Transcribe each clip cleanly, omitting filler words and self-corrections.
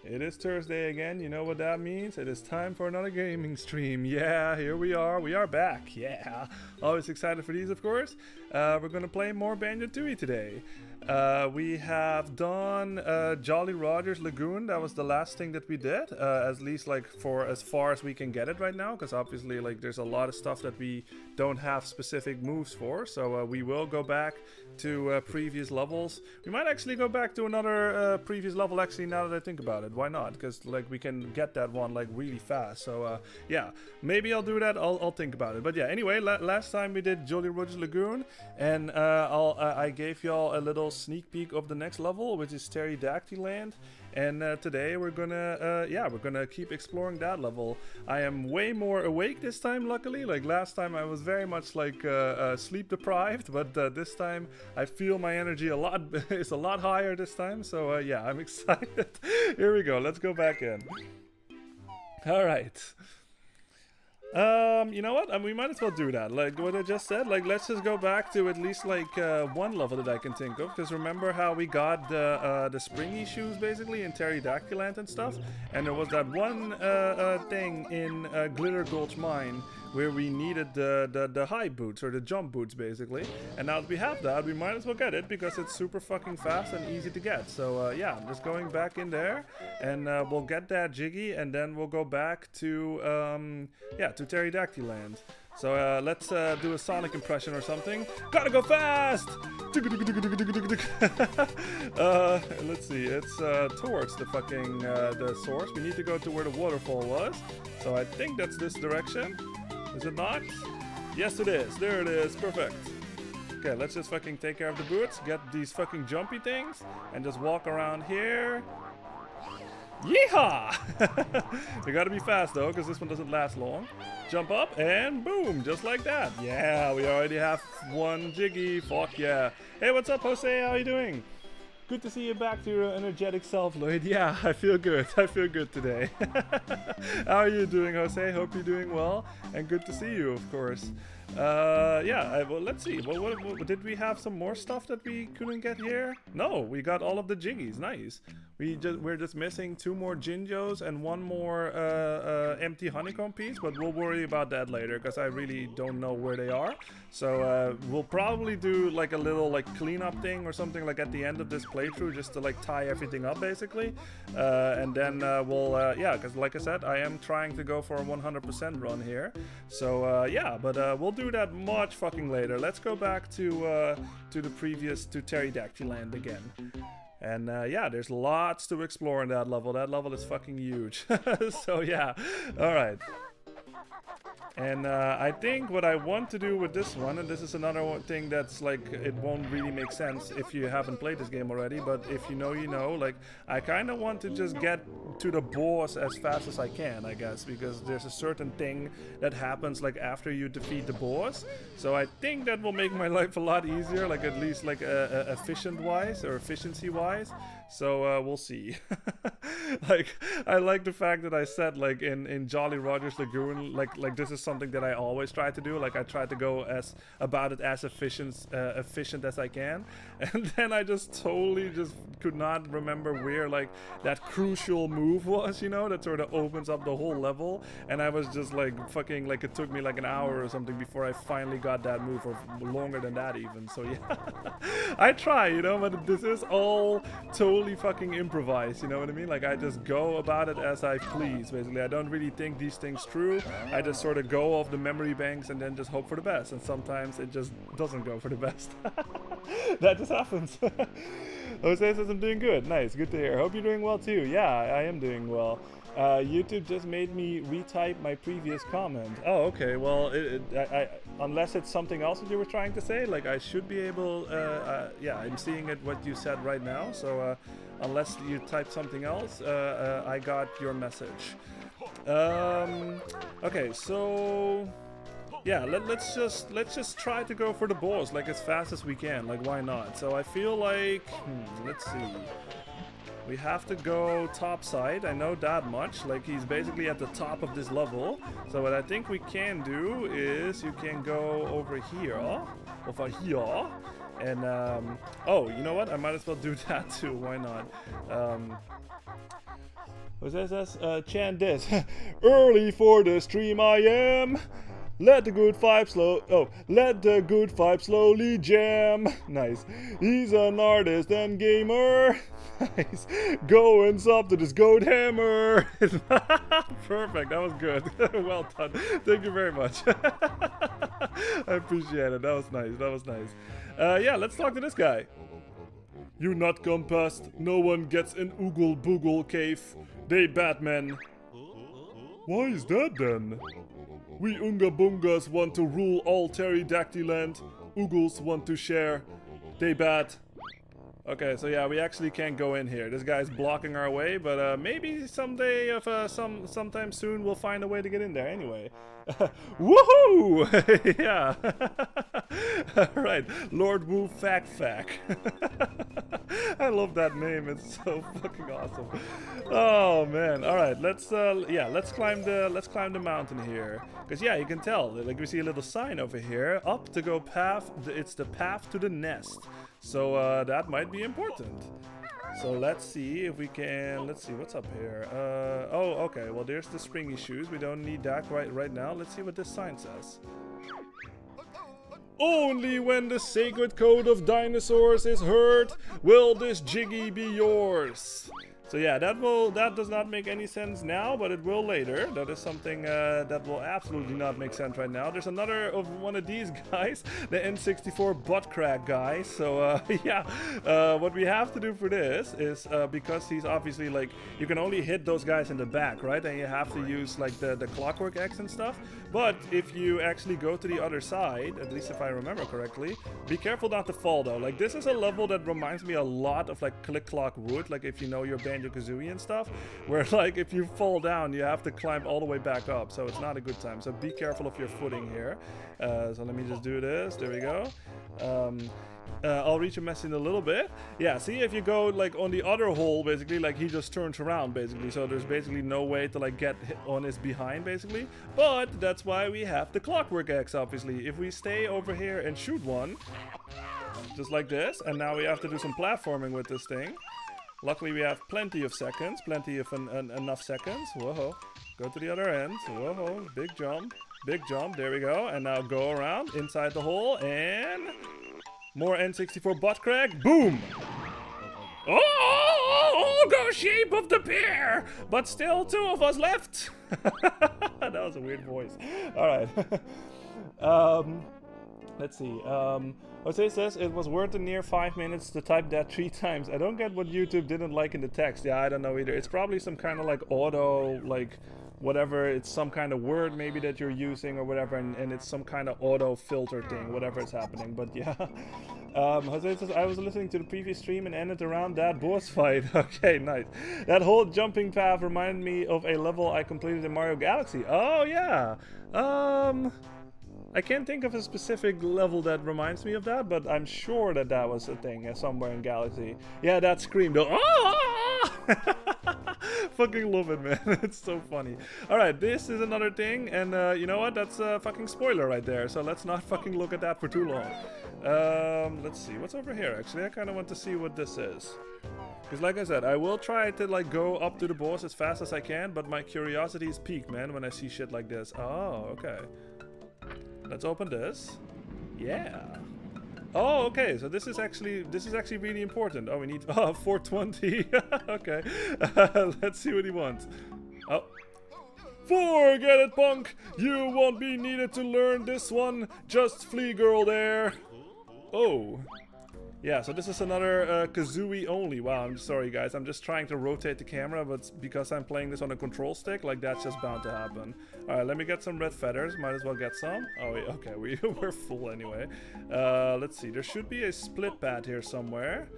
It is Thursday again, you know what that means? It is time for another gaming stream. Yeah, here we are back. Yeah, always excited for these, of course. We're gonna play more Banjo-Tooie today. We have done Jolly Roger's Lagoon. That was the last thing that we did, at least like for as far as we can get it right now, because obviously like there's a lot of stuff that we don't have specific moves for. So we will go back to previous levels. We might actually go back to another previous level, actually, now that I think about it. Why not? Because like we can get that one like really fast. So yeah, maybe I'll do that. I'll think about it. But yeah, anyway, last time we did Jolly Roger's Lagoon, and I gave y'all a little sneak peek of the next level, which is Pterodactyl Land. And today we're gonna keep exploring that level. I am way more awake this time, luckily. Like last time I was very much like sleep deprived, but this time I feel my energy is a lot higher this time. So yeah, I'm excited. Here we go. Let's go back in. All right. You know what? We might as well do that. Like what I just said, like let's just go back to at least like one level that I can think of. Because remember how we got the springy shoes basically in Pterodactyl Land and stuff? And there was that one thing in Glitter Gulch Mine where we needed the high boots, or the jump boots basically. And now that we have that, we might as well get it because it's super fucking fast and easy to get. So yeah, I'm just going back in there, and we'll get that jiggy, and then we'll go back to yeah, to Pterodactyl Land. So let's do a Sonic impression or something. Gotta go fast! Let's see, it's towards the fucking the source. We need to go to where the waterfall was. So I think that's this direction. Is it not? Yes, it is. There it is. Perfect. Okay, let's just fucking take care of the boots, get these fucking jumpy things, and just walk around here. Yeehaw! We gotta be fast though, because this one doesn't last long. Jump up and boom, just like that. Yeah, we already have one jiggy. Fuck yeah. Hey, what's up, Jose? How are you doing? Good to see you back to your energetic self, Lloyd. Yeah, I feel good. I feel good today. How are you doing, Jose? Hope you're doing well. And good to see you, of course. Yeah, well, let's see. What, did we have some more stuff that we couldn't get here? No, we got all of the jiggies. Nice. We're just missing 2 more Jinjos and 1 more empty honeycomb piece, but we'll worry about that later because I really don't know where they are. So we'll probably do like a little like cleanup thing or something like at the end of this playthrough, just to like tie everything up basically, and then we'll yeah, because like I said, I am trying to go for a 100% run here. So yeah, but we'll do that much fucking later. Let's go back to the previous, to Pterodactyl Land again. And yeah, there's lots to explore in that level. That level is fucking huge. So yeah, alright. And I think what I want to do with this one, and this is another thing that's like, it won't really make sense if you haven't played this game already, but if you know, you know, like, I kind of want to just get to the boss as fast as I can, I guess, because there's a certain thing that happens like after you defeat the boss. So I think that will make my life a lot easier, like at least like efficient-wise or efficiency-wise. So we'll see. Like, I like the fact that I said like in Jolly Roger's Lagoon, like this is something that I always try to do. Like I try to go as efficient as I can, and then I just totally just could not remember where like that crucial move was, you know, that sort of opens up the whole level. And I was just like fucking, like it took me like an hour or something before I finally got that move, or longer than that even. So yeah, I try, you know, but this is all totally fucking improvised, you know what I mean? Like I just go about it as I please, basically. I don't really think these things through. I just sort of go off the memory banks and then just hope for the best, and sometimes it just doesn't go for the best. That just happens. Jose says I'm doing good. Nice, good to hear. Hope you're doing well too. Yeah, I am doing well. YouTube just made me retype my previous comment. Oh, okay. Well, unless it's something else that you were trying to say, like I should be able. Yeah, I'm seeing it what you said right now. So unless you typed something else, I got your message. Okay, so yeah, let's just try to go for the boss like as fast as we can. Like why not? So I feel like let's see. We have to go top side, I know that much, like he's basically at the top of this level. So what I think we can do is you can go over here, And oh, you know what? I might as well do that too. Why not? What says this? Chant this. Early for the stream I am. Let the good vibe let the good vibe slowly jam. Nice. He's an artist and gamer. Nice. Go and sub to this goat hammer. Perfect. That was good. Well done. Thank you very much. I appreciate it. That was nice. That was nice. Yeah, let's talk to this guy. You not compassed. No one gets an oogle boogle cave. They Batman. Why is that then? We Unga Bungas want to rule all pterodactyland. Oogles want to share. They bat. Okay, so yeah, we actually can't go in here. This guy's blocking our way, but maybe someday, sometime soon, we'll find a way to get in there anyway. Woohoo! Yeah. Right, Lord Wu Fack Fack. I love that name. It's so fucking awesome. Oh man! All right, let's climb the mountain here. Cause yeah, you can tell. Like we see a little sign over here. Up to go path. It's the path to the nest. So that might be important. So let's see if we can. Let's see what's up here. Oh, okay. Well, there's the springy shoes. We don't need that right now. Let's see what this sign says. Only when the sacred code of dinosaurs is heard will this Jiggy be yours. So yeah, that does not make any sense now, but it will later. That is something that will absolutely not make sense right now. There's another of one of these guys, the N64 butt crack guy. So yeah, what we have to do for this is because he's obviously like, you can only hit those guys in the back, right? And you have to use like the clockwork X and stuff. But if you actually go to the other side, at least if I remember correctly, be careful not to fall though. Like this is a level that reminds me a lot of like Click Clock Wood, like if you know your Banjo-Kazooie and stuff, where like if you fall down you have to climb all the way back up, so it's not a good time. So be careful of your footing here. So let me just do this. There we go. I'll reach a mess in a little bit. Yeah, see, if you go like on the other hole, basically, like he just turns around basically, so there's basically no way to like get hit on his behind basically. But that's why we have the clockwork X, obviously. If we stay over here and shoot one, just like this, and now we have to do some platforming with this thing. Luckily we have plenty of seconds, plenty of enough seconds. Whoa, go to the other end. Whoa, big jump, there we go. And now go around inside the hole and more N64 butt crack. Boom! Oh, the shape of the pear! But still 2 of us left. That was a weird voice. All right. Let's see. Jose says it was worth a near 5 minutes to type that 3 times. I don't get what YouTube didn't like in the text. Yeah, I don't know either. It's probably some kind of like auto, like whatever. It's some kind of word maybe that you're using or whatever, and it's some kind of auto filter thing, whatever is happening. But yeah. Jose says I was listening to the previous stream and ended around that boss fight. Okay, nice. That whole jumping path reminded me of a level I completed in Mario Galaxy. Oh yeah. I can't think of a specific level that reminds me of that, but I'm sure that that was a thing somewhere in Galaxy. Yeah, that scream though. Oh! Fucking love it, man. It's so funny. Alright, this is another thing, and you know what? That's a fucking spoiler right there, so let's not fucking look at that for too long. Let's see. What's over here, actually? I kind of want to see what this is. Because like I said, I will try to like go up to the boss as fast as I can, but my curiosity is peaked, man, when I see shit like this. Oh, okay. Let's open this. Yeah. Oh, okay. So this is actually really important. Oh, we need 420. Okay. Let's see what he wants. Oh. Forget it, punk. You won't be needed to learn this one. Just flee, girl, there. Oh. Yeah, so this is another Kazooie only. Wow, I'm sorry guys, I'm just trying to rotate the camera, but because I'm playing this on a control stick, like that's just bound to happen. Alright, let me get some red feathers, might as well get some. Oh, wait, okay, we're full anyway. Let's see, there should be a split pad here somewhere.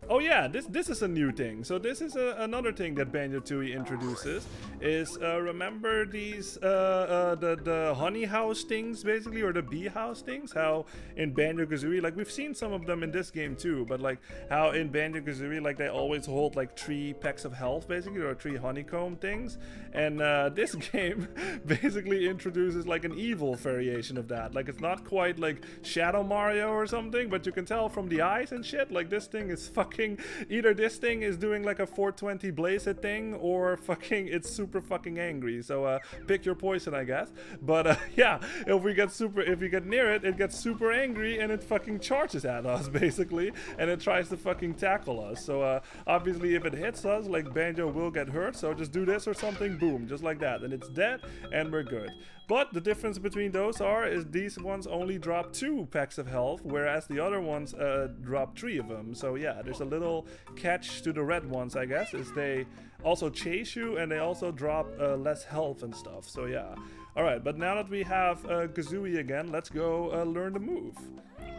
Oh yeah, this is a new thing. So this is another thing that Banjo-Tooie introduces. Is remember these the honey house things basically, or the bee house things? How in Banjo-Kazooie, like we've seen some of them in this game too, but like how in Banjo-Kazooie, like they always hold like 3 packs of health basically, or 3 honeycomb things. And this game basically introduces like an evil variation of that. Like it's not quite like Shadow Mario or something, but you can tell from the eyes and shit, like this thing is fucking, either this thing is doing like a 420 blaze it thing, or fucking it's super fucking angry. So pick your poison, I guess. But yeah, if we get near it, it gets super angry and it fucking charges at us basically, and it tries to fucking tackle us. So obviously if it hits us, like Banjo will get hurt, so just do this or something, boom, just like that, and it's dead and we're good. But the difference between those is these ones only drop 2 packs of health, whereas the other ones drop 3 of them. So yeah, there's a little catch to the red ones, I guess, is they also chase you and they also drop less health and stuff. So yeah. Alright, but now that we have Kazooie again, let's go learn the move.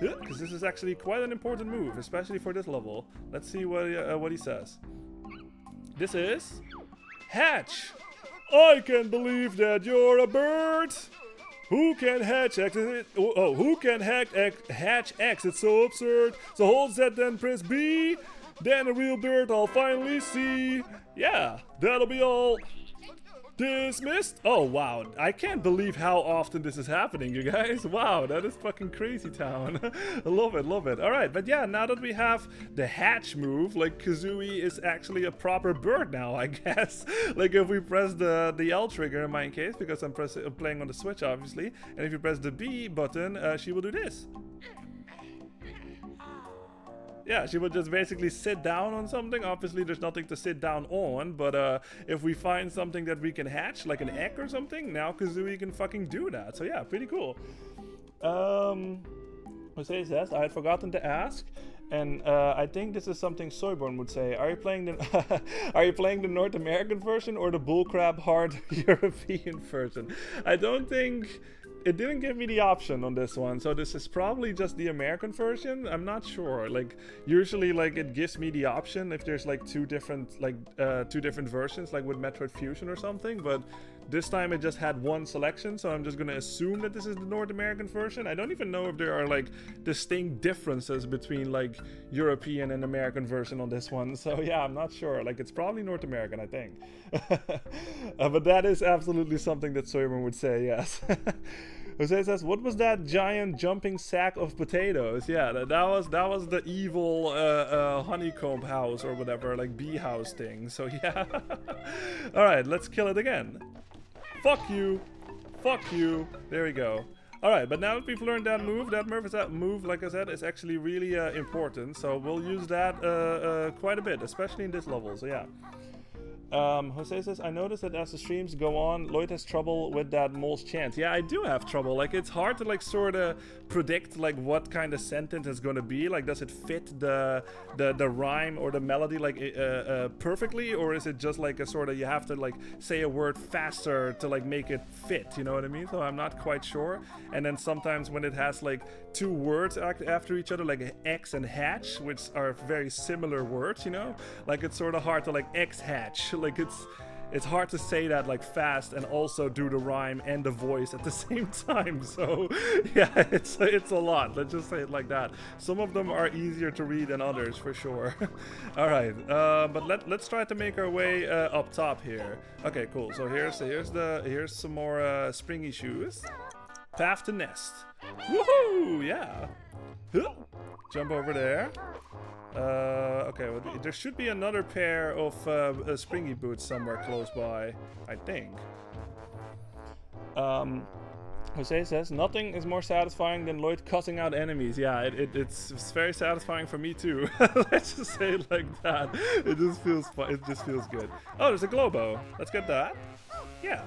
Because this is actually quite an important move, especially for this level. Let's see what he says. This is Hatch! I can't believe that you're a bird! Who can hatch X? Who can hatch X? It's so absurd. So hold Z, then press B. Then a real bird I'll finally see. Yeah, that'll be all. Dismissed? Oh wow, I can't believe how often this is happening, you guys. Wow, that is fucking crazy town. I love it, love it. Alright, but yeah, now that we have the hatch move, like Kazooie is actually a proper bird now, I guess. Like if we press the L trigger in my case, because I'm playing on the Switch obviously, and if you press the B button, she will do this. Yeah, she would just basically sit down on something. Obviously, there's nothing to sit down on, but if we find something that we can hatch, like an egg or something, now Kazooie can fucking do that. So yeah, pretty cool. Jose says, I had forgotten to ask, and I think this is something Soyborn would say. Are you playing the Are you playing the North American version or the bullcrap hard European version? I don't think... It didn't give me the option on this one, so this is probably just the American version. I'm not sure. Like usually, like it gives me the option if there's like two different versions, like with Metroid Fusion or something. But this time it just had one selection, so I'm just gonna assume that this is the North American version. I don't even know if there are like distinct differences between like European and American version on this one. So yeah, I'm not sure. Like it's probably North American, I think. But that is absolutely something that Soyman would say. Yes. Jose says, "What was that giant jumping sack of potatoes?" Yeah, that was the evil honeycomb house or whatever, like bee house thing. So yeah. All right, let's kill it again. Fuck you, fuck you. There we go. All right, but now that we've learned that move, like I said, is actually really important. So we'll use that quite a bit, especially in this level. So yeah. Jose says, I noticed that as the streams go on, Lloyd has trouble with that mole's chant. Yeah, I do have trouble. Like, it's hard to, like, sort of predict, like, what kind of sentence it's gonna be. Like, does it fit the rhyme or the melody, like, perfectly? Or is it just, like, a sort of, you have to, like, say a word faster to, like, make it fit, you know what I mean? So I'm not quite sure. And then sometimes when it has, like, 2 words after each other, like X and hatch, which are very similar words, you know? Like, it's sort of hard to, like, X-hatch. Like it's hard to say that like fast and also do the rhyme and the voice at the same time. So yeah, it's a lot. Let's just say it like that. Some of them are easier to read than others for sure. All right, but let's try to make our way up top here. Okay, cool. So here's some more springy shoes. Path to nest. Woohoo! Yeah. Jump over there. Okay, well, there should be another pair of springy boots somewhere close by, I think. Jose says, nothing is more satisfying than Lloyd cussing out enemies. Yeah, it's very satisfying for me too. Let's just say it like that. It just feels fun. It just feels good. Oh, there's a Globo. Let's get that. Yeah,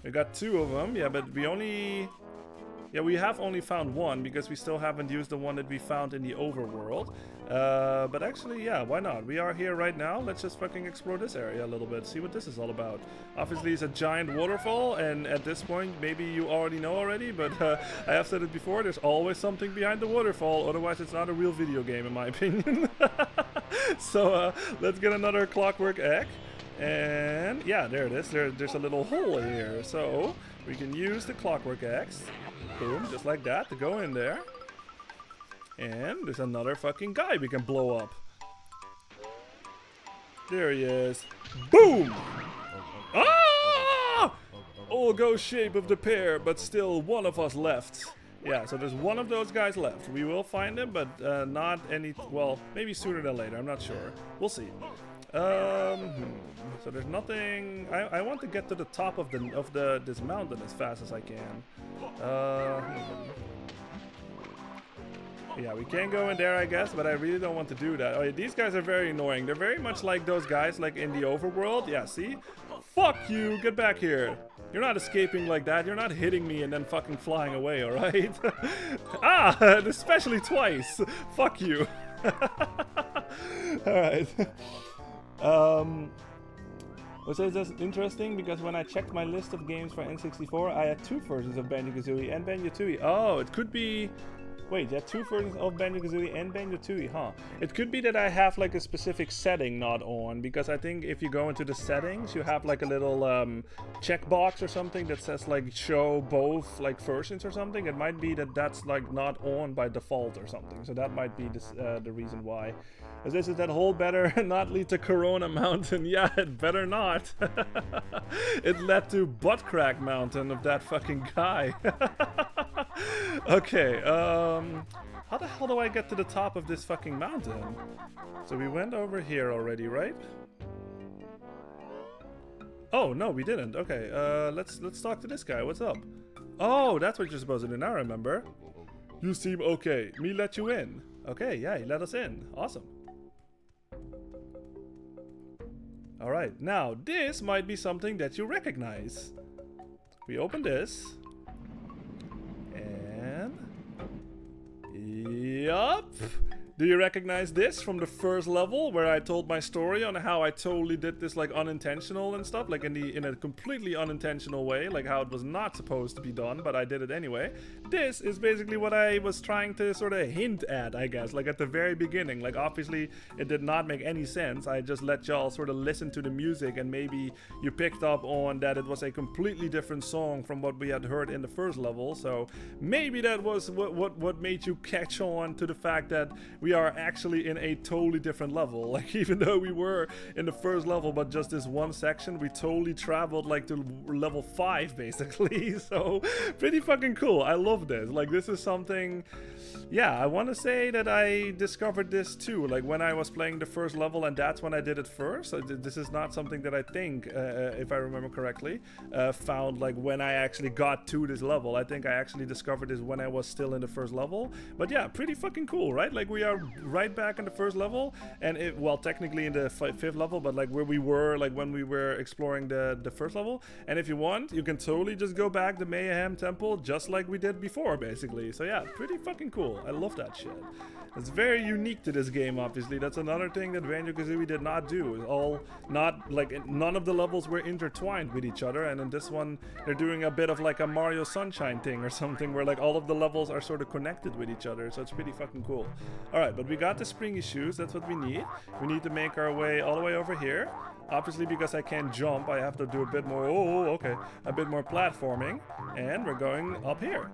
we got 2 of them. Yeah, but we have only found 1 because we still haven't used the one that we found in the overworld. But actually, yeah, why not? We are here right now. Let's just fucking explore this area a little bit, see what this is all about. Obviously, it's a giant waterfall, and at this point, maybe you already know already, but I have said it before, there's always something behind the waterfall, otherwise it's not a real video game, in my opinion. So let's get another clockwork egg. And yeah, there it is. There's a little hole here. So we can use the clockwork eggs. Boom, just like that, to go in there. And there's another fucking guy we can blow up. There he is. Boom! Ah! All ghost shape of the pair, but still one of us left. Yeah, so there's one of those guys left. We will find him, but not any... Well, maybe sooner than later. I'm not sure. We'll see. So there's nothing... I want to get to the top of this mountain as fast as I can. Yeah, we can go in there, I guess, but I really don't want to do that. Oh, yeah, these guys are very annoying. They're very much like those guys, like in the overworld. Yeah, see? Fuck you! Get back here! You're not escaping like that. You're not hitting me and then fucking flying away, alright? Ah! Especially twice! Fuck you! Alright. Which is just interesting because when I checked my list of games for N64, I had 2 versions of Banjo-Kazooie and Banjo-Tooie. Oh, it could be... Wait, you have 2 versions of Banjo-Kazooie and Banjo-Tooie, huh? It could be that I have like a specific setting not on, because I think if you go into the settings, you have like a little checkbox or something that says like show both like versions or something. It might be that that's like not on by default or something, so that might be this, the reason why. As this is that hole better not lead to Corona Mountain. Yeah, it better not. It led to Butt Crack Mountain of that fucking guy. Okay, how the hell do I get to the top of this fucking mountain? So we went over here already, right? Oh, no, we didn't. Okay, let's talk to this guy. What's up? Oh, that's what you're supposed to do now, remember? You seem okay. Me let you in. Okay, yeah, he let us in. Awesome. Alright, now this might be something that you recognize. We open this. And... Yup! Do you recognize this from the first level where I told my story on how I totally did this like unintentional and stuff, like in a completely unintentional way, like how it was not supposed to be done, but I did it anyway. This is basically what I was trying to sort of hint at, I guess, like at the very beginning. Like obviously it did not make any sense. I just let y'all sort of listen to the music and maybe you picked up on that it was a completely different song from what we had heard in the first level. So maybe that was what made you catch on to the fact that we are actually in a totally different level. Like even though we were in the first level but just this one section, we totally traveled like to level 5 basically. So pretty fucking cool. I love this. Like this is something, yeah, I want to say that I discovered this too, like when I was playing the first level, and that's when I did it first. This is not something that I think, if I remember correctly, found like when I actually got to this level. I think I actually discovered this when I was still in the first level. But yeah, pretty fucking cool, right? Like we are right back in the first level, and it, well, technically in the 5th level, but like where we were like when we were exploring the first level. And if you want, you can totally just go back to Mayhem Temple just like we did before basically. So yeah, pretty fucking cool. I love that shit. It's very unique to this game, obviously. That's another thing that Banjo-Kazooie did not do. It's all not like, none of the levels were intertwined with each other, and in this one they're doing a bit of like a Mario Sunshine thing or something where like all of the levels are sort of connected with each other, so it's pretty fucking cool. Alright, but we got the springy shoes, that's what we need. We need to make our way all the way over here. Obviously, because I can't jump, I have to do a bit more, a bit more platforming, and we're going up here.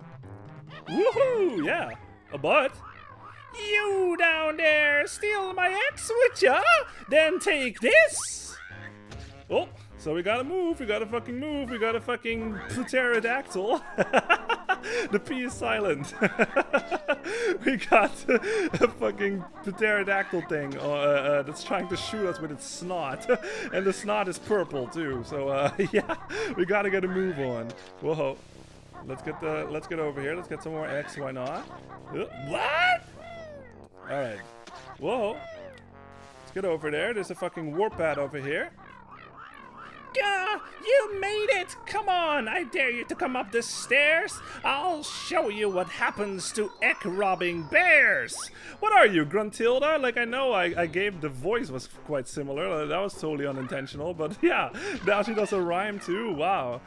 Woohoo! Yeah! But you down there steal my axe, would ya? Then take this! Oh, so we gotta move, we gotta fucking move, we gotta fucking pterodactyl. The P is silent. We got a fucking pterodactyl thing that's trying to shoot us with its snot. And the snot is purple too, so yeah, we gotta get a move on. Whoa. Let's get over here. Let's get some more X. Why not? What? All right. Whoa. Let's get over there. There's a fucking warp pad over here. Gah! You made it! Come on! I dare you to come up the stairs! I'll show you what happens to egg-robbing bears! What are you, Gruntilda? Like, I know I gave the voice was quite similar. That was totally unintentional, but yeah. Now she does a rhyme too. Wow.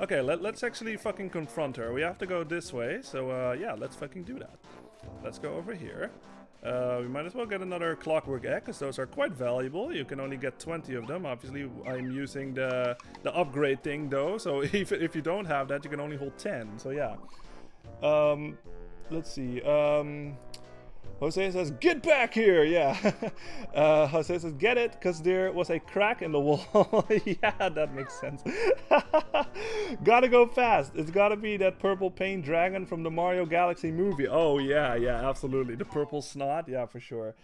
Okay, let's actually fucking confront her. We have to go this way, so yeah, let's fucking do that. Let's go over here. We might as well get another clockwork egg, because those are quite valuable. You can only get 20 of them. Obviously, I'm using the upgrade thing, though. So if you don't have that, you can only hold 10. So yeah. Let's see. Jose says, get back here! Yeah. Jose says, get it, because there was a crack in the wall. Yeah, that makes sense. Gotta go fast. It's gotta be that purple paint dragon from the Mario Galaxy movie. Oh, yeah, absolutely. The purple snot, yeah, for sure.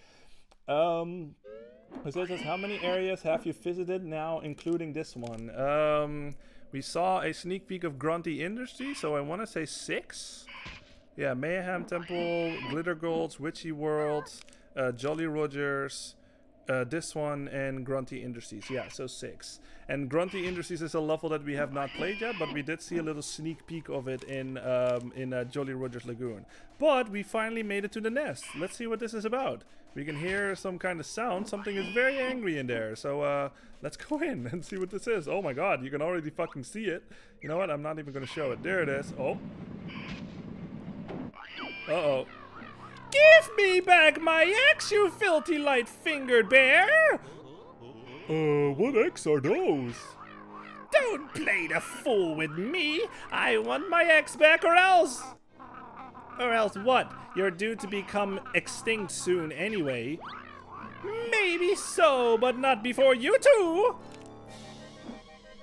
Jose says, how many areas have you visited now, including this one? We saw a sneak peek of Grunty Industries, so I want to say 6. Yeah, Mayhem Temple, Glitter Golds, Witchy World, Jolly Rogers, this one, and Grunty Industries. Yeah, so 6. And Grunty Industries is a level that we have not played yet, but we did see a little sneak peek of it in Jolly Rogers Lagoon. But we finally made it to the nest. Let's see what this is about. We can hear some kind of sound. Something is very angry in there. So let's go in and see what this is. Oh my god, you can already fucking see it. You know what? I'm not even going to show it. There it is. Oh. Uh-oh. Give me back my eggs, you filthy light-fingered bear! What eggs are those? Don't play the fool with me! I want my eggs back or else! Or else what? You're due to become extinct soon anyway. Maybe so, but not before you two!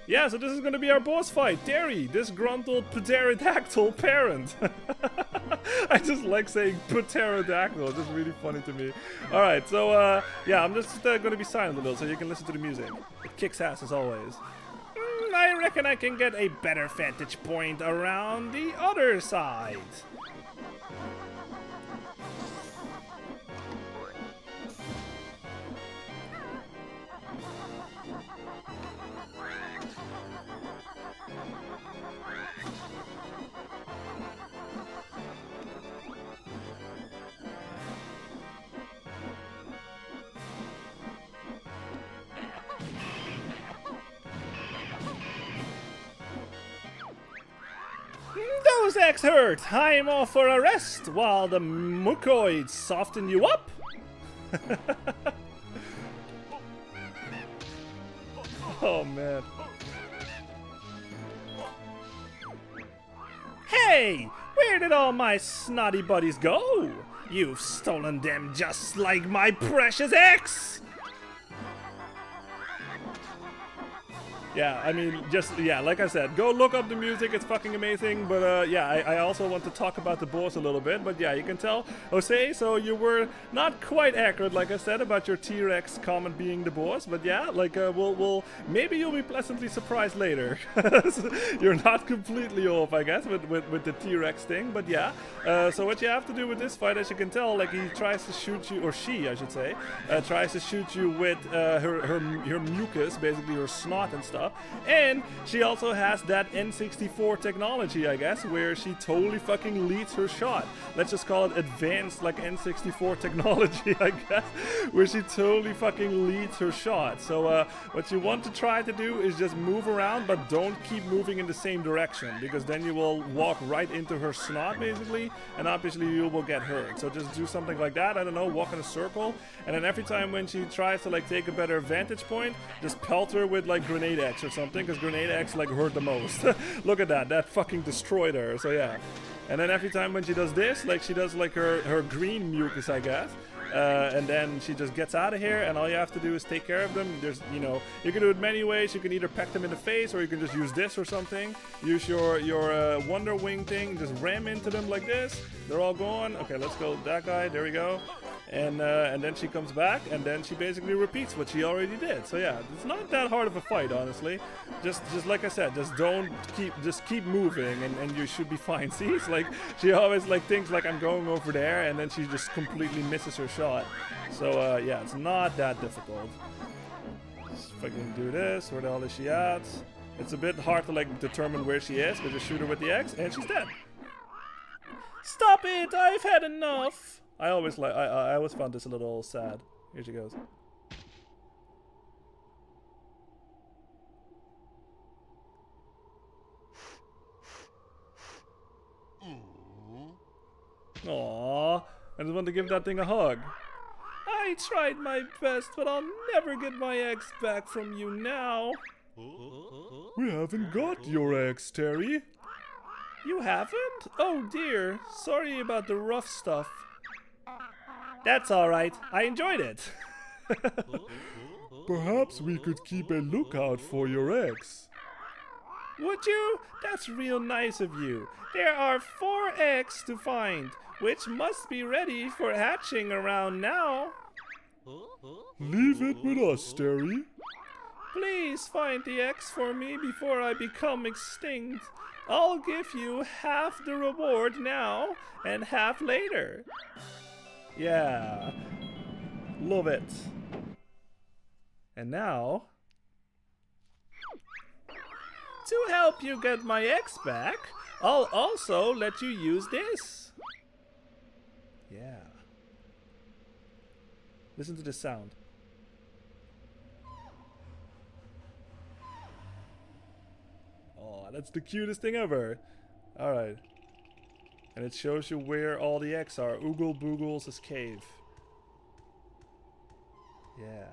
Yeah, so this is gonna be our boss fight. Terry, disgruntled pterodactyl parent. I just like saying pterodactyl. It's just really funny to me. Alright, so yeah, I'm just gonna be silent a little so you can listen to the music. It kicks ass as always. I reckon I can get a better vantage point around the other side. Those eggs hurt! I'm off for a rest while the mucoids soften you up! Oh man. Hey! Where did all my snotty buddies go? You've stolen them just like my precious eggs! Yeah, I mean, just, yeah, like I said, go look up the music, it's fucking amazing, but yeah, I also want to talk about the boss a little bit, but yeah, you can tell, Jose, so you were not quite accurate, like I said, about your T-Rex comment being the boss, but yeah, like, maybe you'll be pleasantly surprised later. You're not completely off, I guess, with the T-Rex thing, but yeah, so what you have to do with this fight, as you can tell, like, he tries to shoot you, or she, I should say, tries to shoot you with her mucus, basically her snot and stuff. And she also has that N64 technology, I guess, where she totally fucking leads her shot. Let's just call it advanced, like, N64 technology, I guess, where she totally fucking leads her shot. So what you want to try to do is just move around, but don't keep moving in the same direction, because then you will walk right into her snot, basically, and obviously you will get hurt. So just do something like that, I don't know, walk in a circle, and then every time when she tries to, like, take a better vantage point, just pelt her with, like, grenade X or something, because grenade X like hurt the most. Look at that fucking destroyed her. So yeah, and then every time when she does this, like she does like her green mucus, I guess, and then she just gets out of here, and all you have to do is take care of them. There's, you know, you can do it many ways. You can either peck them in the face, or you can just use this or something. Use your Wonder Wing thing, just ram into them like this. They're all gone. Okay, let's go that guy. There we go. And then she comes back, and then she basically repeats what she already did. So yeah, it's not that hard of a fight, honestly. Just like I said, just keep moving, and you should be fine. See, it's like she always like thinks like I'm going over there, and then she just completely misses her shot. So yeah, it's not that difficult. Just fucking do this. Where the hell is she at? It's a bit hard to like determine where she is, but just shoot her with the X, and she's dead. Stop it! I've had enough. I always found this a little sad. Here she goes. Aww. And I just want to give that thing a hug. I tried my best, but I'll never get my ex back from you now. We haven't got your ex, Terry. You haven't? Oh dear. Sorry about the rough stuff. That's alright. I enjoyed it. Perhaps we could keep a lookout for your ex. Would you? That's real nice of you. There are 4 eggs to find, which must be ready for hatching around now. Leave it with us, Terry. Please find the eggs for me before I become extinct. I'll give you half the reward now and half later. Yeah. Love it. And now, to help you get my eggs back, I'll also let you use this. Yeah. Listen to the sound. Oh, that's the cutest thing ever. Alright. And it shows you where all the eggs are. Oogle Boogle's cave. Yeah.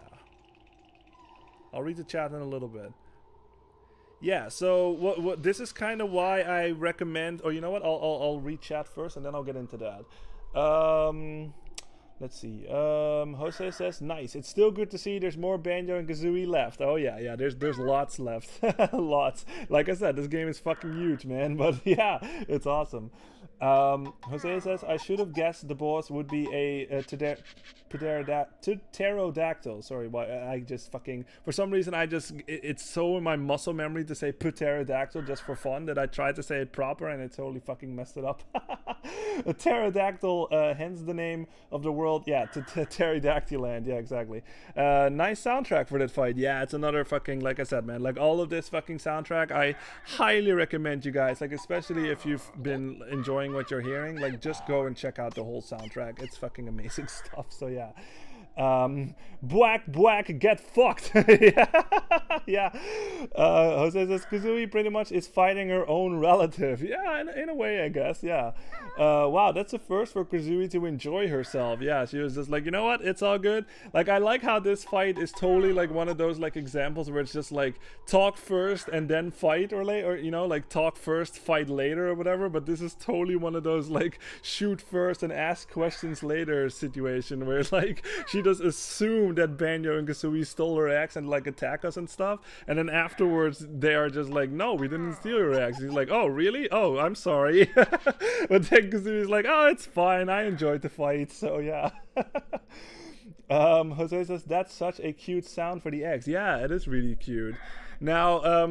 I'll read the chat in a little bit. Yeah, so what this is kind of why I recommend, or you know what, I'll read chat first and then I'll get into that. Let's see. Jose says, nice. It's still good to see there's more Banjo and Kazooie left. Oh yeah, there's lots left. Lots. Like I said, this game is fucking huge, man. But yeah, it's awesome. Jose says, I should have guessed the boss would be a pterodactyl. Sorry, I just fucking, for some reason it's so in my muscle memory to say pterodactyl just for fun that I tried to say it proper and it totally fucking messed it up. A pterodactyl, hence the name of the world. Yeah, Pterodactyl Land. Yeah, exactly. Nice soundtrack for that fight. Yeah, it's another fucking, like I said, man, like all of this fucking soundtrack, I highly recommend you guys, like especially if you've been enjoying what you're hearing, like just go and check out the whole soundtrack. It's fucking amazing stuff. So yeah. Bwack, get fucked. Yeah. Jose says Kazooie pretty much is fighting her own relative. Yeah, in a way, I guess. Yeah. Wow, that's the first for Kazooie to enjoy herself. Yeah, she was just like, you know what? It's all good. Like, I like how this fight is totally like one of those like examples where it's just like talk first and then fight, or you know, like talk first, fight later or whatever. But this is totally one of those like shoot first and ask questions later situation where like she just assumed that Banjo and Kazooie stole her eggs and like attack us and stuff, and then afterwards they are just like, no, we didn't steal your eggs. He's like, oh really? Oh, I'm sorry. But then Kazooie's like, oh, it's fine, I enjoyed the fight. So yeah. Jose says that's such a cute sound for the eggs. Yeah, it is really cute. Now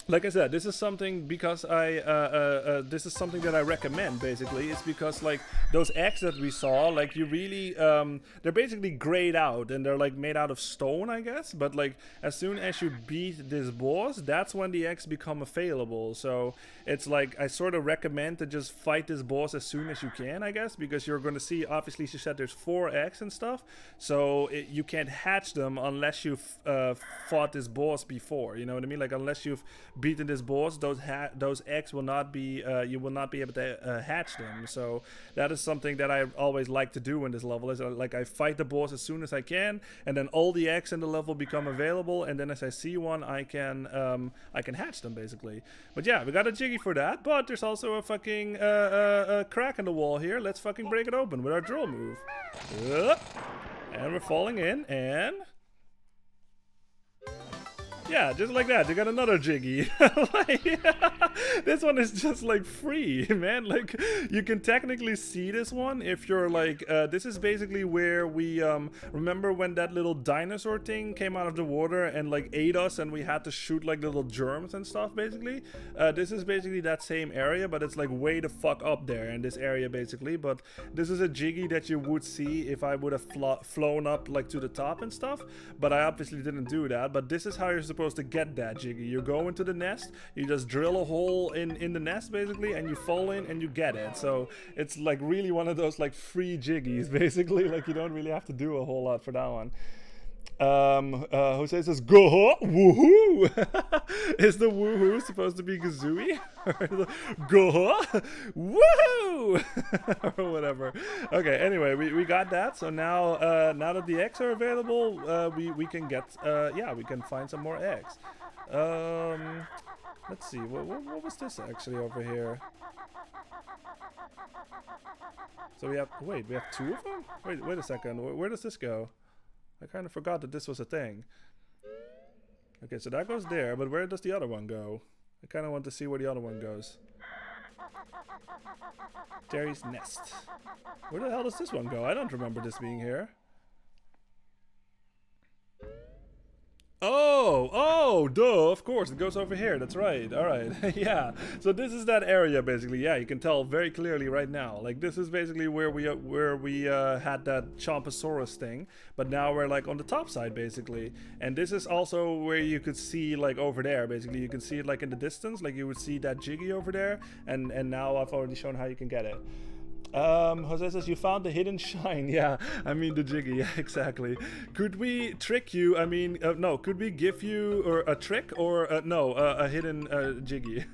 like I said, this is something because this is something that I recommend. Basically, it's because like those eggs that we saw, like you really, they're basically grayed out and they're like made out of stone, I guess. But like as soon as you beat this boss, that's when the eggs become available. So it's like I sort of recommend to just fight this boss as soon as you can, I guess, because you're going to see. Obviously, she said there's 4 eggs and stuff, so you can't hatch them unless you've fought this boss before. You know what I mean? Like unless you've beaten this boss, those eggs will not be you will not be able to hatch them. So that is something that I always like to do in this level, is like I fight the boss as soon as I can, and then all the eggs in the level become available, and then as I see one, I can hatch them basically. But yeah, we got a Jiggy for that, but there's also a fucking crack in the wall here. Let's fucking break it open with our drill move. And we're falling in, and yeah, just like that, you got another Jiggy. Like, this one is just like free, man. Like, you can technically see this one if you're like, this is basically where we, remember when that little dinosaur thing came out of the water and like ate us and we had to shoot like little germs and stuff, basically? This is basically that same area, but it's like way the fuck up there in this area, basically. But this is a Jiggy that you would see if I would have flown up like to the top and stuff, but I obviously didn't do that. But this is how you're supposed to get that Jiggy. You go into the nest, you just drill a hole in the nest basically, and you fall in and you get it. So it's like really one of those like free Jiggies basically. Like you don't really have to do a whole lot for that one. Jose says, go woohoo! Is the woohoo supposed to be Kazooie? Go woohoo! Or whatever. Okay, anyway, we got that. So now now that the eggs are available, we can get, yeah, we can find some more eggs. Let's see, what was this actually over here? So we have, wait, we have 2 of them? Wait a second, where does this go? I kind of forgot that this was a thing. Okay, so that goes there, but where does the other one go? I kind of want to see where the other one goes. Terry's nest. Where the hell does this one go? I don't remember this being here. Oh, duh, of course, it goes over here, that's right, alright, yeah. So this is that area, basically, yeah, you can tell very clearly right now. Like, this is basically where we had that Chomposaurus thing, but now we're, like, on the top side, basically. And this is also where you could see, like, over there, basically. You can see it, like, in the distance, like, you would see that Jiggy over there, and now I've already shown how you can get it. Jose says, you found the hidden shine. Yeah, I mean the Jiggy, yeah, exactly. Could we trick you? I mean, no, could we give you a trick or no, a hidden Jiggy?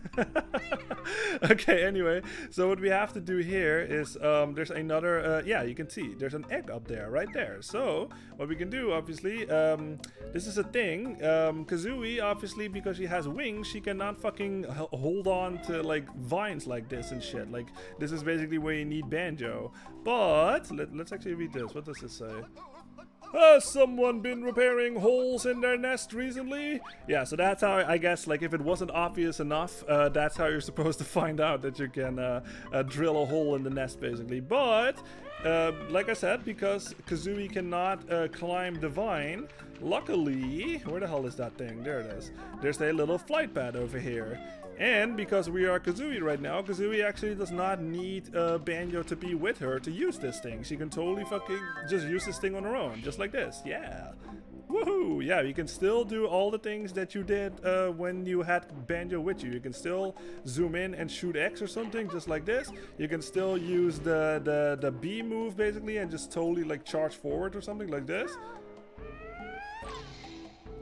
Okay, anyway, so what we have to do here is, there's another, yeah, you can see, there's an egg up there, right there. So, what we can do, obviously, this is a thing, Kazooie, obviously, because she has wings, she cannot fucking hold on to, like, vines like this and shit. Like, this is basically where you need Banjo. But let's actually read this. What does this say? Has someone been repairing holes in their nest recently? Yeah, so that's how, I guess, like, if it wasn't obvious enough, that's how you're supposed to find out that you can drill a hole in the nest, basically. But like I said, because Kazooie cannot climb the vine, luckily, where the hell is that thing? There it is. There's a little flight pad over here. And because we are Kazooie right now, Kazooie actually does not need Banjo to be with her to use this thing. She can totally fucking just use this thing on her own, just like this. Yeah. Woohoo! Yeah, you can still do all the things that you did when you had Banjo with you. You can still zoom in and shoot X or something, just like this. You can still use the B move, basically, and just totally, like, charge forward or something like this.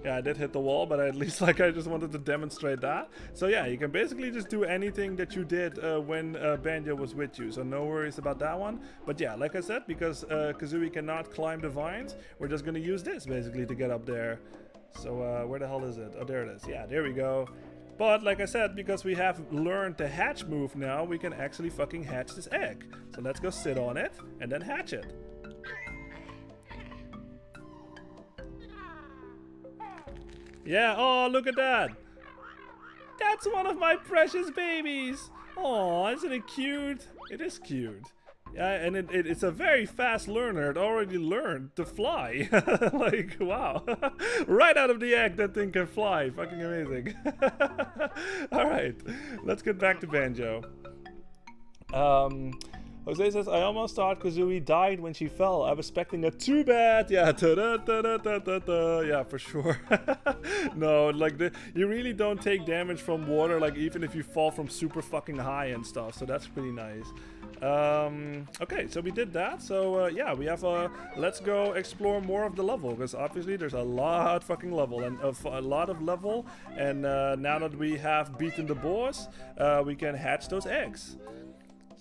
Yeah, I did hit the wall, but at least, like, I just wanted to demonstrate that. So yeah, you can basically just do anything that you did when Banjo was with you. So no worries about that one. But yeah, like I said, because Kazooie cannot climb the vines, we're just gonna use this basically to get up there. So where the hell is it? Oh, there it is. Yeah, there we go. But like I said, because we have learned the hatch move now, we can actually fucking hatch this egg. So let's go sit on it and then hatch it. Yeah, oh, look at that. That's one of my precious babies. Oh, isn't it cute? It is cute. Yeah, and it's a very fast learner. It already learned to fly. Like, wow. Right out of the egg, that thing can fly. Fucking amazing. Alright, let's get back to Banjo. Jose says, I almost thought Kazooie died when she fell. I was expecting a too bad. Yeah, yeah, for sure. No, like, you really don't take damage from water, like, even if you fall from super fucking high and stuff. So that's pretty nice. Okay, so we did that. So, yeah, we have let's go explore more of the level. Because obviously there's a lot fucking level. And a lot of level. And now that we have beaten the boss, we can hatch those eggs.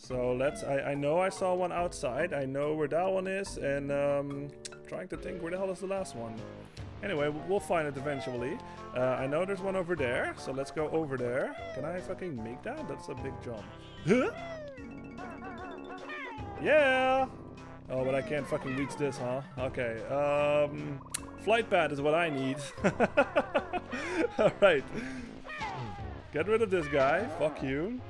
So let's, I know I saw one outside, I know where that one is, and trying to think where the hell is the last one. Anyway, we'll find it eventually. I know there's one over there, so let's go over there. Can I fucking make that? That's a big jump. Huh? Yeah! Oh, but I can't fucking reach this, huh? Okay, flight pad is what I need. Alright. Get rid of this guy, fuck you.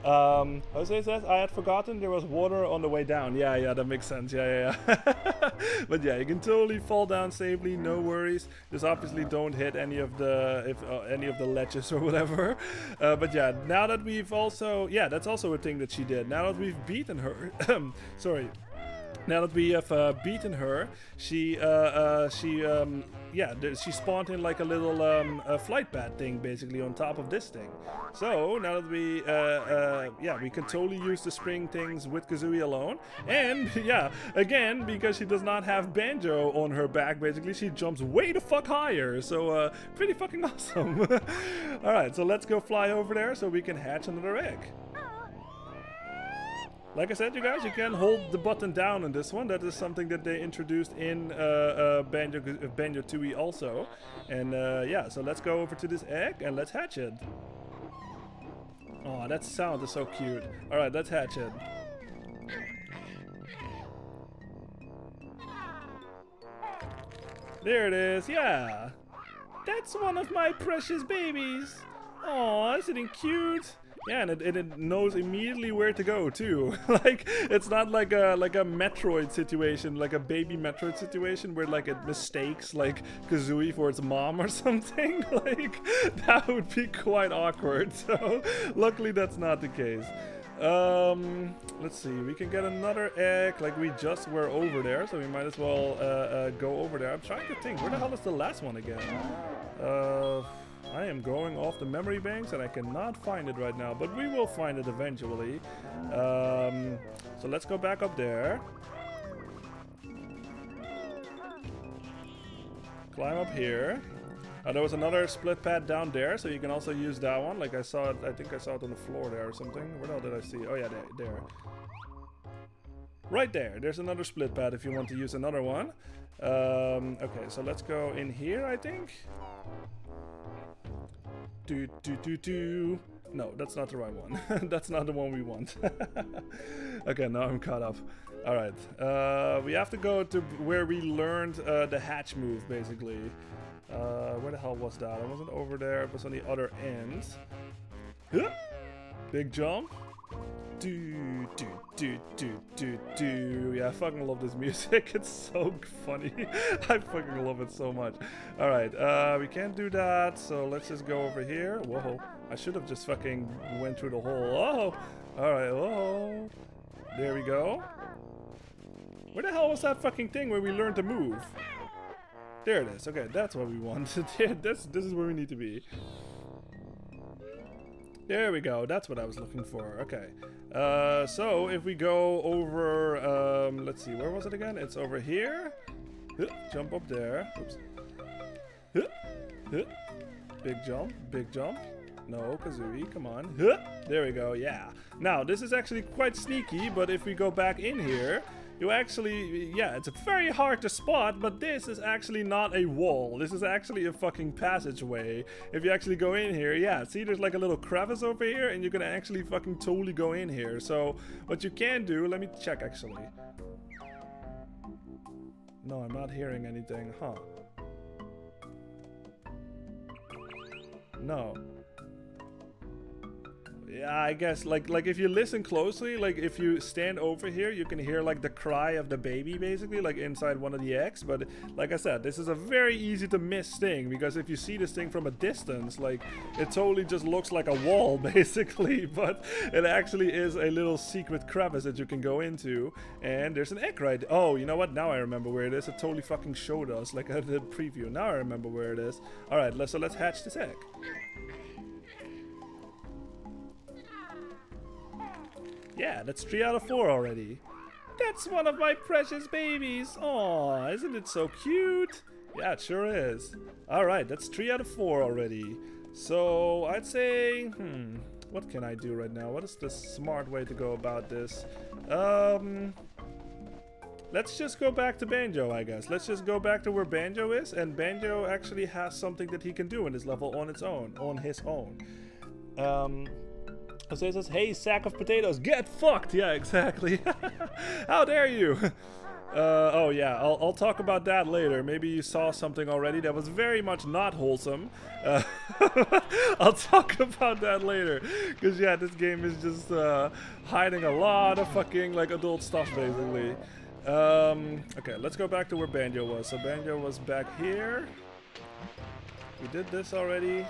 Jose says, I had forgotten there was water on the way down. Yeah, that makes sense. Yeah. But yeah, you can totally fall down safely, no worries. Just obviously don't hit any of the ledges or whatever. But yeah, now that we've also, yeah, that's also a thing that she did. Now that we've beaten her, sorry. Now that we have beaten her, she she spawned in like a little flight pad thing basically on top of this thing. So now that we we can totally use the spring things with Kazooie alone. And yeah, again, because she does not have Banjo on her back, basically she jumps way the fuck higher. So pretty fucking awesome. All right, so let's go fly over there so we can hatch another egg. Like I said, you guys, you can hold the button down on this one. That is something that they introduced in Banjo-Tooie also. And yeah, so let's go over to this egg and let's hatch it. Oh, that sound is so cute. Alright, let's hatch it. There it is, yeah. That's one of my precious babies. Aw, isn't it cute? Yeah, and it knows immediately where to go too. Like, it's not like a Metroid situation, like a baby Metroid situation where like it mistakes like Kazooie for its mom or something. Like, that would be quite awkward. So luckily that's not the case. Let's see, we can get another egg. Like, we just were over there, so we might as well go over there. I'm trying to think, where the hell is the last one again? I am going off the memory banks and I cannot find it right now, but we will find it eventually. So let's go back up there. Climb up here. There was another split pad down there, so you can also use that one. Like I saw it, I think I saw it on the floor there or something. Where the hell did I see? Oh yeah, there. Right there. There's another split pad if you want to use another one. Okay, so let's go in here, I think. No, that's not the right one. That's not the one we want. Okay, now I'm caught up. Alright, we have to go to where we learned the hatch move, basically. Where the hell was that? I wasn't over there, it was on the other end. Big jump. Yeah, I fucking love this music. It's so funny. I fucking love it so much. Alright, we can't do that, so let's just go over here. Whoa, I should have just fucking went through the hole. Oh, alright, whoa. There we go. Where the hell was that fucking thing where we learned to move? There it is. Okay, that's what we want. This is where we need to be. There we go. That's what I was looking for. Okay. So if we go over, let's see, where was it again? It's over here. Jump up there. Oops. Big jump. Big jump. No, Kazooie, come on. There we go. Yeah. Now, this is actually quite sneaky, but if we go back in here, you actually, yeah, it's very hard to spot, but this is actually not a wall. This is actually a fucking passageway. If you actually go in here, yeah, see there's like a little crevice over here, and you can actually fucking totally go in here. So what you can do, let me check actually. No, I'm not hearing anything, huh? No. Yeah, I guess like if you listen closely, like if you stand over here, you can hear like the cry of the baby basically, like inside one of the eggs. But like I said, this is a very easy to miss thing, because if you see this thing from a distance, like it totally just looks like a wall basically, but it actually is a little secret crevice that you can go into. And there's an egg right. Oh, you know what? Now I remember where it is. It totally fucking showed us like the preview. Now I remember where it is. All right, so let's hatch this egg. Yeah, that's 3 out of 4 already. That's one of my precious babies. Aw, isn't it so cute? Yeah, it sure is. Alright, that's 3 out of 4 already. So, I'd say, what can I do right now? What is the smart way to go about this? Let's just go back to Banjo, I guess. Let's just go back to where Banjo is, and Banjo actually has something that he can do in this level on its own, on his own. So it says, hey, sack of potatoes, get fucked! Yeah, exactly. How dare you? Oh yeah, I'll talk about that later. Maybe you saw something already that was very much not wholesome. I'll talk about that later. Because yeah, this game is just hiding a lot of fucking like adult stuff basically. Okay, let's go back to where Banjo was. So Banjo was back here. We did this already.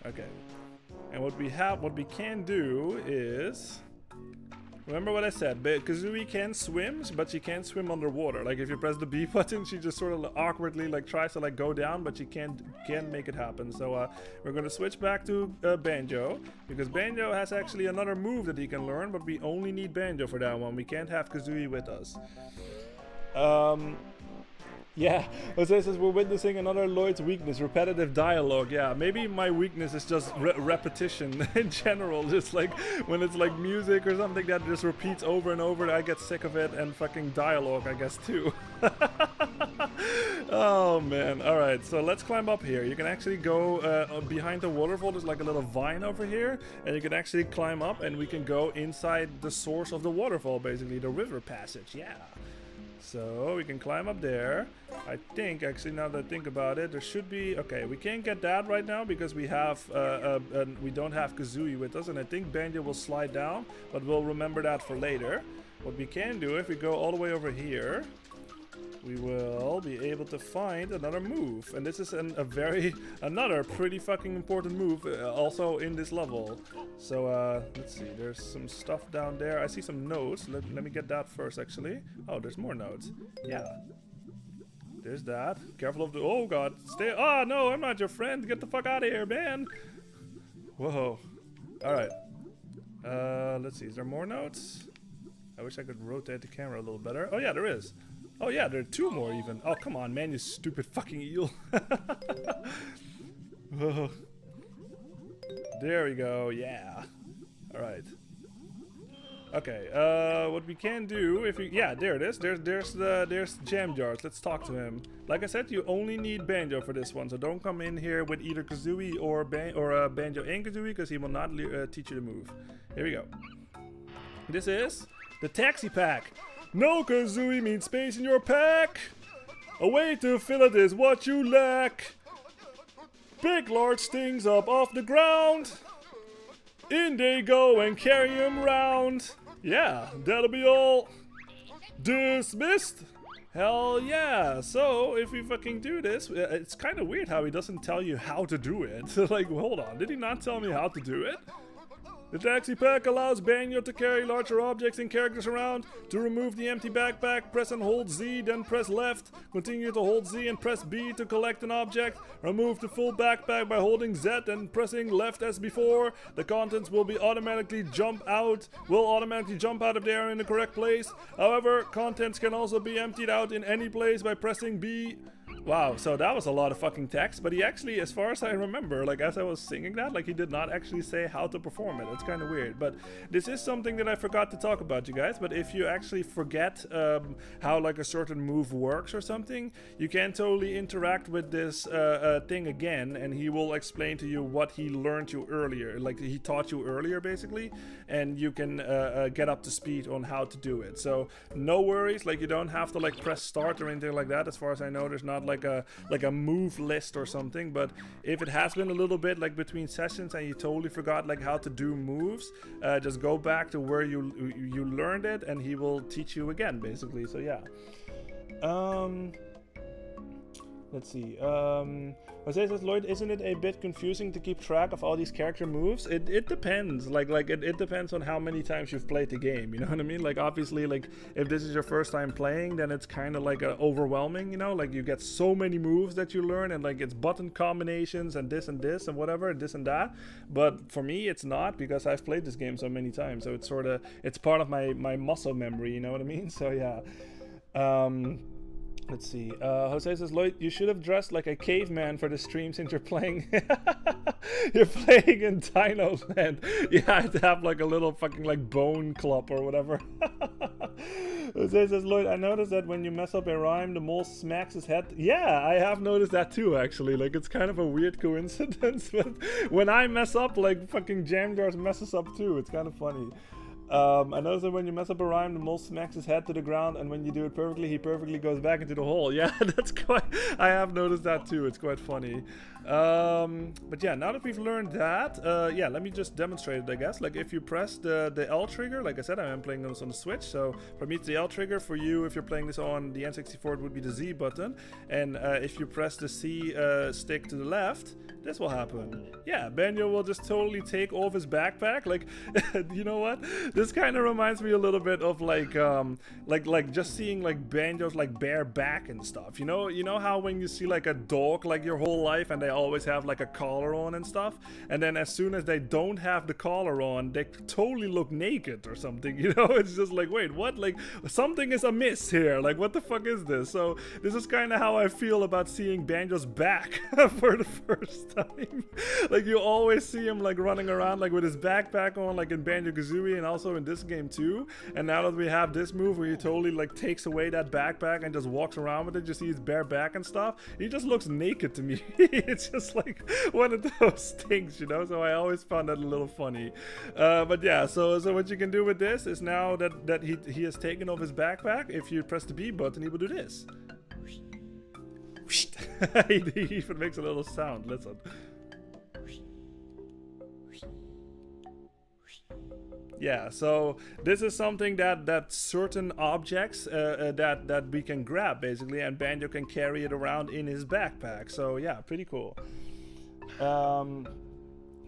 Okay, and what we can do is Remember what I said, Kazooie can swim, but she can't swim underwater. Like if you press the B button, she just sort of awkwardly like tries to like go down, but she can't make it happen. So we're gonna switch back to Banjo, because Banjo has actually another move that he can learn, but we only need Banjo for that one. We can't have Kazooie with us. Yeah, Jose says we're witnessing another Lloyd's weakness, repetitive dialogue. Yeah, maybe my weakness is just repetition in general. Just like when it's like music or something that just repeats over and over, I get sick of it, and fucking dialogue, I guess, too. Oh man, alright, so let's climb up here. You can actually go behind the waterfall, there's like a little vine over here, and you can actually climb up and we can go inside the source of the waterfall, basically, the river passage, yeah. So we can climb up there. I think, actually, now that I think about it, there should be... Okay, we can't get that right now because we have we don't have Kazooie with us, and I think Banjo will slide down, but we'll remember that for later. What we can do, if we go all the way over here, we will be able to find another move, and this is another pretty fucking important move also in this level. So let's see, there's some stuff down there. I see some notes. Let me get that first, actually. Oh, there's more notes. Yeah, there's that. Careful of the... Oh god, stay... Oh no, I'm not your friend. Get the fuck out of here, man. Whoa. All right, let's see, is there more notes? I wish I could rotate the camera a little better. Oh yeah, there is. Oh yeah, there are two more even. Oh, come on, man, you stupid fucking eel. Oh. There we go, yeah. Alright. Okay, what we can do if we... Yeah, there it is. There's Jam Jars. Let's talk to him. Like I said, you only need Banjo for this one, so don't come in here with either Kazooie or Banjo and Kazooie, because he will not teach you the move. Here we go. This is the Taxi Pack. No Kazooie means space in your pack. A way to fill it is what you lack. Big large things up off the ground. In they go and carry them round. Yeah, that'll be all. Dismissed. Hell yeah. So if we fucking do this, it's kind of weird how he doesn't tell you how to do it. Like, hold on, did he not tell me how to do it? The taxi pack allows Banjo to carry larger objects and characters around. To remove the empty backpack, press and hold Z, then press left. Continue to hold Z and press B to collect an object. Remove the full backpack by holding Z and pressing left as before. The contents will automatically jump out if they are in the correct place. However, contents can also be emptied out in any place by pressing B. Wow, so that was a lot of fucking text, but he actually, as far as I remember, like as I was singing that, like he did not actually say how to perform it. It's kind of weird, but this is something that I forgot to talk about, you guys. But if you actually forget how like a certain move works or something, you can totally interact with this thing again, and he will explain to you what he learned you earlier, like he taught you earlier basically, and you can get up to speed on how to do it. So no worries, like you don't have to like press start or anything like that. As far as I know, there's not like a move list or something, but if it has been a little bit like between sessions and you totally forgot like how to do moves, just go back to where you learned it and he will teach you again basically. So yeah, let's see. Jose says, Lloyd, isn't it a bit confusing to keep track of all these character moves? It depends. It depends on how many times you've played the game. You know what I mean? Like, obviously, like, if this is your first time playing, then it's kind of like overwhelming, you know? Like, you get so many moves that you learn, and like, it's button combinations and this and whatever, this and that. But for me, it's not, because I've played this game so many times. So it's sort of, it's part of my muscle memory, you know what I mean? So yeah. Let's see. Jose says, Lloyd, you should have dressed like a caveman for the stream since you're playing. You're playing in Dino Land. Yeah, I'd have like a little fucking like bone club or whatever. Jose says, Lloyd, I noticed that when you mess up a rhyme, the mole smacks his head. Yeah, I have noticed that too, actually. Like, it's kind of a weird coincidence, but when I mess up, like fucking Jam Jars messes up too. It's kind of funny. I noticed that when you mess up a rhyme, the mole smacks his head to the ground, and when you do it perfectly, he perfectly goes back into the hole. Yeah, that's quite... I have noticed that too. It's quite funny. But yeah, now that we've learned that, yeah, let me just demonstrate it, I guess. Like, if you press the L trigger, like I said, I am playing this on the Switch, so for me it's the L trigger. For you, if you're playing this on the N64, it would be the Z button. And if you press the C stick to the left, this will happen. Yeah, Banjo will just totally take off his backpack. Like, you know what? This kind of reminds me a little bit of like just seeing like Banjo's like bare back and stuff. You know how when you see like a dog like your whole life and they always have like a collar on and stuff, and then as soon as they don't have the collar on, they totally look naked or something. You know, it's just like, wait, what? Like something is amiss here. Like what the fuck is this? So this is kind of how I feel about seeing Banjo's back for the first time. Like you always see him like running around like with his backpack on, like in Banjo-Kazooie and also in this game too. And now that we have this move where he totally like takes away that backpack and just walks around with it, you see his bare back and stuff, he just looks naked to me. It's just like one of those things, you know. So I always found that a little funny. But yeah, so what you can do with this is now that he has taken off his backpack, if you press the B button, he will do this. He even makes a little sound. Listen. Yeah, so this is something that certain objects that we can grab basically, and Banjo can carry it around in his backpack. So yeah, pretty cool.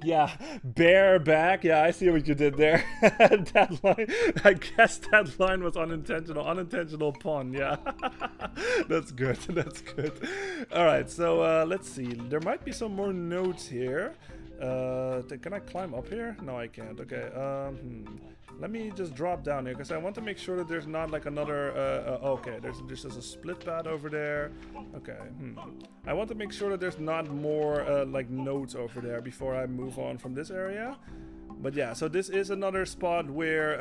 Yeah, bareback. Yeah, I see what you did there. That line, I guess that line was unintentional pun. Yeah, that's good. That's good. All right, so let's see. There might be some more notes here. Can I climb up here? No, I can't. Okay. Let me just drop down here because I want to make sure that there's not like another. Okay, there's just a split pad over there. Okay. I want to make sure that there's not more like nodes over there before I move on from this area. But yeah, so this is another spot where,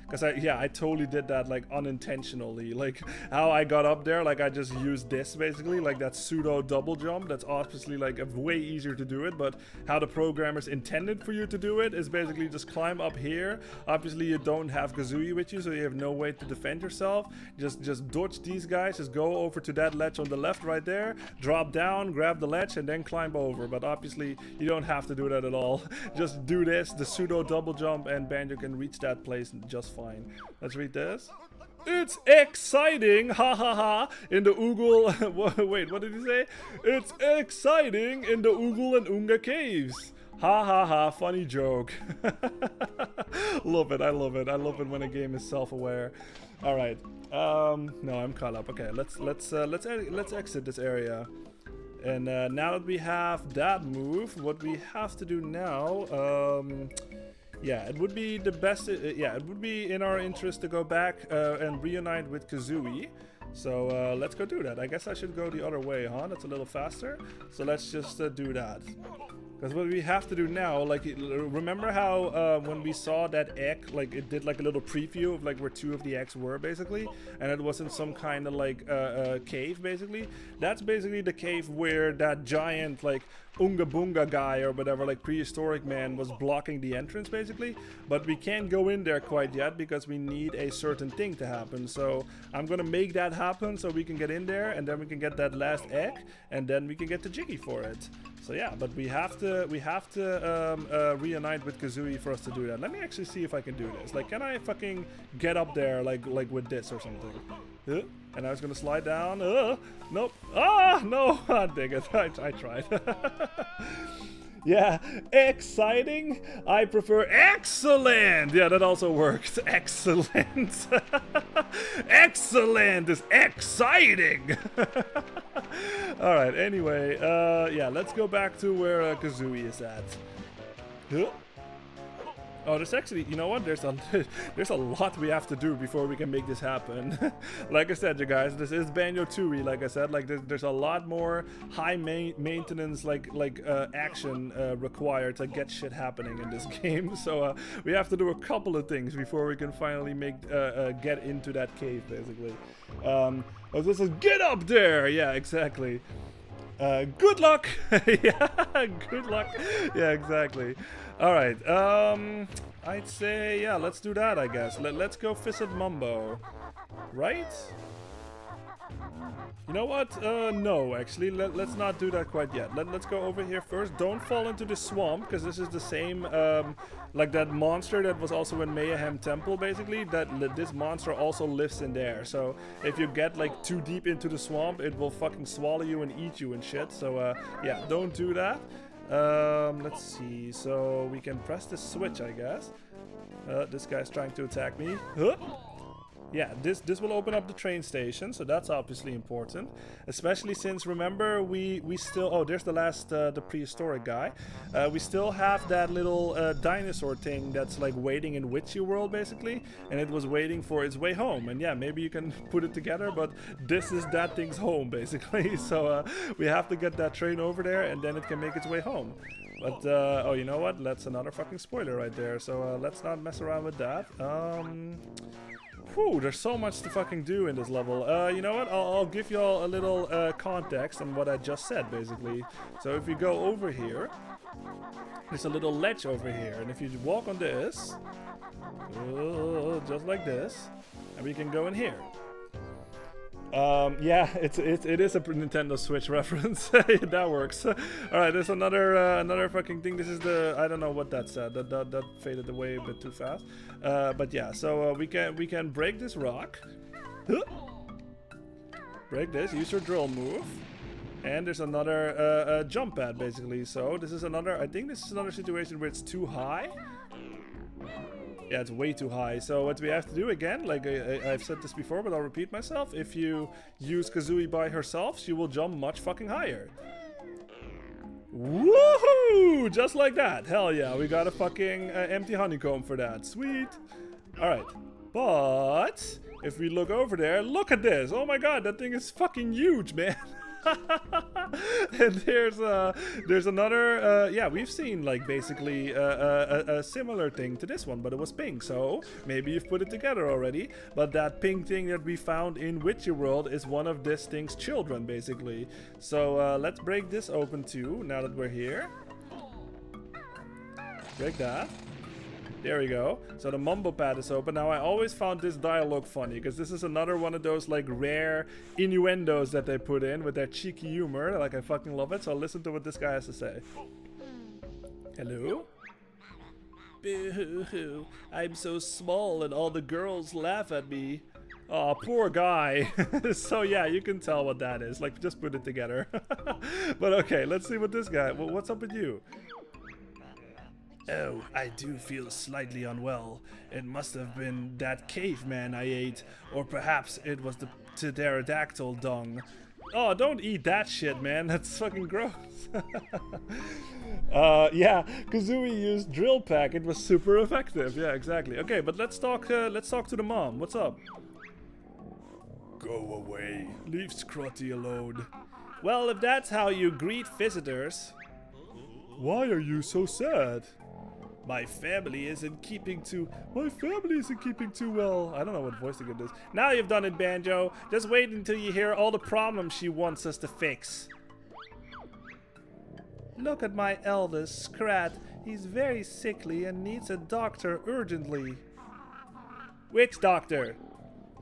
cause I totally did that like unintentionally. Like how I got up there, like I just used this basically, like that pseudo double jump. That's obviously like way easier to do it, but how the programmers intended for you to do it is basically just climb up here. Obviously you don't have Kazooie with you, so you have no way to defend yourself. Just dodge these guys, just go over to that ledge on the left right there, drop down, grab the ledge, and then climb over. But obviously you don't have to do that at all. Just do this. The pseudo double jump, and Banjo can reach that place just fine. Let's read this. It's exciting, ha ha ha, in the Oogle. Wait, what did he say? It's exciting in the Oogle and Oonga caves. Ha ha ha, funny joke. Love it, I love it. I love it when a game is self-aware. All right. No, I'm caught up. Okay, let's exit this area. And now that we have that move, what we have to do now, yeah, it would be the best, yeah, it would be in our interest to go back and reunite with Kazooie. So let's go do that. I guess I should go the other way, huh? That's a little faster. So let's just do that. Because what we have to do now, like, remember how when we saw that egg, like, it did like a little preview of like where two of the eggs were basically, and it was in some kind of like cave basically. That's basically the cave where that giant like Oonga Boonga guy or whatever, like prehistoric man, was blocking the entrance basically. But we can't go in there quite yet because we need a certain thing to happen. So I'm gonna make that happen so we can get in there, and then we can get that last egg, and then we can get the Jiggy for it. So yeah, but we have to reunite with Kazooie for us to do that. Let me actually see if I can do this. Like, can I fucking get up there like with this or something? And I was gonna slide down. Nope. Ah, no. Ah, dang it. I tried. Yeah, exciting. I prefer excellent. Yeah, that also works. Excellent. Excellent is exciting. All right. Anyway, yeah, let's go back to where Kazooie is at. Oh, there's actually, you know what? There's a lot we have to do before we can make this happen. Like I said, you guys, this is Banjo-Tooie. Like I said, like there's a lot more high maintenance action required to get shit happening in this game. So we have to do a couple of things before we can finally get into that cave, basically. Oh, this is get up there. Yeah, exactly. Good luck. Yeah, good luck. Yeah, exactly. All right. I'd say, yeah, let's do that, I guess. Let's go visit Mumbo. Right? You know what? No, actually, let's not do that quite yet. Let's go over here first. Don't fall into the swamp, because this is the same, like that monster that was also in Mayhem Temple, basically. This monster also lives in there. So if you get like too deep into the swamp, it will fucking swallow you and eat you and shit. So yeah, don't do that. Let's see. So we can press the switch, I guess. This guy's trying to attack me. Huh? Yeah, this will open up the train station, so that's obviously important. Especially since, remember, we still... Oh, there's the last, the prehistoric guy. We still have that little dinosaur thing that's like waiting in Witchy World, basically. And it was waiting for its way home. And yeah, maybe you can put it together, but this is that thing's home, basically. So we have to get that train over there, and then it can make its way home. But, oh, you know what? That's another fucking spoiler right there. So let's not mess around with that. Whew, there's so much to fucking do in this level. You know what? I'll give you all a little context on what I just said, basically. So if we go over here, there's a little ledge over here. And if you walk on this, just like this, and we can go in here. Yeah, it is a Nintendo Switch reference. That works. All right, there's another fucking thing. This is the, I don't know what that said. That faded away a bit too fast. But yeah, so we can break this rock. Break this. Use your drill move. And there's another jump pad, basically. So this is another. I think this is another situation where it's too high. Yeah, it's way too high. So what we have to do again, like I've said this before, but I'll repeat myself. If you use Kazooie by herself, she will jump much fucking higher. Woohoo! Just like that. Hell yeah, we got a fucking empty honeycomb for that. Sweet. All right. But if we look over there, look at this. Oh my god, that thing is fucking huge, man. And there's another yeah, we've seen like basically a similar thing to this one, but it was pink, so maybe you've put it together already. But that pink thing that we found in Witchy World is one of this thing's children, basically. So let's break this open too, now that we're here. Break that. There we go. So the mumbo pad is open. Now I always found this dialogue funny, because this is another one of those like rare innuendos that they put in with their cheeky humor. Like, I fucking love it. So listen to what this guy has to say. Hello? Boo-hoo-hoo. I'm so small and all the girls laugh at me. Oh, poor guy. So yeah, you can tell what that is. Like, just put it together. But okay, let's see what this guy... Well, what's up with you? Oh, I do feel slightly unwell. It must have been that caveman I ate, or perhaps it was the pterodactyl dung. Oh, don't eat that shit, man. That's fucking gross. Yeah, Kazooie used drill pack. It was super effective. Yeah, exactly. Okay, but let's talk to the mom. What's up? Go away. Leave Scrotty alone. Well, if that's how you greet visitors. Why are you so sad? My family isn't keeping too well. I don't know what voice to give this. Now you've done it, Banjo. Just wait until you hear all the problems she wants us to fix. Look at my eldest, Scrat. He's very sickly and needs a doctor urgently. Which doctor?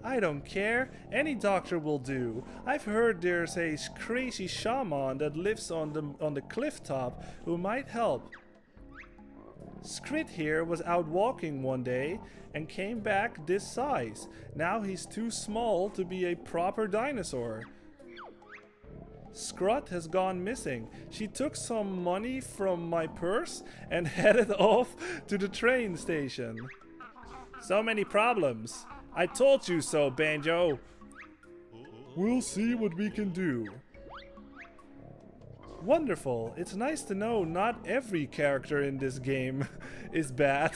I don't care. Any doctor will do. I've heard there's a crazy shaman that lives on the cliff top who might help. Scrit here was out walking one day and came back this size. Now he's too small to be a proper dinosaur. Scrut has gone missing. She took some money from my purse and headed off to the train station. So many problems. I told you so, Banjo. We'll see what we can do. Wonderful. It's nice to know not every character in this game is bad.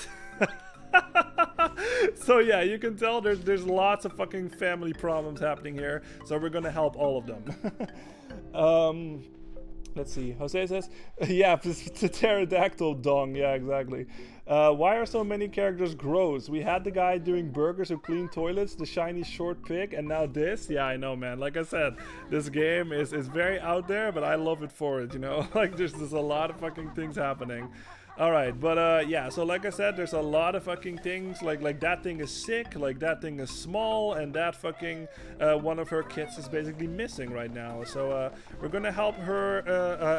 So yeah, you can tell there's lots of fucking family problems happening here. So we're gonna help all of them. Let's see. Jose says, yeah, the pterodactyl dong. Yeah, exactly. Why are so many characters gross? We had the guy doing burgers who clean toilets, the shiny short pig, and now this? Yeah, I know, man. Like I said, this game is very out there, but I love it for it, you know? Like, there's a lot of fucking things happening. Alright, but yeah, so like I said, there's a lot of fucking things, like that thing is sick, like that thing is small, and that fucking, one of her kids is basically missing right now. So we're gonna help her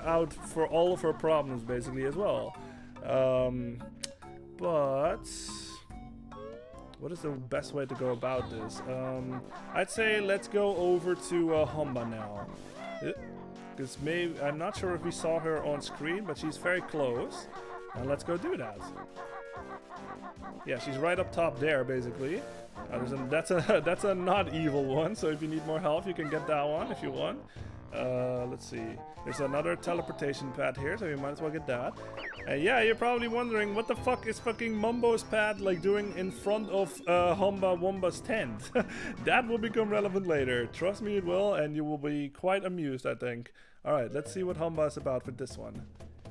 out for all of her problems, basically, as well. But what is the best way to go about this? I'd say let's go over to Humba now. Because maybe, I'm not sure if we saw her on screen, but she's very close. And let's go do that. Yeah, she's right up top there, basically. That's a not evil one. So if you need more health, you can get that one if you want. Let's see. There's another teleportation pad here, so you might as well get that. And yeah, you're probably wondering what the fuck is fucking Mumbo's pad like doing in front of Humba Wumba's tent. That will become relevant later. Trust me, it will, and you will be quite amused, I think. All right, let's see what Humba is about for this one.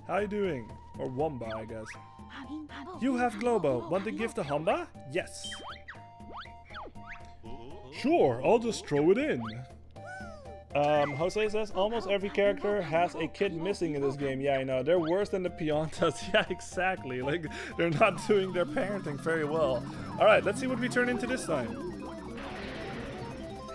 How you doing? Or Wumba, I guess. You have Globo. Want to give to Humba? Yes. Sure, I'll just throw it in. Jose says almost every character has a kid missing in this game. Yeah, I know. They're worse than the Piontas. Yeah, exactly. Like, they're not doing their parenting very well. Alright, let's see what we turn into this time.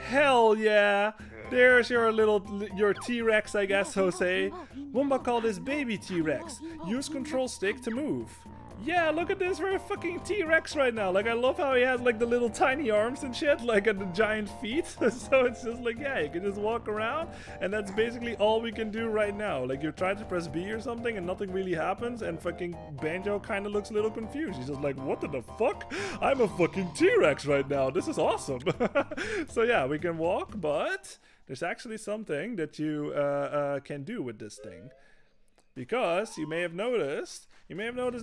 Hell yeah! There's your T-Rex, I guess, Jose. Wumba called this baby T-Rex. Use control stick to move. Yeah, look at this, we're a fucking T-Rex right now. Like, I love how he has like the little tiny arms and shit, like, and the giant feet. So it's just like, yeah, you can just walk around, and that's basically all we can do right now. Like, you're trying to press B or something and nothing really happens, and fucking Banjo kind of looks a little confused. He's just like, what the fuck? I'm a fucking T-Rex right now. This is awesome. So yeah, we can walk, but there's actually something that you can do with this thing. Because you may have noticed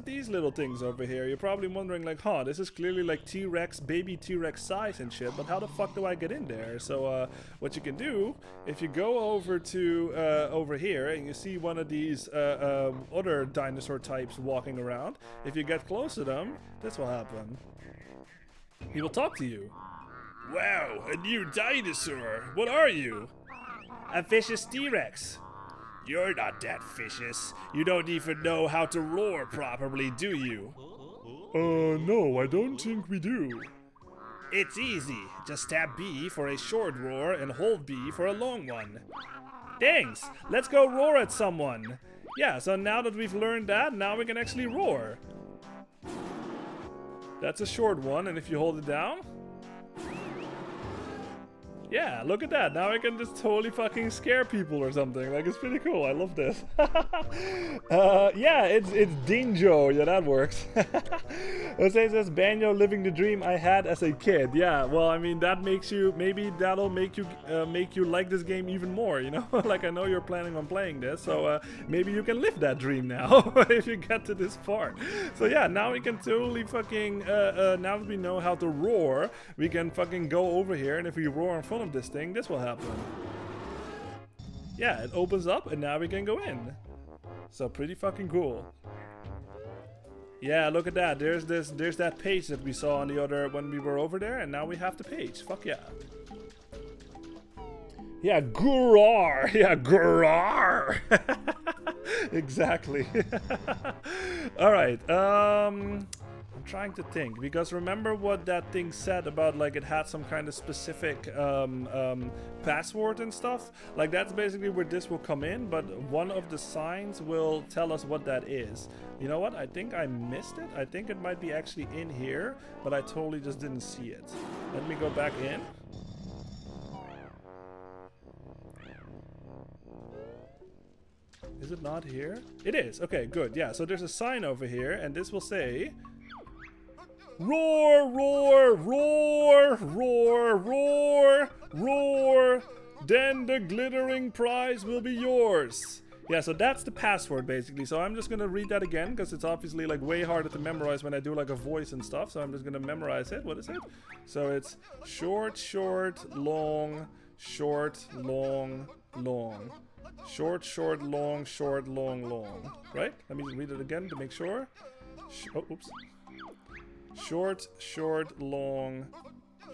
these little things over here. You're probably wondering like, huh, this is clearly like T-Rex, baby T-Rex size and shit, but how the fuck do I get in there? So what you can do, if you go over to over here and you see one of these other dinosaur types walking around, if you get close to them, this will happen. He will talk to you. Wow, a new dinosaur. What are you? A vicious T-Rex. You're not that vicious. You don't even know how to roar properly, do you? No, I don't think we do. It's easy. Just tap B for a short roar and hold B for a long one. Thanks. Let's go roar at someone. Yeah, so now that we've learned that, now we can actually roar. That's a short one, and if you hold it down... Yeah, look at that. Now I can just totally fucking scare people or something. Like, it's pretty cool. I love this. Yeah, it's Dinjo. Yeah, that works. Jose says, Banjo living the dream I had as a kid. Yeah, well, I mean, that makes you, maybe that'll make you like this game even more, you know? Like, I know you're planning on playing this, so maybe you can live that dream now if you get to this part. So yeah, now we can totally fucking, now that we know how to roar, we can fucking go over here, and if we roar in front of this thing, this will happen. Yeah, it opens up and now we can go in. So pretty fucking cool. Yeah, look at that. There's that page that we saw on the other when we were over there, and now we have the page. Fuck yeah. Yeah, Gurar. Yeah, Gurar. Exactly. All right. I'm trying to think, because remember what that thing said about like it had some kind of specific password and stuff? Like that's basically where this will come in, but one of the signs will tell us what that is. You know what? I think I missed it. I think it might be actually in here, but I totally just didn't see it. Let me go back in. Is it not here? It is. Okay, good. Yeah, so there's a sign over here, and this will say... Roar, roar, roar, roar, roar, roar. Then the glittering prize will be yours. Yeah, so that's the password basically. So I'm just gonna read that again because it's obviously like way harder to memorize when I do like a voice and stuff. So I'm just gonna memorize it. What is it? So it's short, short, long, short, long, long. Short, short, long, short, long, long. Right? Let me just read it again to make sure. Oh, oops. Short, short, long,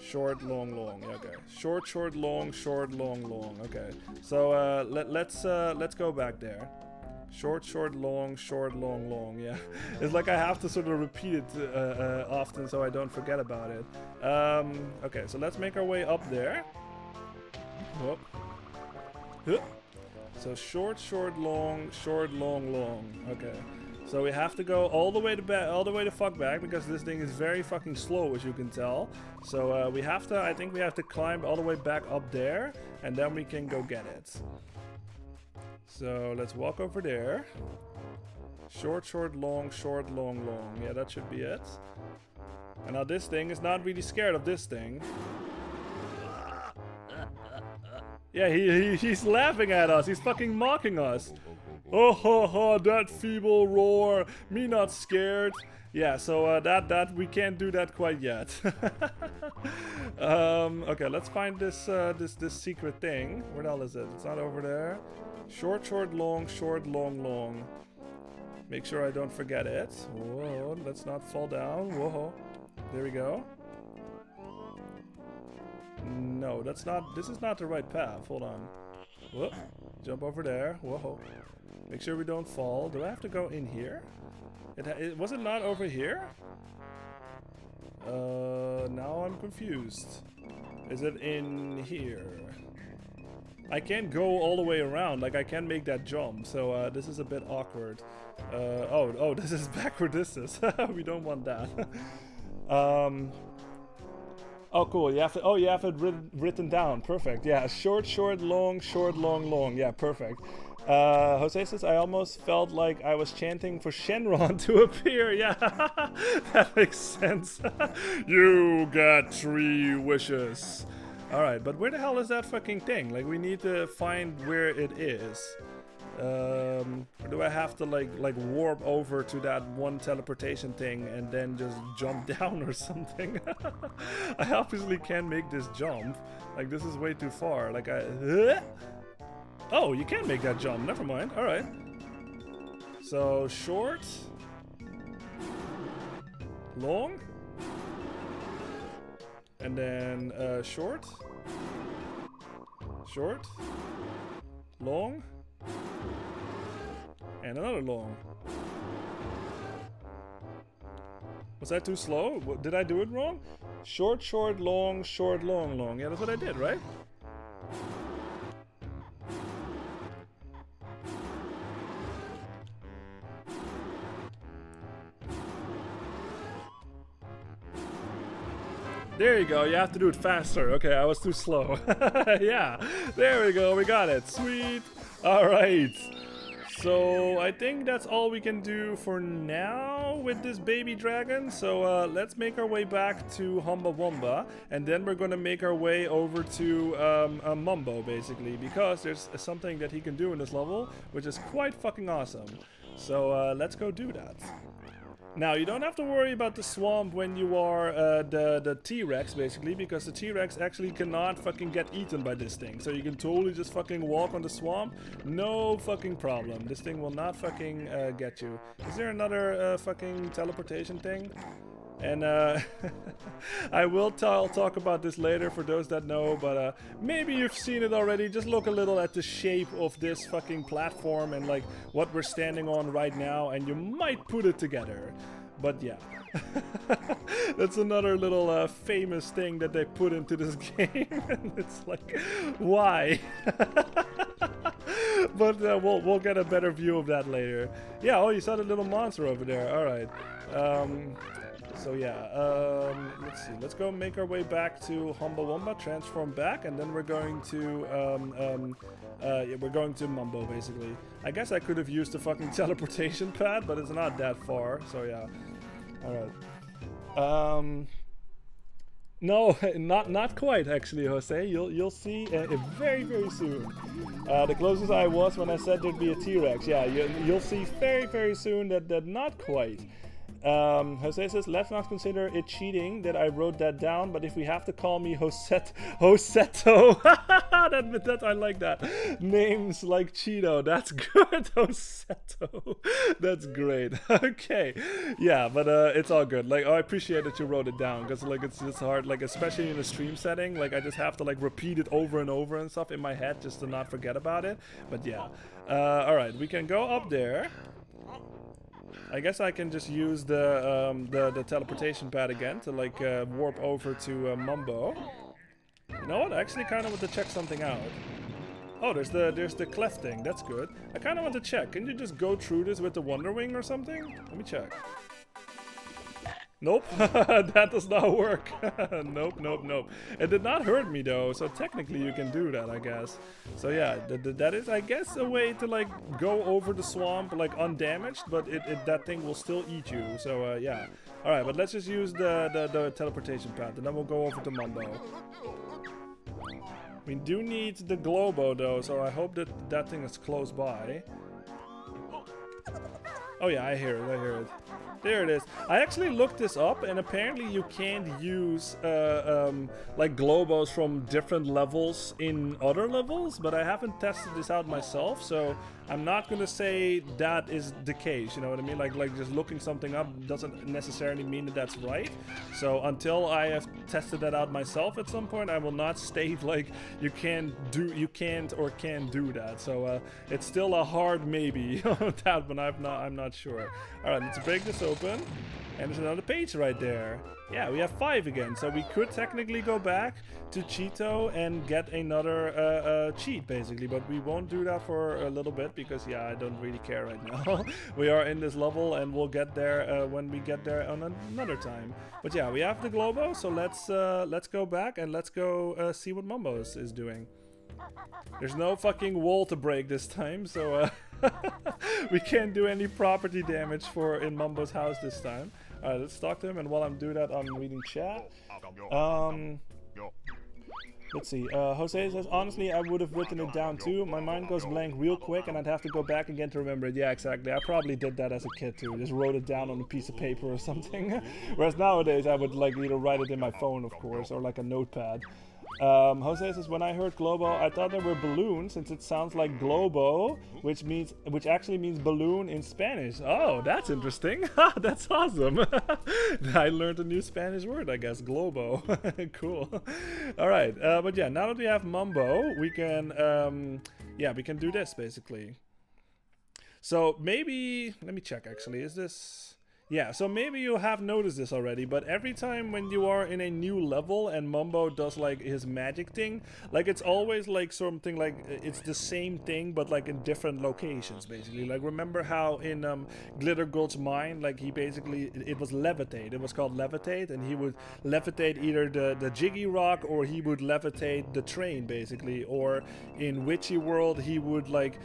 short, long, long. Okay. Short, short, long, short, long, long. Okay. So let's go back there. Short, short, long, short, long, long. Yeah. It's like I have to sort of repeat it often so I don't forget about it. Okay. So let's make our way up there. Whoop. So short, short, long, short, long, long. Okay. So we have to go all the way to fuck back because this thing is very fucking slow, as you can tell. So we have to, I think we have to climb all the way back up there, and then we can go get it. So let's walk over there. Short, short, long, short, long, long. Yeah, that should be it. And now this thing is not really scared of this thing. Yeah, he's laughing at us. He's fucking mocking us. Oh ha ha, that feeble roar. Me not scared. Yeah, so that we can't do that quite yet. Okay, let's find this this secret thing. Where the hell is it? It's not over there. Short, short, long, short, long, long. Make sure I don't forget it. Whoa, let's not fall down. Whoa. There we go. No, that's not. This is not the right path. Hold on. Whoop. Jump over there. Whoa. Make sure we don't fall. Do I have to go in here? Was it not over here? Now I'm confused. Is it in here? I can't go all the way around. Like, I can't make that jump. So this is a bit awkward. Oh, this is backward distance. We don't want that. Oh, cool. You have it written down. Perfect. Yeah, short, short, long, long, long. Yeah, perfect. Jose says, I almost felt like I was chanting for Shenron to appear. Yeah, that makes sense. You got 3 wishes. Alright, but where the hell is that fucking thing? Like, we need to find where it is. Or do I have to like warp over to that one teleportation thing and then just jump down or something? I obviously can't make this jump. Like, this is way too far. Like, oh, you can make that jump. Never mind. All right. So short, long, and then short, short, long. And another long. Was that too slow? Did I do it wrong? Short, short, long, long. Yeah, that's what I did, right? There you go, you have to do it faster. Okay, I was too slow. Yeah, there we go, we got it. Sweet. Alright. So I think that's all we can do for now with this baby dragon. So let's make our way back to Humbawamba, and then we're gonna make our way over to Mumbo, basically, because there's something that he can do in this level, which is quite fucking awesome. So let's go do that. Now, you don't have to worry about the swamp when you are the T-Rex, basically, because the T-Rex actually cannot fucking get eaten by this thing. So you can totally just fucking walk on the swamp, no fucking problem. This thing will not fucking get you. Is there another fucking teleportation thing? And I will talk about this later for those that know, but maybe you've seen it already. Just look a little at the shape of this fucking platform and like what we're standing on right now, and you might put it together. But yeah, that's another little famous thing that they put into this game, and it's like, why? But we'll get a better view of that later. Yeah, oh, you saw the little monster over there. All right. So yeah, let's see. Let's go make our way back to Humbawamba, transform back, and then we're going to we're going to Mumbo, basically. I guess I could have used the fucking teleportation pad, but it's not that far. So yeah. All right. No, not quite actually, Jose. You'll see very soon. The closest I was when I said there'd be a T-Rex. Yeah, you'll see very soon that not quite. Jose says, let's not consider it cheating that I wrote that down, but if we have to call me Joseto, that I like that. Names like Cheeto, that's good. Joseto, that's great. Okay, yeah, but it's all good. Like, oh, I appreciate that you wrote it down, because like it's just hard, like especially in a stream setting, like I just have to like repeat it over and over and stuff in my head just to not forget about it. But yeah, all right, we can go up there. I guess I can just use the teleportation pad again to like warp over to Mumbo. You know what? I actually kind of want to check something out. Oh, there's the cleft thing. That's good. I kind of want to check. Can you just go through this with the Wonder Wing or something? Let me check. Nope, that does not work. Nope, nope, nope. It did not hurt me though, so technically you can do that, I guess. So yeah, that is, I guess, a way to like go over the swamp like undamaged, but that thing will still eat you. So yeah. All right, but let's just use the teleportation path, and then we'll go over to Mumbo. We do need the Globo though, so I hope that that thing is close by. Oh yeah, I hear it, I hear it. There it is. I actually looked this up, and apparently you can't use like globos from different levels in other levels, but I haven't tested this out myself, so I'm not gonna say that is the case. You know what I mean? Like just looking something up doesn't necessarily mean that that's right. So until I have tested that out myself at some point, I will not state like you can't or can do that. So it's still a hard maybe on that, but I'm not sure. All right, let's break this open, and there's another page right there. Yeah, we have 5 again, so we could technically go back to Cheeto and get another cheat, basically, but we won't do that for a little bit because, yeah, I don't really care right now. We are in this level, and we'll get there when we get there on another time. But yeah, we have the Globo, so let's go back and let's go see what Mumbo is doing. There's no fucking wall to break this time, so we can't do any property damage in Mumbo's house this time. Alright, let's talk to him, and while I'm doing that, I'm reading chat. Let's see. Jose says, honestly, I would have written it down too. My mind goes blank real quick, and I'd have to go back again to remember it. Yeah, exactly. I probably did that as a kid too. Just wrote it down on a piece of paper or something. Whereas nowadays, I would like either write it in my phone, of course, or like a notepad. Jose says, when I heard Globo, I thought they were balloons, since it sounds like Globo, which actually means balloon in Spanish. Oh, that's interesting. That's awesome. I learned a new Spanish word, I guess. Globo. Cool. All right, but yeah, now that we have Mumbo, we can, yeah, we can do this basically. So maybe, let me check actually. Is this? Yeah, so maybe you have noticed this already, but every time when you are in a new level and Mumbo does like his magic thing, like it's always like something like it's the same thing but like in different locations basically. Like remember how in Glitter Guld's mine, like he basically, it was levitate, it was called levitate, and he would levitate either the Jiggy Rock or he would levitate the train basically, or in Witchy World he would like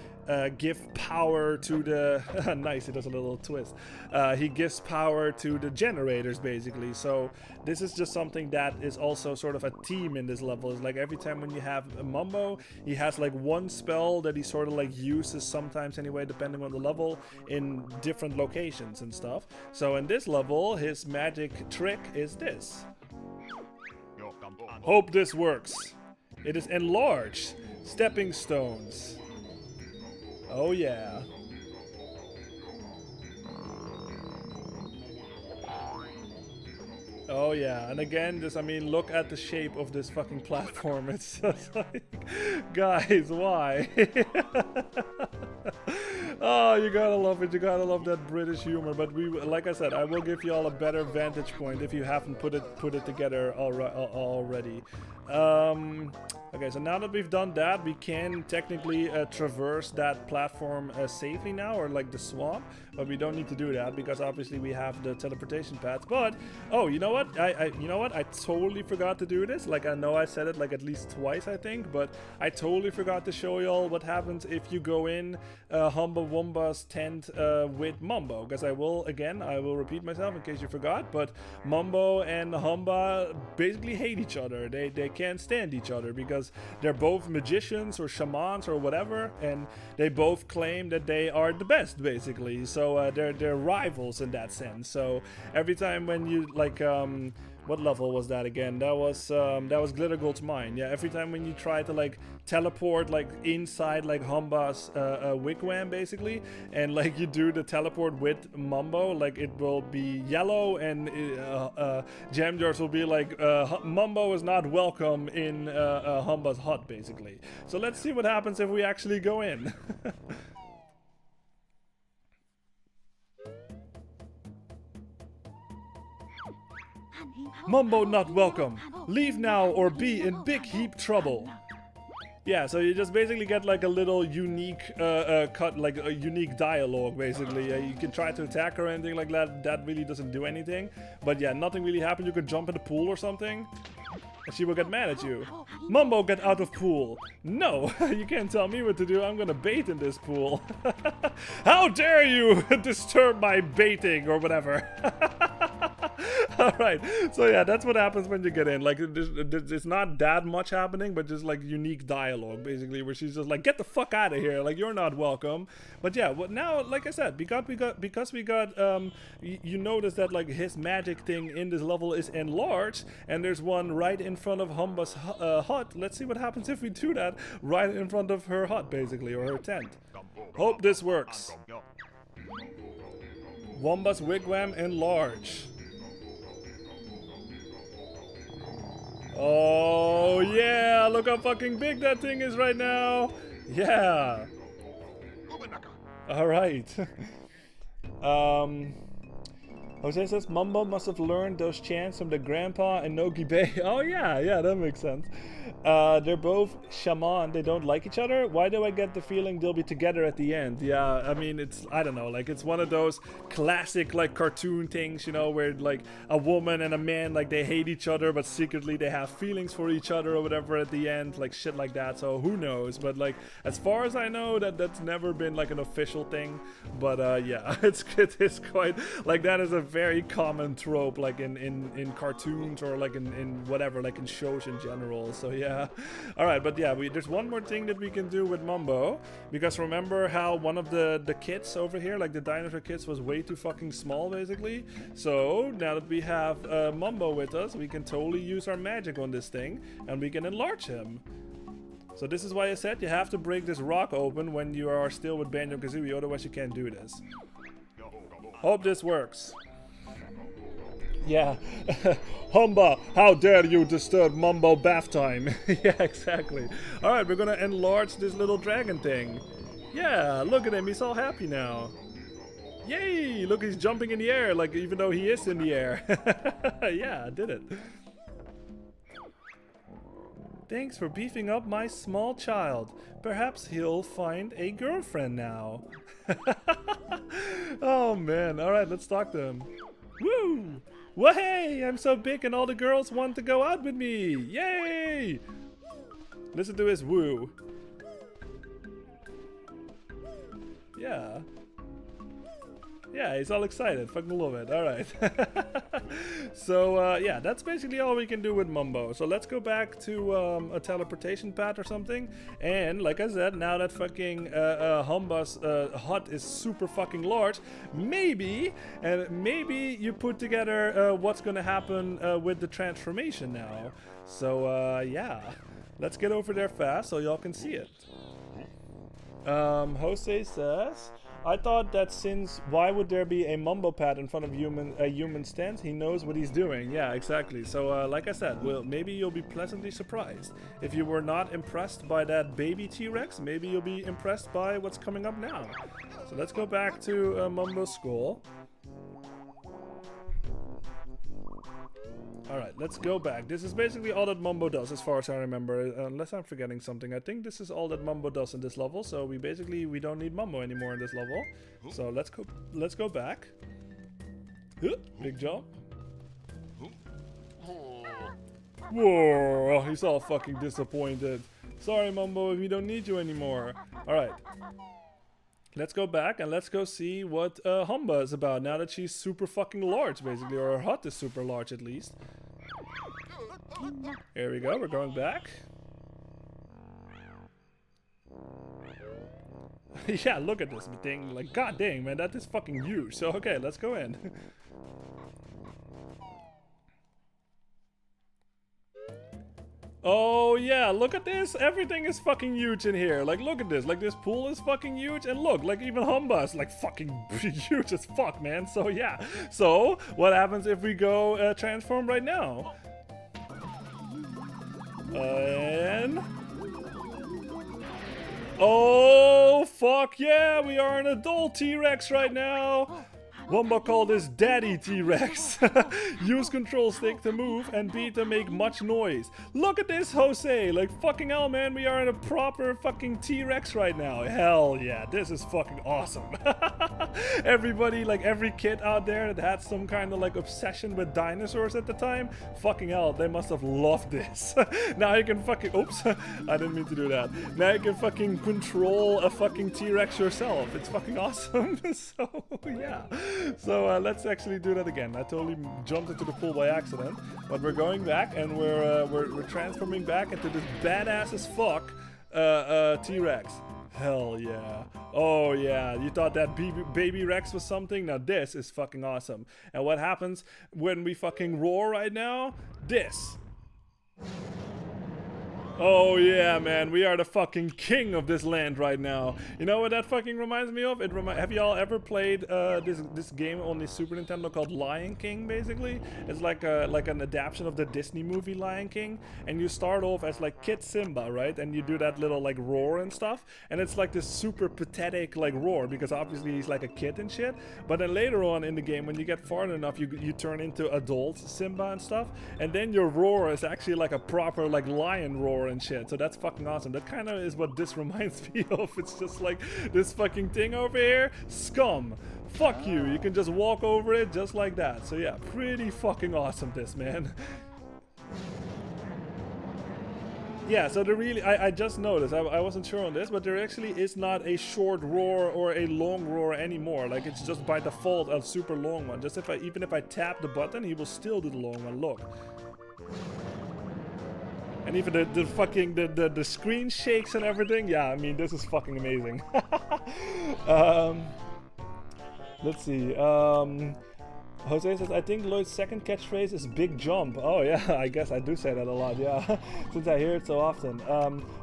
give power to the nice, it does a little twist. He gives power to the generators basically. So this is just something that is also sort of a theme in this level. It's like every time when you have a Mumbo, he has like one spell that he sort of like uses sometimes anyway, depending on the level, in different locations and stuff. So in this level, his magic trick is this. Hope this works. It is enlarged stepping stones. Oh yeah. Oh yeah, and again, this, I mean, look at the shape of this fucking platform. It's just like, guys, why? Oh, you gotta love it. You gotta love that British humor. But we, like I said, I will give you all a better vantage point if you haven't put it together already. Okay, so now that we've done that, we can technically traverse that platform safely now, or like the swamp, but we don't need to do that because obviously we have the teleportation path. But oh, you know what? You know what? I totally forgot to do this. Like, I know I said it like at least twice, I think, but I totally forgot to show y'all what happens if you go in Humba Wumba's tent with Mumbo. Because I will repeat myself in case you forgot, but Mumbo and Humba basically hate each other. They can't stand each other because they're both magicians or shamans or whatever, and they both claim that they are the best basically. So they're rivals in that sense. So every time when you like what level was that again? That was Glitter Guld's mine. Yeah, every time when you try to like teleport like inside like Humba's wigwam basically, and like you do the teleport with Mumbo, like it will be yellow, and Jam Jars will be like Mumbo is not welcome in Humba's hut basically. So let's see what happens if we actually go in. Mumbo not welcome. Leave now or be in big heap trouble. Yeah, so you just basically get like a little unique cut, like a unique dialogue, basically. You can try to attack her or anything like that. That really doesn't do anything. But yeah, nothing really happened. You could jump in the pool or something, and she will get mad at you. Mumbo, get out of pool. No, you can't tell me what to do. I'm gonna bait in this pool. How dare you disturb my baiting or whatever. Alright, so yeah, that's what happens when you get in. Like, it's not that much happening, but just like unique dialogue, basically, where she's just like, get the fuck out of here, like, you're not welcome. But yeah, well, now, like I said, because we got you notice that like his magic thing in this level is enlarged, and there's one right in front of Humba's hut. Let's see what happens if we do that right in front of her hut, basically, or her tent. Hope this works. Womba's wigwam enlarge. Oh yeah, look how fucking big that thing is right now. Yeah. Alright. Jose says Mumbo must have learned those chants from the grandpa and Nogi Bay. Oh yeah, that makes sense. They're both shaman. They don't like each other. Why do I get the feeling they'll be together at the end? Yeah, I mean, I don't know, like it's one of those classic like cartoon things, you know, where like a woman and a man, like they hate each other, but secretly they have feelings for each other or whatever at the end, like shit like that. So who knows? But like as far as I know, that's never been like an official thing. But yeah, it is quite like that is a very common trope, like in cartoons or like in whatever, like in shows in general. So yeah. All right, but yeah, there's one more thing that we can do with Mumbo, because remember how one of the kids over here, like the dinosaur kids, was way too fucking small, basically. So now that we have Mumbo with us, we can totally use our magic on this thing, and we can enlarge him. So this is why I said you have to break this rock open when you are still with Banjo-Kazooie, otherwise you can't do this. Hope this works. Yeah. Humba, how dare you disturb Mumbo bath time? Yeah, exactly. Alright, we're gonna enlarge this little dragon thing. Yeah, look at him, he's all happy now. Yay! Look, he's jumping in the air, like even though he is in the air. Yeah, I did it. Thanks for beefing up my small child. Perhaps he'll find a girlfriend now. Oh man, alright, let's talk to him. Woo! Well, hey, I'm so big and all the girls want to go out with me. Yay! Listen to his woo. Yeah. Yeah, he's all excited. Fucking love it. Alright. So, yeah, that's basically all we can do with Mumbo. So let's go back to a teleportation pad or something. And, like I said, now that fucking Humba's hut is super fucking large, maybe you put together what's gonna happen with the transformation now. So, yeah. Let's get over there fast so y'all can see it. Jose says... I thought that since why would there be a Mumbo pad in front of a human stand? He knows what he's doing. Yeah, exactly. So like I said, well, maybe you'll be pleasantly surprised. If you were not impressed by that baby T-Rex, maybe you'll be impressed by what's coming up now. So let's go back to Mumbo's skull. Alright, let's go back. This is basically all that Mumbo does as far as I remember, unless I'm forgetting something. I think this is all that Mumbo does in this level, so we don't need Mumbo anymore in this level. So let's go back. Big jump. Whoa, he's all fucking disappointed. Sorry Mumbo, we don't need you anymore. Alright. Let's go back and let's go see what Humba is about now that she's super fucking large, basically, or her hut is super large at least. Here we go, we're going back. Yeah, look at this thing, like god dang man, that is fucking huge. So okay, let's go in. Oh yeah, look at this, everything is fucking huge in here. Like look at this, like this pool is fucking huge, and look, like even Humba is like fucking huge as fuck, man. So yeah, so what happens if we go transform right now? And oh fuck yeah, we are an adult T-Rex right now. Wombo called this Daddy T-Rex. Use control stick to move and B to make much noise. Look at this, Jose. Like, fucking hell, man. We are in a proper fucking T-Rex right now. Hell yeah. This is fucking awesome. Everybody, like every kid out there that had some kind of like obsession with dinosaurs at the time, fucking hell, they must have loved this. Now you can fucking, oops, I didn't mean to do that. Now you can fucking control a fucking T-Rex yourself. It's fucking awesome. So yeah. So let's actually do that again. I totally jumped into the pool by accident, but we're going back and we're transforming back into this badass as fuck T-Rex. Hell yeah. Oh yeah, you thought that baby Rex was something? Now this is fucking awesome. And what happens when we fucking roar right now? This. Oh yeah, man, we are the fucking king of this land right now. You know what that fucking reminds me of? Have y'all ever played this game on the Super Nintendo called Lion King? Basically, it's like an adaptation of the Disney movie Lion King, and you start off as like Kid Simba, right? And you do that little like roar and stuff, and it's like this super pathetic like roar because obviously he's like a kid and shit. But then later on in the game, when you get far enough, you turn into adult Simba and stuff, and then your roar is actually like a proper like lion roar and shit. So that's fucking awesome. That kind of is what this reminds me of. It's just like this fucking thing over here. Scum. Fuck you. You can just walk over it just like that. So yeah, pretty fucking awesome this, man. Yeah, so there really, I just noticed, I wasn't sure on this, but there actually is not a short roar or a long roar anymore. Like, it's just by default a super long one. Just even if I tap the button, he will still do the long one. Look. And even the fucking, the screen shakes and everything. Yeah, I mean, this is fucking amazing. Let's see. Jose says, I think Lloyd's second catchphrase is big jump. Oh yeah, I guess I do say that a lot, yeah. Since I hear it so often.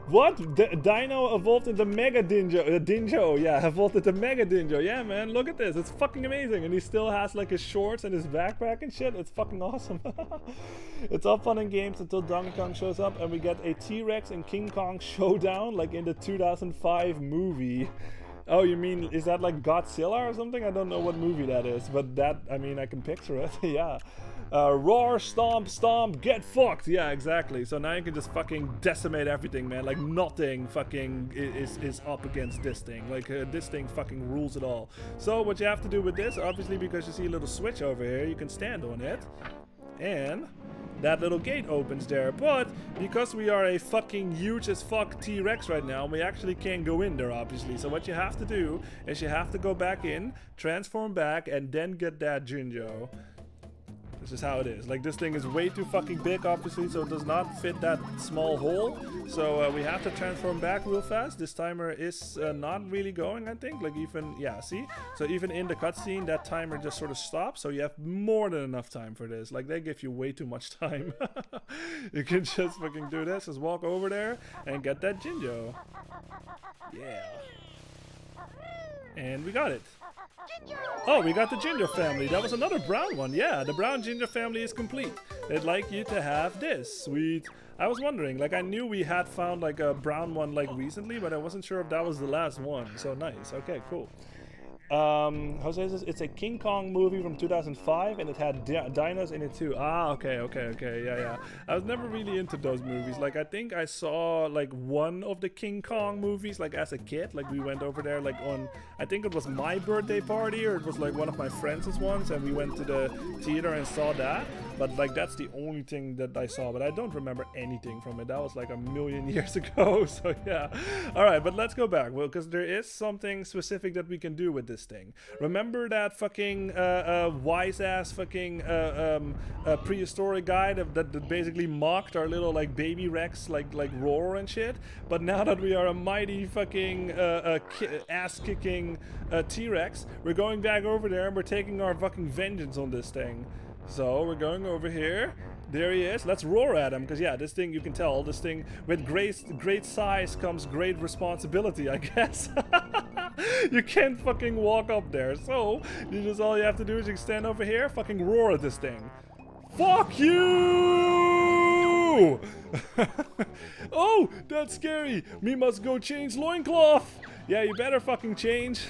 What? Dino evolved into Mega Dingo. Yeah, evolved into Mega Dingo. Yeah, man, look at this. It's fucking amazing. And he still has like his shorts and his backpack and shit. It's fucking awesome. It's all fun and games until Donkey Kong shows up and we get a T-Rex and King Kong showdown like in the 2005 movie. Oh, you mean, is that like Godzilla or something? I don't know what movie that is, but that, I mean, I can picture it, yeah. Roar, stomp, stomp, get fucked! Yeah, exactly. So now you can just fucking decimate everything, man. Like, nothing fucking is up against this thing. Like, this thing fucking rules it all. So what you have to do with this, obviously, because you see a little switch over here, you can stand on it. And that little gate opens there, but because we are a fucking huge as fuck T-Rex right now, we actually can't go in there, obviously. So what you have to do is you have to go back in, transform back, and then get that Jinjo. This is how it is. Like, this thing is way too fucking big, obviously, so it does not fit that small hole. So we have to transform back real fast. This timer is not really going, I think. Like, even, yeah, see? So even in the cutscene, that timer just sort of stops. So you have more than enough time for this. Like, they give you way too much time. You can just fucking do this. Just walk over there and get that Jinjo. Yeah. And we got it. Oh, we got the Ginger family. That was another brown one. Yeah, the brown Ginger family is complete. They'd like you to have this. Sweet. I was wondering, like, I knew we had found like a brown one like recently, but I wasn't sure if that was the last one. So nice. Okay, cool. Jose says it's a King Kong movie from 2005 and it had dinos in it too. Ah, okay, yeah. I was never really into those movies. Like, I think I saw like one of the King Kong movies like as a kid. Like, we went over there like on, I think it was my birthday party or it was like one of my friends' ones, and we went to the theater and saw that. But like, that's the only thing that I saw, but I don't remember anything from it. That was like a million years ago. So yeah. All right, but let's go back. Well, because there is something specific that we can do with this thing. Remember that fucking wise ass fucking prehistoric guy that basically mocked our little like baby Rex like roar and shit? But now that we are a mighty fucking ass kicking T-Rex, we're going back over there and we're taking our fucking vengeance on this thing. So we're going over here. There he is. Let's roar at him, because yeah, this thing, you can tell, this thing, with great size comes great responsibility, I guess. You can't fucking walk up there, so all you have to do is you stand over here, fucking roar at this thing. Fuck you! Oh, that's scary. Me must go change loincloth. Yeah, you better fucking change.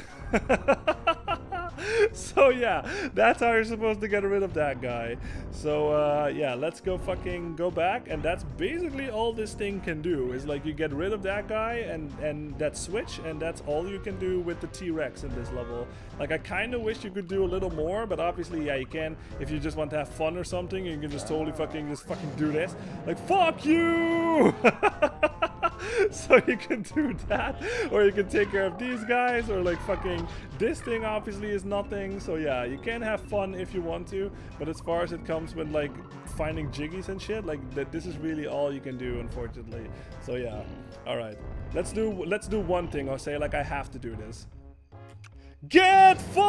So yeah, that's how you're supposed to get rid of that guy. So yeah, let's go fucking go back, and that's basically all this thing can do, is like you get rid of that guy and that switch, and that's all you can do with the T-Rex in this level. Like, I kind of wish you could do a little more, but obviously, yeah, you can. If you just want to have fun or something, you can just totally fucking do this. Like, fuck you! So you can do that, or you can take care of these guys, or like fucking this thing obviously is nothing. So yeah, you can have fun if you want to, but as far as it comes with like finding jiggies and shit, like this is really all you can do, unfortunately. So yeah, all right, let's do one thing. I'll say, like, I have to do this. Get fucked!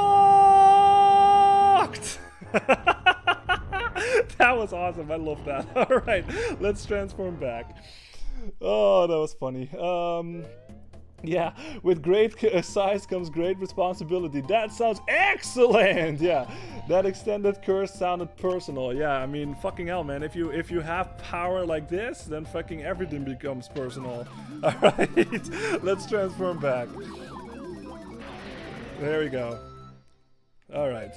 That was awesome. I love that. All right, let's transform back. Oh, that was funny. Yeah, with great size comes great responsibility. That sounds excellent. Yeah, that extended curse sounded personal. Yeah, I mean, fucking hell, man. If you have power like this, then fucking everything becomes personal. All right, let's transform back. There we go. All right.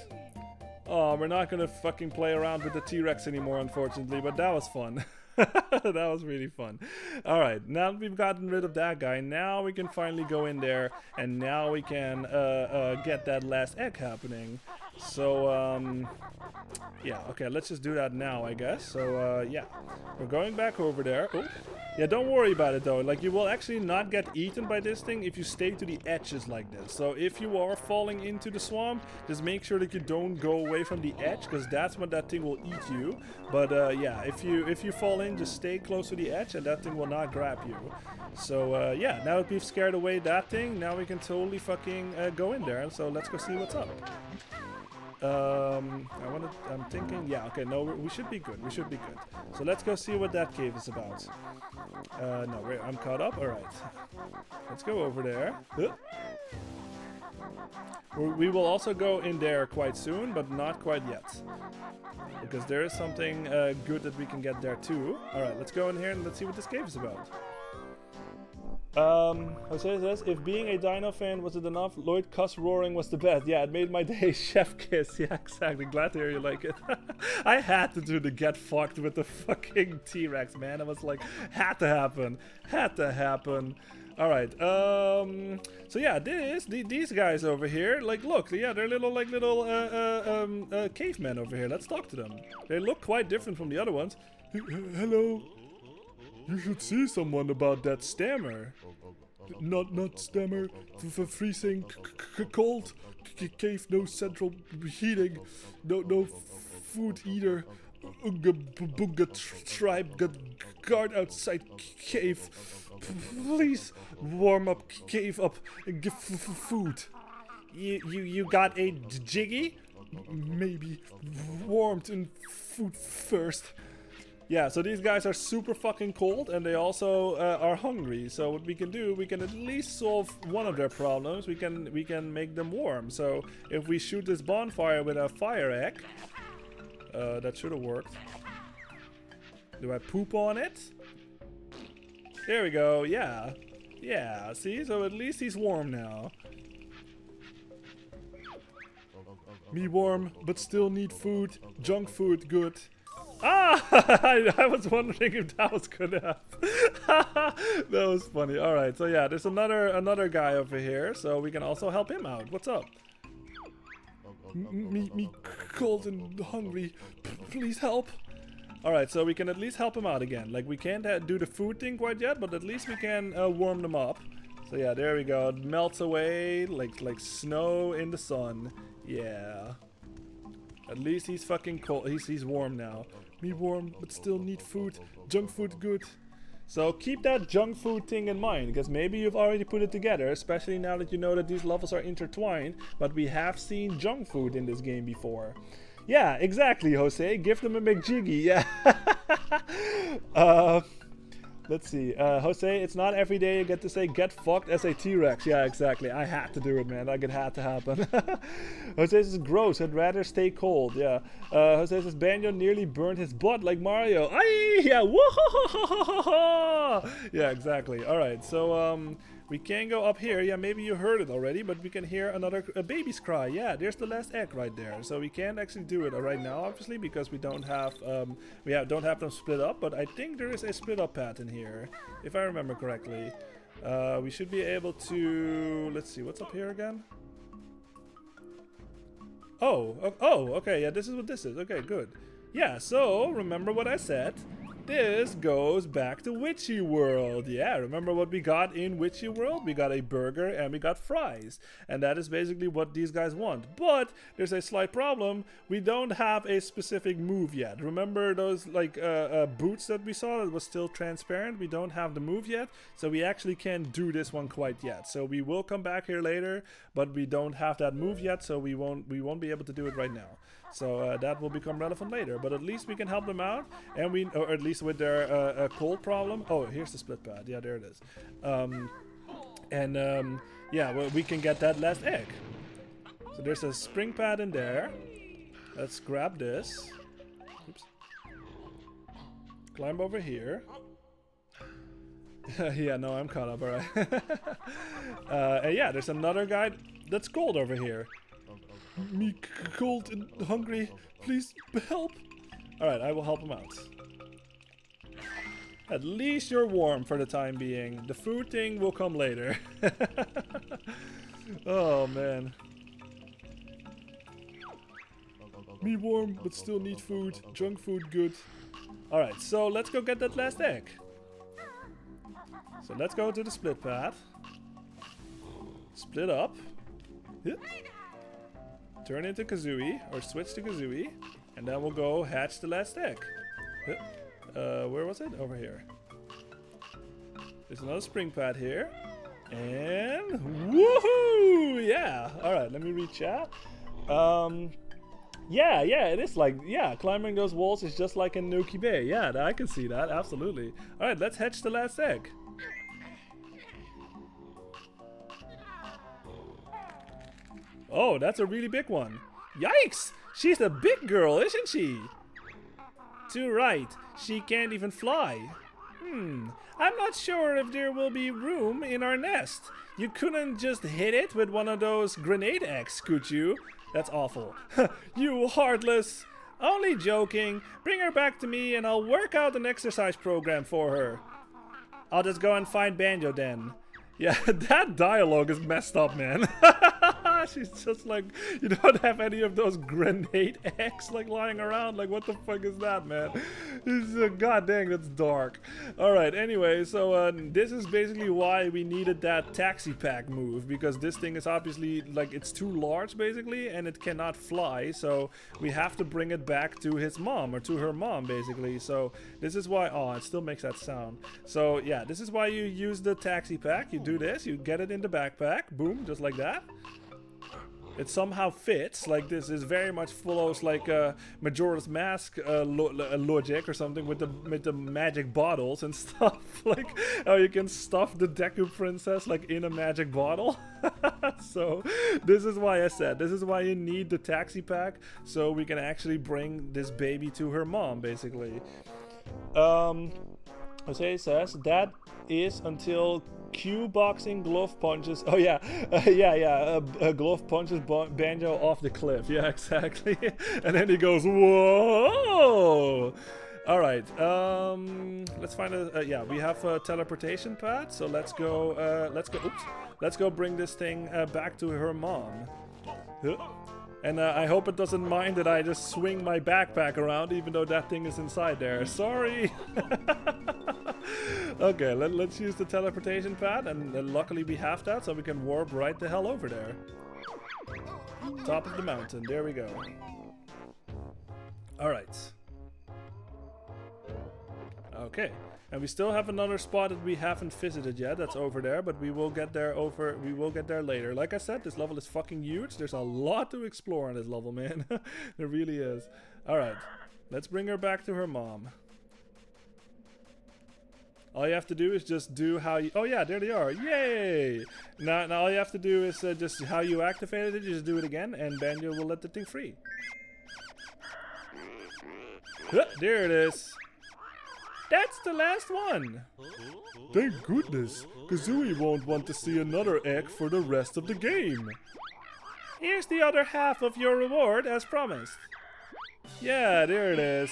Oh, we're not gonna fucking play around with the T-Rex anymore, unfortunately, but that was fun. That was really fun. All right, now that we've gotten rid of that guy, now we can finally go in there, and now we can get that last egg happening. So yeah, okay, let's just do that now, I guess. So yeah, we're going back over there. Oh, yeah, don't worry about it though. Like, you will actually not get eaten by this thing if you stay to the edges like this. So if you are falling into the swamp, just make sure that you don't go away from the edge, because that's when that thing will eat you. But yeah, if you fall in, just stay close to the edge, and that thing will not grab you. So yeah, now that we've scared away that thing, now we can totally fucking go in there. So let's go see what's up. I'm thinking, yeah, okay, no, we should be good. We should be good. So let's go see what that cave is about. No, wait, I'm caught up. All right, let's go over there. We will also go in there quite soon, but not quite yet, because there is something good that we can get there too. All right, let's go in here and let's see what this cave is about. Jose says, if being a Dino fan wasn't enough, Lloyd cuss roaring was the best. Yeah, it made my day. Chef kiss. Yeah, exactly. Glad to hear you like it. I had to do the get fucked with the fucking T-Rex, man. It was like, had to happen. Had to happen. All right. So yeah, these guys over here, like, look, yeah, they're little cavemen over here. Let's talk to them. They look quite different from the other ones. Hello. You should see someone about that stammer. Not stammer. For freezing cold. Cave, no central heating. No food either. Unga bunga tribe got guard outside cave. Please warm up cave up and give food. You got a jiggy? Maybe warmed in food first. Yeah, so these guys are super fucking cold, and they also are hungry. So what we can do, we can at least solve one of their problems. We can make them warm. So if we shoot this bonfire with a fire egg, that should have worked. Do I poop on it? There we go. Yeah, yeah. See, so at least he's warm now. Me warm, but still need food. Junk food, good. Ah! I was wondering if that was gonna happen. That was funny. All right, so yeah, there's another guy over here, so we can also help him out. What's up? Me cold and hungry. Please help. All right, so we can at least help him out again. Like, we can't do the food thing quite yet, but at least we can warm them up. So yeah, there we go. It melts away like snow in the sun. Yeah. At least he's fucking cold. He's warm now. Me warm, but still need food. Junk food good. So keep that junk food thing in mind, because maybe you've already put it together, especially now that you know that these levels are intertwined, but we have seen junk food in this game before. Yeah, exactly, Jose. Give them a McJiggy. Yeah. Let's see. Jose, it's not every day you get to say get fucked as a T-Rex. Yeah, exactly. I had to do it, man. Like, it had to happen. Jose says gross. I'd rather stay cold. Yeah. Jose says Banjo nearly burned his butt like Mario. Aye, yeah. Whoa. Yeah, exactly. All right. So We can go up here. Yeah, maybe you heard it already, but we can hear a baby's cry. Yeah, there's the last egg right there. So we can't actually do it right now, obviously, because we don't have don't have them split up. But I think there is a split up pad in here, if I remember correctly. We should be able to. Let's see, what's up here again? Oh, okay. Yeah, this is what this is. Okay, good. Yeah, so remember what I said. This goes back to Witchy World. Yeah, remember what we got in Witchy World? We got a burger and we got fries. And that is basically what these guys want. But there's a slight problem. We don't have a specific move yet. Remember those like boots that we saw that was still transparent? We don't have the move yet. So we actually can't do this one quite yet. So we will come back here later, but we don't have that move yet, so we won't be able to do it right now. So that will become relevant later, but at least we can help them out, and or at least with their cold problem. Oh, here's the split pad. Yeah, there it is. Yeah, well, we can get that last egg. So there's a spring pad in there. Let's grab this. Oops. Climb over here. Yeah, no, I'm caught up. All right. And yeah, there's another guy that's cold over here. Me cold and hungry, please help. Alright, I will help him out. At least you're warm for the time being. The food thing will come later. Oh man. Me warm but still need food. Junk food good. Alright, so let's go get that last egg. So let's go to the split pad. Split up. Yep. Turn into Kazooie, or switch to Kazooie, and then we'll go hatch the last egg. Where was it? Over here. There's another spring pad here. And woohoo! Yeah! Alright, let me read chat. Yeah, it is like, yeah, climbing those walls is just like in Nuki Bay. Yeah, I can see that, absolutely. Alright, let's hatch the last egg. Oh, that's a really big one. Yikes! She's a big girl, isn't she? Too right. She can't even fly. I'm not sure if there will be room in our nest. You couldn't just hit it with one of those grenade eggs, could you? That's awful. You heartless. Only joking. Bring her back to me and I'll work out an exercise program for her. I'll just go and find Banjo then. Yeah, that dialogue is messed up, man. She's just like, you don't have any of those grenade eggs like lying around. Like, what the fuck is that, man? God dang, that's dark. Alright, anyway, so this is basically why we needed that taxi pack move, because this thing is obviously, like, it's too large, basically, and it cannot fly, so we have to bring it back to his mom, or to her mom, basically. So this is why, oh, it still makes that sound. So yeah, this is why you use the taxi pack. You do this, you get it in the backpack, boom, just like that. It somehow fits, like this is very much follows like Majora's Mask logic or something with the magic bottles and stuff. Like how you can stuff the Deku Princess like in a magic bottle. So this is why I said, this is why you need the taxi pack, so we can actually bring this baby to her mom, basically. Jose says that is until Q boxing glove punches. Oh yeah, glove punches Banjo off the cliff. Yeah, exactly. And then he goes, whoa! All right, let's find a. Yeah, we have a teleportation pad, so let's go. Oops, let's go bring this thing back to her mom. And I hope it doesn't mind that I just swing my backpack around, even though that thing is inside there. Sorry. Okay, let's use the teleportation pad, and luckily we have that, so we can warp right the hell over there. Top of the mountain, there we go. Alright. Okay, and we still have another spot that we haven't visited yet, that's over there, but we will get there later. Like I said, this level is fucking huge. There's a lot to explore in this level, man. There really is. Alright, let's bring her back to her mom. All you have to do is just do how you... Oh yeah, there they are. Yay! Now all you have to do is just how you activated it. You just do it again, and Banjo will let the thing free. There it is. That's the last one. Thank goodness. Kazooie won't want to see another egg for the rest of the game. Here's the other half of your reward as promised. Yeah, there it is.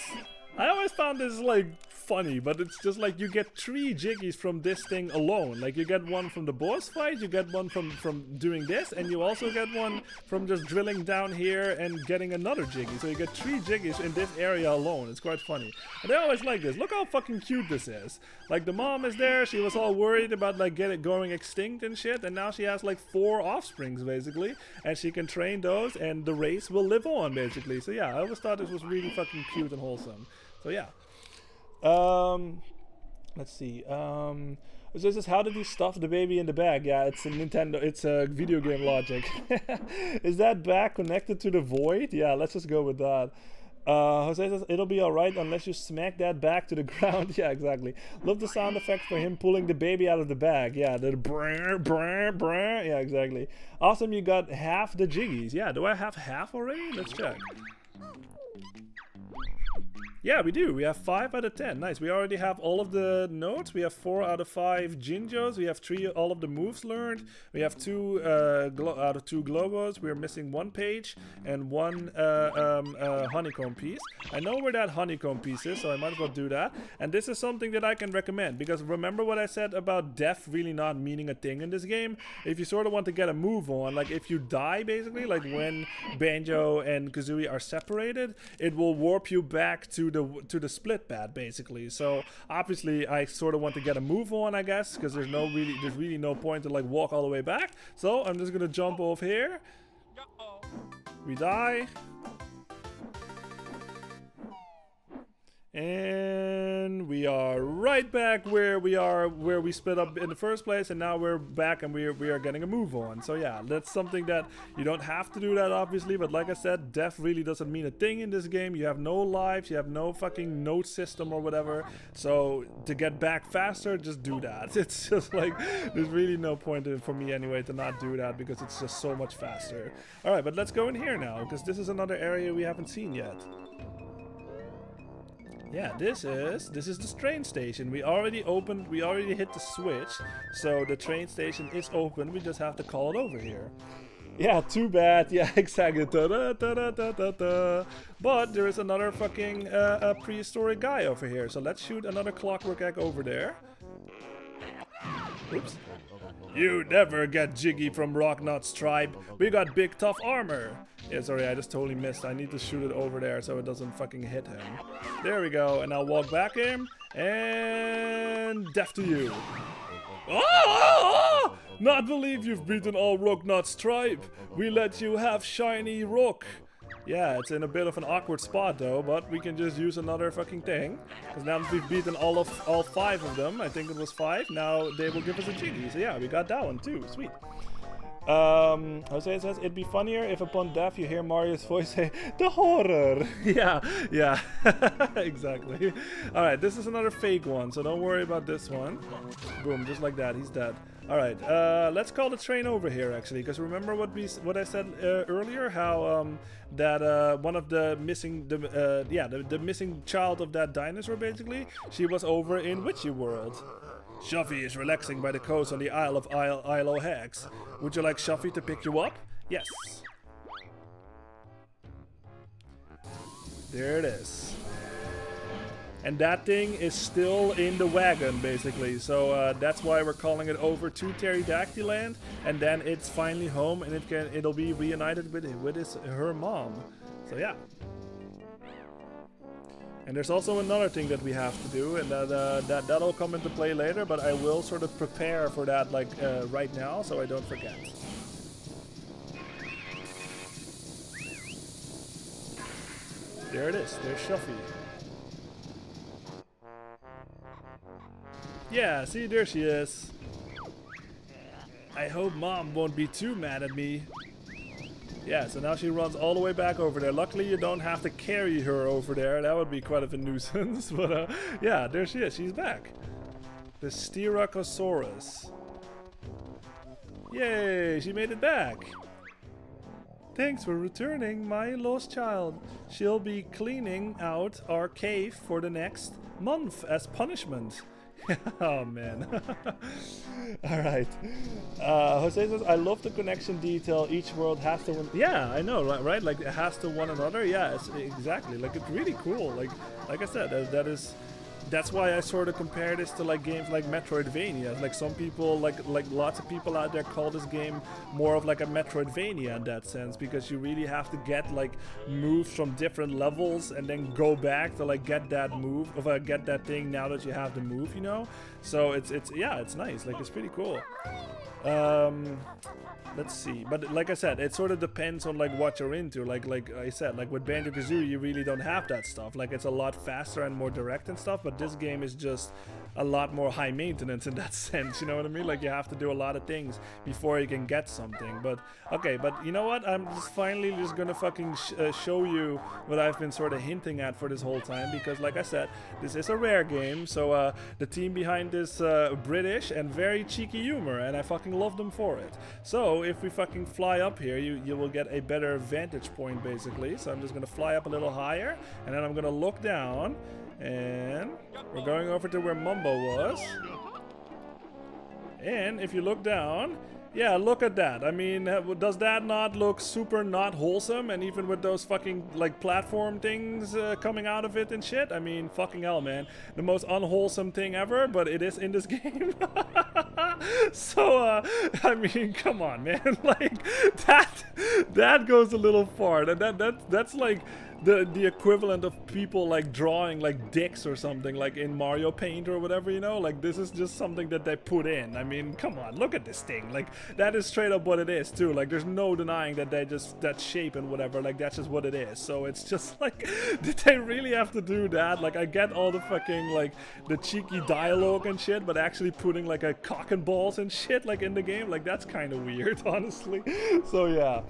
I always found this like funny, but it's just like you get 3 jiggies from this thing alone. Like you get one from the boss fight, you get one from doing this, and you also get one from just drilling down here and getting another jiggy. So you get 3 jiggies in this area alone. It's quite funny. And I always like this. Look how fucking cute this is. Like the mom is there, she was all worried about like going extinct and shit, and now she has like 4 offsprings basically, and she can train those and the race will live on basically. So yeah, I always thought this was really fucking cute and wholesome. So yeah. Let's see. So this is how did you stuff the baby in the bag? Yeah, it's a Nintendo, it's a video game logic. Is that bag connected to the void? Yeah, let's just go with that. Jose says it'll be alright unless you smack that bag to the ground. Yeah, exactly. Love the sound effect for him pulling the baby out of the bag. Yeah, the brr, brr, brr. Yeah, exactly. Awesome, you got half the jiggies. Yeah, do I have half already? Let's check. Yeah, we do. We have 5 out of 10. Nice. We already have all of the notes. We have 4 out of 5 Jinjos. We have 3 all of the moves learned. We have 2 out of 2 Globos. We're missing 1 page and 1 honeycomb piece. I know where that honeycomb piece is, so I might as well do that. And this is something that I can recommend, because remember what I said about death really not meaning a thing in this game? If you sort of want to get a move on, like if you die basically, like when Banjo and Kazooie are separated, it will warp you back to the split pad basically. So obviously I sort of want to get a move on, I guess, because there's really no point to like walk all the way back. So I'm just gonna jump off here. We die. And we are right back where we split up in the first place, and now we're back and we are getting a move on. So yeah, that's something that you don't have to do that obviously, but like I said, death really doesn't mean a thing in this game. You have no lives, you have no fucking note system or whatever. So to get back faster, just do that. It's just like, there's really no point in, for me anyway, to not do that, because it's just so much faster. Alright, but let's go in here now, because this is another area we haven't seen yet. Yeah, this is the train station. We already hit the switch, so the train station is open. We just have to call it over here. Yeah, too bad. Yeah, exactly. Da, da, da, da, da, da. But there is another fucking prehistoric guy over here. So let's shoot another clockwork egg over there. Oops. You never get jiggy from Rocknot's tribe. We got big tough armor. Yeah, sorry, I just totally missed. I need to shoot it over there so it doesn't fucking hit him. There we go. And I'll walk back in. And death to you. Oh! Not believe you've beaten all Rocknot's tribe. We let you have shiny rock. Yeah, it's in a bit of an awkward spot though, but we can just use another fucking thing. Because now that we've beaten all 5 of them, I think it was 5, now they will give us a jiggy. So yeah, we got that one too, sweet. Jose says, it'd be funnier if upon death you hear Mario's voice say, the horror! yeah, exactly. Alright, this is another fake one, so don't worry about this one. Boom, just like that, he's dead. Alright, let's call the train over here actually, because remember what I said earlier, how that one of the missing, the missing child of that dinosaur basically, she was over in Witchy World. Shuffy is relaxing by the coast on the Isle of Isle Hags. Would you like Shuffy to pick you up? Yes. There it is. And that thing is still in the wagon, basically. So that's why we're calling it over to Pterodactyland, and then it's finally home, and it'll be reunited with her mom. So yeah. And there's also another thing that we have to do, and that'll come into play later, but I will sort of prepare for that like right now, so I don't forget. There it is. There's Shuffy. Yeah, see, there she is. I hope Mom won't be too mad at me. Yeah, so now she runs all the way back over there. Luckily, you don't have to carry her over there. That would be quite of a nuisance. But yeah, there she is. She's back. The Styracosaurus. Yay, she made it back. Thanks for returning my lost child. She'll be cleaning out our cave for the next month as punishment. Oh man. Alright. Jose says, I love the connection detail. Each world has to one. Yeah, I know, right? Like it has to one another. Yeah, exactly. Like it's really cool. Like I said, that's why I sort of compare this to like games like Metroidvania. Like some people, like lots of people out there call this game more of like a Metroidvania in that sense, because you really have to get like moves from different levels and then go back to like get that move, or get that thing now that you have the move, you know. So it's yeah, it's nice. Like it's pretty cool. Let's see, but like I said, it sort of depends on like what you're into. Like I said, like with Banjo-Kazooie, you really don't have that stuff. Like it's a lot faster and more direct and stuff, but this game is just a lot more high maintenance in that sense, you know what I mean? Like you have to do a lot of things before you can get something. But okay, but you know what, I'm just finally just gonna fucking show you what I've been sort of hinting at for this whole time, because like I said, this is a Rare game, so the team behind this British and very cheeky humor, and I fucking love them for it. So if we fucking fly up here, you will get a better vantage point basically. So I'm just gonna fly up a little higher, and then I'm gonna look down, and we're going over to where Mumbo was. And if you look down, yeah, look at that. I mean, does that not look super not wholesome? And even with those fucking like platform things coming out of it and shit, I mean, fucking hell, man. The most unwholesome thing ever, but it is in this game. So I mean, come on, man. Like that goes a little far. That's like the equivalent of people like drawing like dicks or something like in Mario Paint or whatever, you know. Like this is just something that they put in. I mean, come on, look at this thing. Like that is straight up what it is too. Like there's no denying that they just, that shape and whatever, like that's just what it is. So it's just like, did they really have to do that? Like I get all the fucking like the cheeky dialogue and shit, but actually putting like a cock and balls and shit like in the game, like that's kind of weird, honestly. So yeah.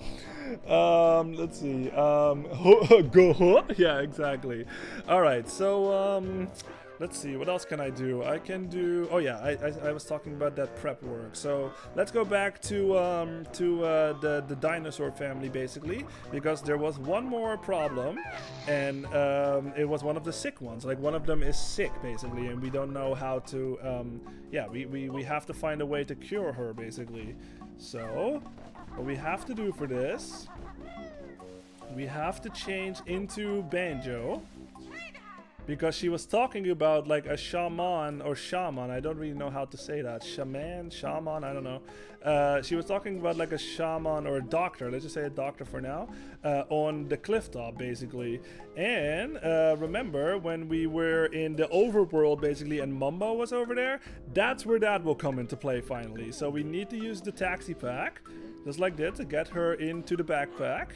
Let's see. Go. Yeah, exactly. All right. So let's see. What else can I do? I can do. Oh yeah, I was talking about that prep work. So let's go back to the dinosaur family basically, because there was one more problem, and it was one of the sick ones. Like one of them is sick basically, and we don't know how to. Yeah, we have to find a way to cure her basically. So what we have to do for this, we have to change into Banjo, because she was talking about like a shaman or shaman. I don't really know how to say that. Shaman, I don't know. She was talking about like a shaman or a doctor. Let's just say a doctor for now, on the cliff top basically. And remember when we were in the overworld basically and Mumbo was over there? That's where that will come into play finally. So we need to use the taxi pack, just like that, to get her into the backpack.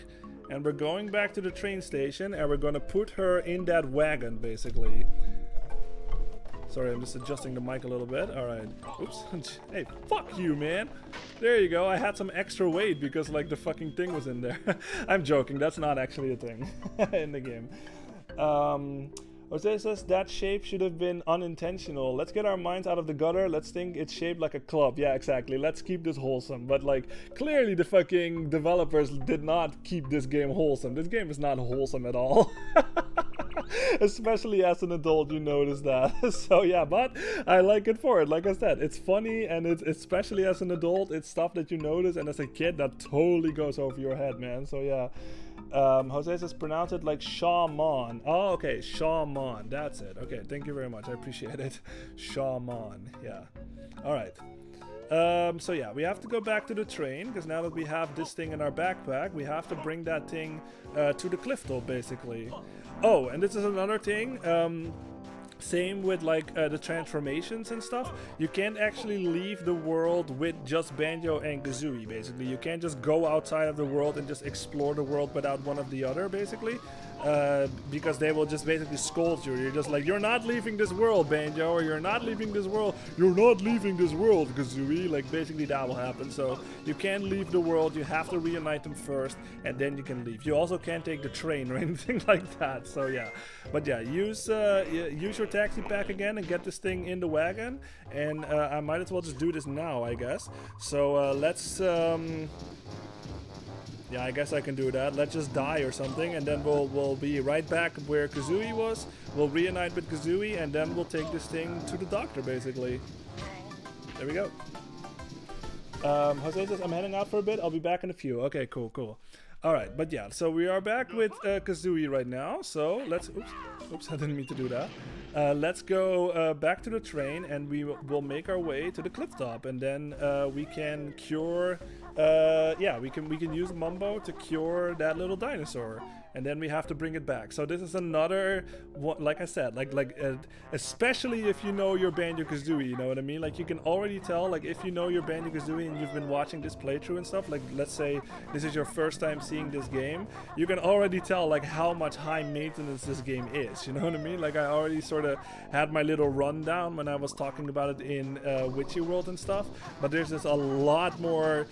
And we're going back to the train station, and we're gonna put her in that wagon, basically. Sorry, I'm just adjusting the mic a little bit. Alright. Oops. Hey, fuck you, man. There you go. I had some extra weight because, like, the fucking thing was in there. I'm joking. That's not actually a thing in the game. Jose says that shape should have been unintentional. Let's get our minds out of the gutter. Let's think it's shaped like a club. Yeah, exactly. Let's keep this wholesome. But like, clearly the fucking developers did not keep this game wholesome. This game is not wholesome at all. Especially as an adult, you notice that. So yeah, but I like it for it. Like I said, it's funny, and it's, especially as an adult, it's stuff that you notice, and as a kid that totally goes over your head, man. So yeah. Jose says pronounce it like shaman. Oh, okay, shaman. That's it. Okay, thank you very much. I appreciate it. Shaman. Yeah. All right. So yeah, we have to go back to the train, because now that we have this thing in our backpack, we have to bring that thing to the cliff top, basically. Oh, and this is another thing. Same with like the transformations and stuff. You can't actually leave the world with just Banjo and Kazooie, basically. You can't just go outside of the world and just explore the world without one of the other, basically. Because they will just basically scold you. You're just like, you're not leaving this world, Banjo, or you're not leaving this world. You're not leaving this world, Kazooie. Like, basically that will happen. So you can't leave the world. You have to reunite them first, and then you can leave. You also can't take the train or anything like that. So yeah. But yeah, use your taxi pack again and get this thing in the wagon. And I might as well just do this now, I guess. So let's Yeah, I guess I can do that. Let's just die or something, and then we'll be right back where Kazooie was. We'll reunite with Kazooie, and then we'll take this thing to the doctor, basically. There we go. Jose says, I'm heading out for a bit. I'll be back in a few. Okay, cool, cool. Alright, but yeah, so we are back with Kazooie right now. So let's... Oops, I didn't mean to do that. Let's go back to the train, and we'll make our way to the cliff top, and then we can cure... yeah, we can use Mumbo to cure that little dinosaur, and then we have to bring it back. So this is another, like I said, especially if you know your Banjo-Kazooie, you know what I mean? Like, you can already tell, like, if you know your Banjo-Kazooie and you've been watching this playthrough and stuff, like, let's say this is your first time seeing this game, you can already tell, like, how much high maintenance this game is, you know what I mean? Like, I already sort of had my little rundown when I was talking about it in Witchy World and stuff, but there's just a lot more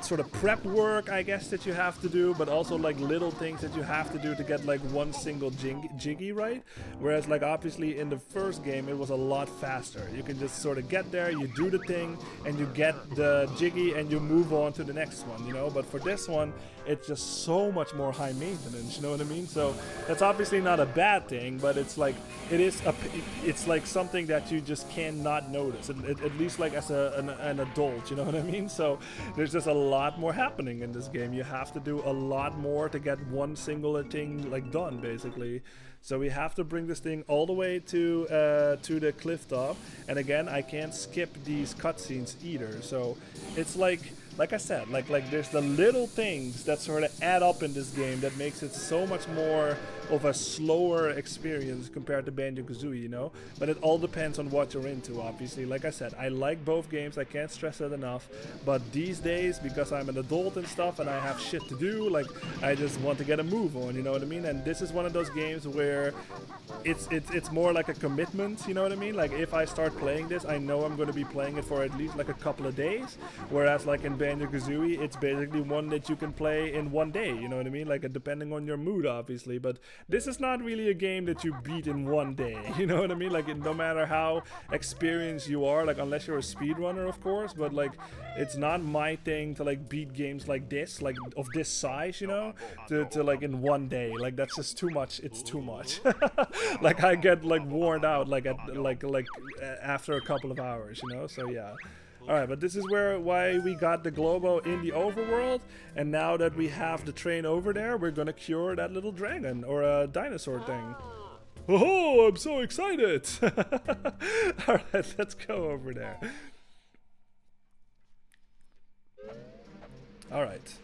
sort of prep work, I guess, that you have to do, but also like little things that you have to do to get like one single jiggy right. Whereas like obviously in the first game it was a lot faster. You can just sort of get there, you do the thing, and you get the jiggy and you move on to the next one, you know. But for this one, it's just so much more high maintenance, you know what I mean? So that's obviously not a bad thing, but it's like it's like something that you just cannot notice, at least like as an adult, you know what I mean? So there's just a lot more happening in this game. You have to do a lot more to get one singular thing like done, basically. So we have to bring this thing all the way to the cliff top, and again, I can't skip these cutscenes either. So it's like I said, like there's the little things that sort of add up in this game that makes it so much more of a slower experience compared to Banjo-Kazooie, you know? But it all depends on what you're into, obviously. Like I said, I like both games, I can't stress that enough, but these days, because I'm an adult and stuff and I have shit to do, like, I just want to get a move on, you know what I mean? And this is one of those games where it's more like a commitment, you know what I mean? Like, if I start playing this, I know I'm going to be playing it for at least like a couple of days, whereas like in Banjo-Kazooie, it's basically one that you can play in one day, you know what I mean? Like, depending on your mood, obviously, but this is not really a game that you beat in one day, you know what I mean? Like, no matter how experienced you are, like, unless you're a speedrunner, of course, but like, it's not my thing to like beat games like this, like of this size, you know, to like in one day. Like, that's just too much. It's too much. Like, I get like worn out like after a couple of hours, you know. So yeah. Alright, but this is why we got the Globo in the overworld, and now that we have the train over there, we're gonna cure that little dragon or a dinosaur thing. Oh, I'm so excited! Alright, let's go over there. Alright.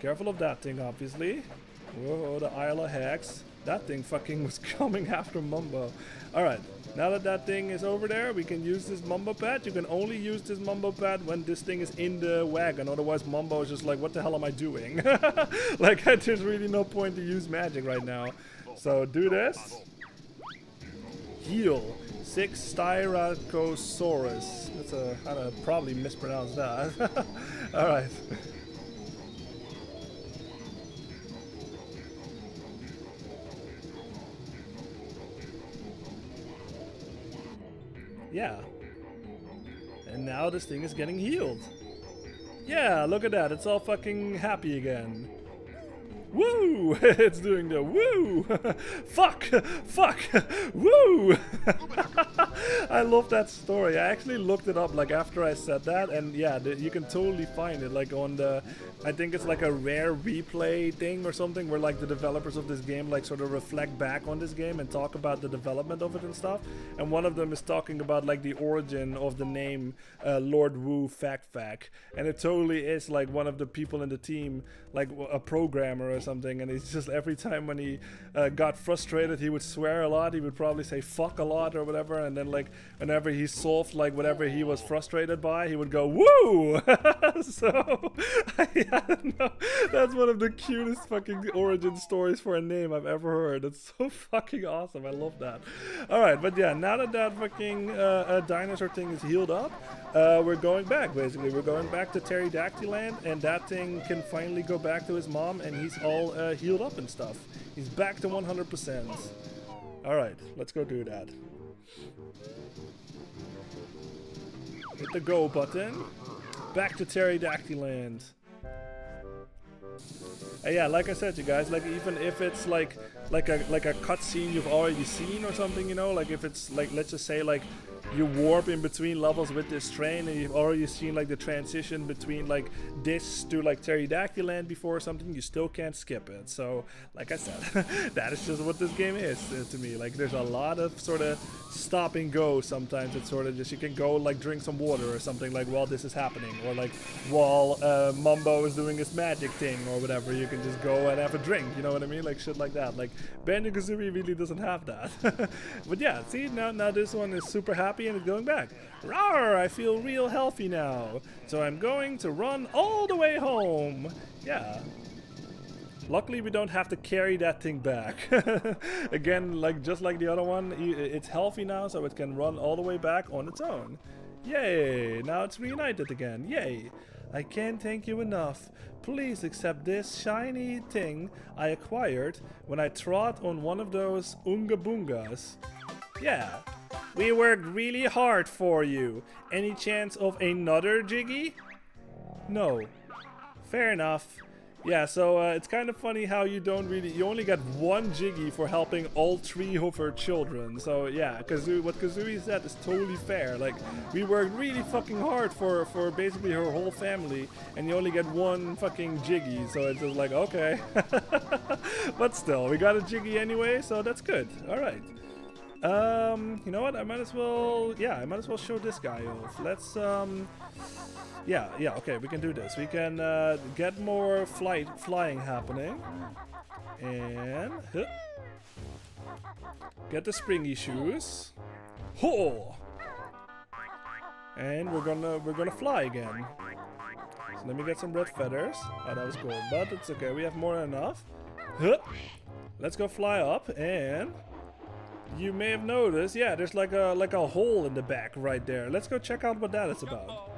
Careful of that thing, obviously. Whoa, the Isle of Hex. That thing fucking was coming after Mumbo. Alright, now that thing is over there, we can use this Mumbo pad. You can only use this Mumbo pad when this thing is in the wagon. Otherwise, Mumbo is just like, what the hell am I doing? Like, there's really no point to use magic right now. So, do this. Heal. 6 Styracosaurus. That's a... I'd probably mispronounce that. Alright. Yeah. And now this thing is getting healed. Yeah, look at that. It's all fucking happy again. Woo! It's doing the woo! Fuck! Fuck! Woo! I love that story. I actually looked it up like after I said that, and yeah, you can totally find it like on the... I think it's like a rare replay thing or something where like the developers of this game like sort of reflect back on this game and talk about the development of it and stuff. And one of them is talking about like the origin of the name Lord Wu Fact. And it totally is like one of the people in the team, like a programmer or something, and it's just every time when he got frustrated, he would swear a lot. He would probably say fuck a lot or whatever, and then like whenever he solved like whatever he was frustrated by, he would go woo. So I don't know, that's one of the cutest fucking origin stories for a name I've ever heard. It's so fucking awesome. I love that. Alright, but yeah, now that fucking dinosaur thing is healed up, we're going back, basically. We're going back to Pterodactyl Land, and that thing can finally go back to his mom, and he's all healed up and stuff. He's back to 100%. Alright, let's go do that. Hit the go button. Back to Pterodactyl Land. Yeah, like I said, you guys, like even if it's like a cutscene you've already seen or something, you know, like if it's like, let's just say like you warp in between levels with this train and you've already seen like the transition between like this to like Pterodactyl Land before or something, you still can't skip it. So like I said, that is just what this game is to me. Like there's a lot of sort of stop and go sometimes. It's sort of just you can go like drink some water or something like while this is happening, or like while Mumbo is doing his magic thing or whatever, you can just go and have a drink, you know what I mean? Like shit like that. Like Banjo-Kazooie really doesn't have that. But yeah, see, now this one is super happy and it's going back. Rawr, I feel real healthy now. So I'm going to run all the way home. Yeah. Luckily we don't have to carry that thing back. Again, like just like the other one, it's healthy now, so it can run all the way back on its own. Yay, now it's reunited again. Yay. I can't thank you enough. Please accept this shiny thing I acquired when I trod on one of those Oonga Boongas. Yeah. We worked really hard for you. Any chance of another Jiggy? No. Fair enough. Yeah, so it's kind of funny how you only get one Jiggy for helping all 3 of her children. So yeah, what Kazooie said is totally fair. Like, we worked really fucking hard for basically her whole family, and you only get one fucking Jiggy, so it's just like, okay. But still, we got a Jiggy anyway, so that's good. Alright. You know what, I might as well show this guy off. Let's, yeah, okay, we can do this. We can get more flying happening. And get the springy shoes. Ho! And we're gonna fly again. So let me get some red feathers. Oh, that was cool, but it's okay. We have more than enough. Let's go fly up, and you may have noticed, yeah, there's like a hole in the back right there. Let's go check out what that is about.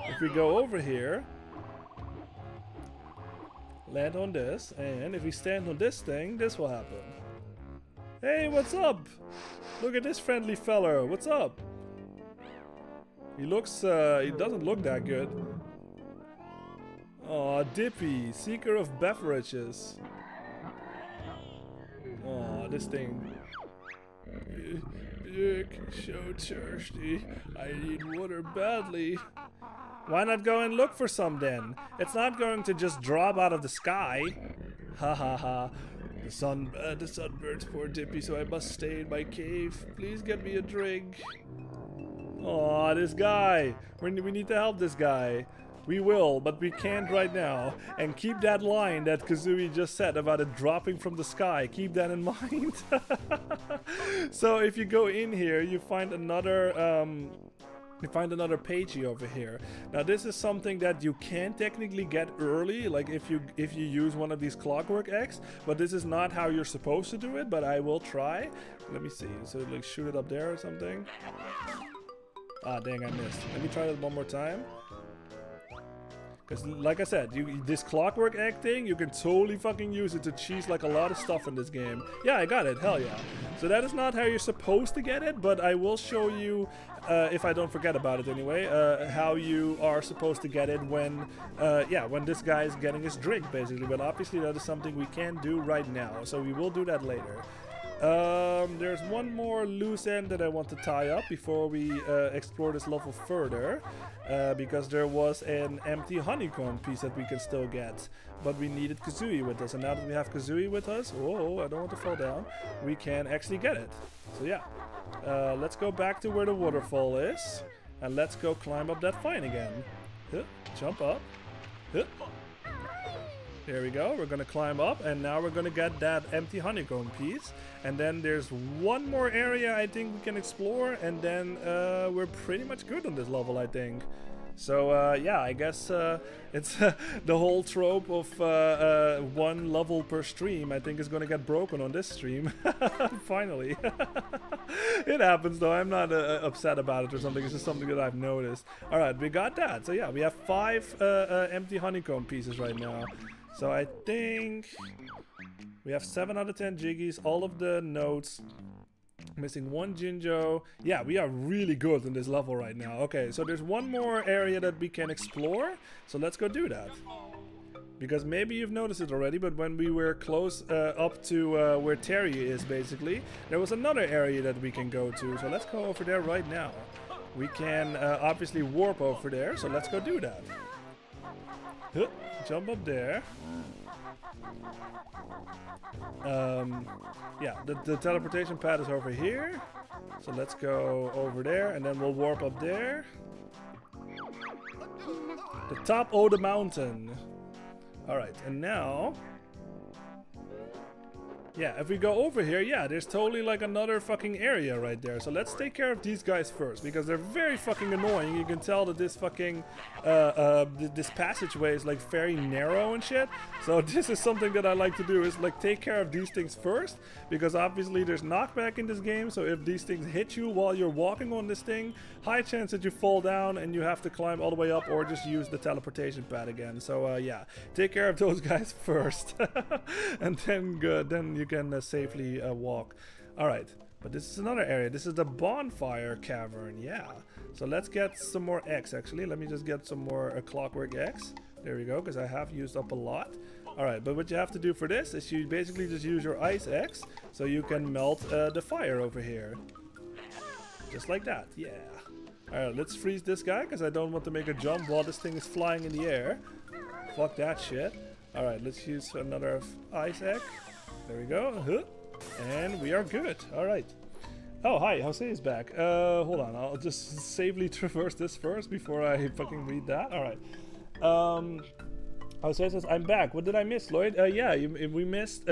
If we go over here, land on this, and if we stand on this thing, this will happen. Hey, what's up? Look at this friendly fellow. What's up? He doesn't look that good. Aw, Dippy, seeker of beverages. Aw, this thing. So thirsty. I need water badly. Why not go and look for some then? It's not going to just drop out of the sky. Ha ha ha. The sun burns poor Dippy, so I must stay in my cave. Please get me a drink. Aw, this guy. We need to help this guy. We will, but we can't right now. And keep that line that Kazooie just said about it dropping from the sky. Keep that in mind. So if you go in here, you find another pagey over here. Now this is something that you can technically get early, like if you use one of these clockwork eggs, but this is not how you're supposed to do it, but I will try. Let me see. So like shoot it up there or something. Ah, dang, I missed. Let me try it one more time. Because like I said, this clockwork egg thing, you can totally fucking use it to cheese like a lot of stuff in this game. Yeah, I got it, hell yeah. So that is not how you're supposed to get it, but I will show you, if I don't forget about it anyway, how you are supposed to get it when this guy is getting his drink, basically. But obviously that is something we can't do right now, so we will do that later. There's one more loose end that I want to tie up before we explore this level further, because there was an empty honeycomb piece that we can still get, but we needed Kazooie with us, and now that we have Kazooie with us, oh, I don't want to fall down, we can actually get it. So yeah, let's go back to where the waterfall is, and let's go climb up that vine again. Jump up. There we go, we're gonna climb up, and now we're gonna get that empty honeycomb piece. And then there's one more area I think we can explore, and then we're pretty much good on this level, I think. So yeah, I guess it's the whole trope of one level per stream, I think is gonna get broken on this stream. Finally. It happens though, I'm not upset about it or something, it's just something that I've noticed. Alright, we got that. So yeah, we have 5 empty honeycomb pieces right now. So I think we have 7 out of 10 Jiggies, all of the notes, missing 1 Jinjo. Yeah, we are really good in this level right now. Okay, so there's one more area that we can explore, so let's go do that. Because maybe you've noticed it already, but when we were close up to where Terry is, basically, there was another area that we can go to. So let's go over there right now. We can obviously warp over there, so let's go do that. Huh, jump up there. Yeah, the teleportation pad is over here. So let's go over there, and then we'll warp up there. The top of the mountain. Alright, and now... yeah, if we go over here, yeah, there's totally like another fucking area right there. So let's take care of these guys first, because they're very fucking annoying. You can tell that this fucking, this passageway is like very narrow and shit. So this is something that I like to do, is like take care of these things first, because obviously there's knockback in this game. So if these things hit you while you're walking on this thing, high chance that you fall down and you have to climb all the way up, or just use the teleportation pad again. So yeah, take care of those guys first. And then then you can safely walk. Alright, but this is another area. This is the bonfire cavern, yeah. So let's get some more eggs, actually. Let me just get some more clockwork eggs. There we go, because I have used up a lot. Alright, but what you have to do for this is you basically just use your ice eggs, so you can melt the fire over here. Just like that, yeah. Alright, let's freeze this guy, because I don't want to make a jump while this thing is flying in the air. Fuck that shit. Alright, let's use another ice egg. There we go. And we are good. Alright. Oh, hi. Jose is back. Hold on. I'll just safely traverse this first before I fucking read that. Alright. Jose says, I'm back. What did I miss, Lloyd? Yeah, you missed,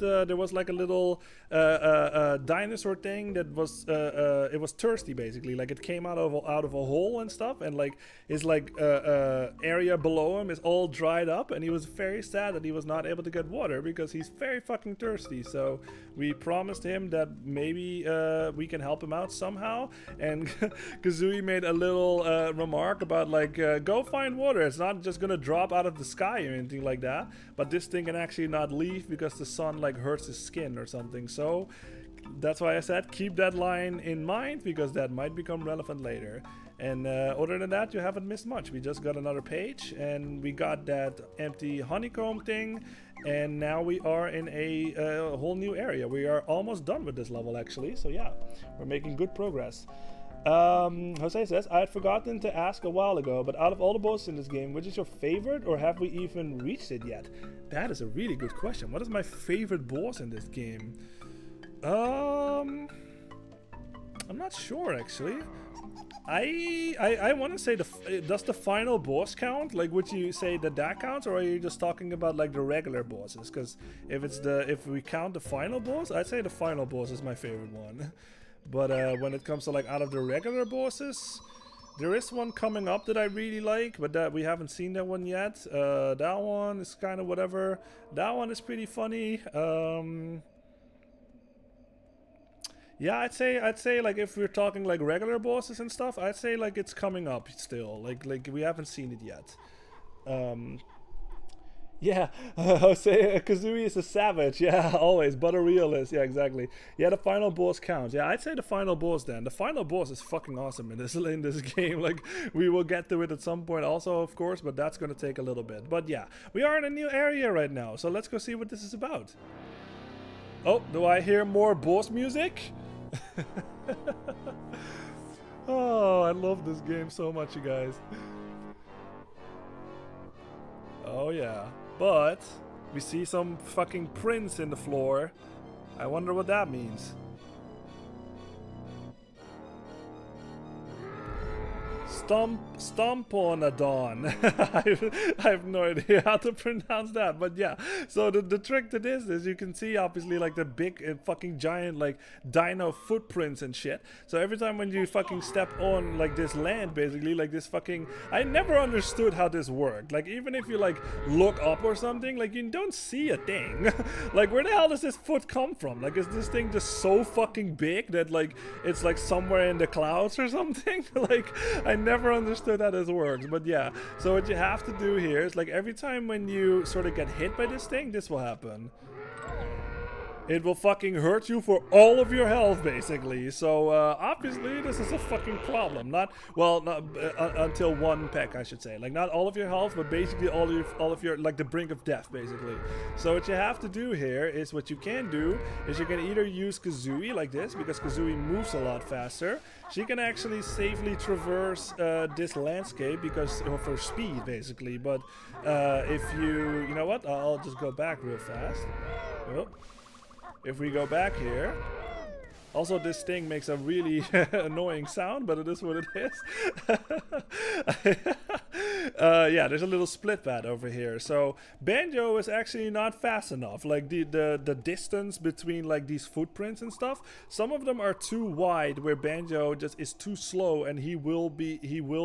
there was like a little dinosaur thing that was, it was thirsty, basically. Like, it came out of a hole and stuff, and like, his like, area below him is all dried up, and he was very sad that he was not able to get water, because he's very fucking thirsty. So, we promised him that maybe, we can help him out somehow, and Kazooie made a little, remark about like, go find water. It's not just gonna drop out of the sky or anything like that, but this thing can actually not leave because the sun like hurts his skin or something. So that's why I said keep that line in mind, because that might become relevant later. And other than that, you haven't missed much. We just got another page, and we got that empty honeycomb thing, and now we are in a whole new area. We are almost done with this level, actually. So yeah, we're making good progress. Jose says, I had forgotten to ask a while ago, but out of all the bosses in this game, which is your favorite, or have we even reached it yet? That is a really good question. What is my favorite boss in this game? I'm not sure, actually. I want to say does the final boss count? Like, would you say that counts, or are you just talking about like the regular bosses? Because if we count the final boss, I'd say the final boss is my favorite one. But when it comes to like out of the regular bosses, there is one coming up that I really like, but that we haven't seen that one yet. That one is kind of whatever. That one is pretty funny. Yeah, I'd say like if we're talking like regular bosses and stuff, I'd say like it's coming up still. Like we haven't seen it yet. Yeah, Jose, Kazooie is a savage. Yeah, always, but a realist. Yeah, exactly. Yeah, the final boss counts. Yeah, I'd say the final boss then. The final boss is fucking awesome in this game. Like, we will get to it at some point also, of course, but that's gonna take a little bit. But yeah, we are in a new area right now, so let's go see what this is about. Oh, do I hear more boss music? Oh, I love this game so much, you guys. Oh yeah. But we see some fucking prints in the floor. I wonder what that means. Stomponadon. I have no idea how to pronounce that, but yeah. So the trick to this is you can see obviously like the big fucking giant like dino footprints and shit. So every time when you fucking step on like this land, basically like this fucking, I never understood how this worked. Like even if you like look up or something, like you don't see a thing. Like where the hell does this foot come from? Like is this thing just so fucking big that like it's like somewhere in the clouds or something? Like I never understood how this works, but yeah. So what you have to do here is like every time when you sort of get hit by this thing, this will happen. it will fucking hurt you for all of your health, basically. So obviously this is a fucking problem. Not until one peck, I should say. Like not all of your health, but basically all of your like the brink of death, basically. So what you have to do here is what you can do is you can either use Kazooie like this, because Kazooie moves a lot faster. She can actually safely traverse this landscape because of her speed, basically. But if you know what, I'll just go back real fast. Oh. If we go back here, also this thing makes a really annoying sound, but it is what it is. Yeah, there's a little split pad over here. So Banjo is actually not fast enough. Like the distance between like these footprints and stuff, some of them are too wide where Banjo just is too slow, and he will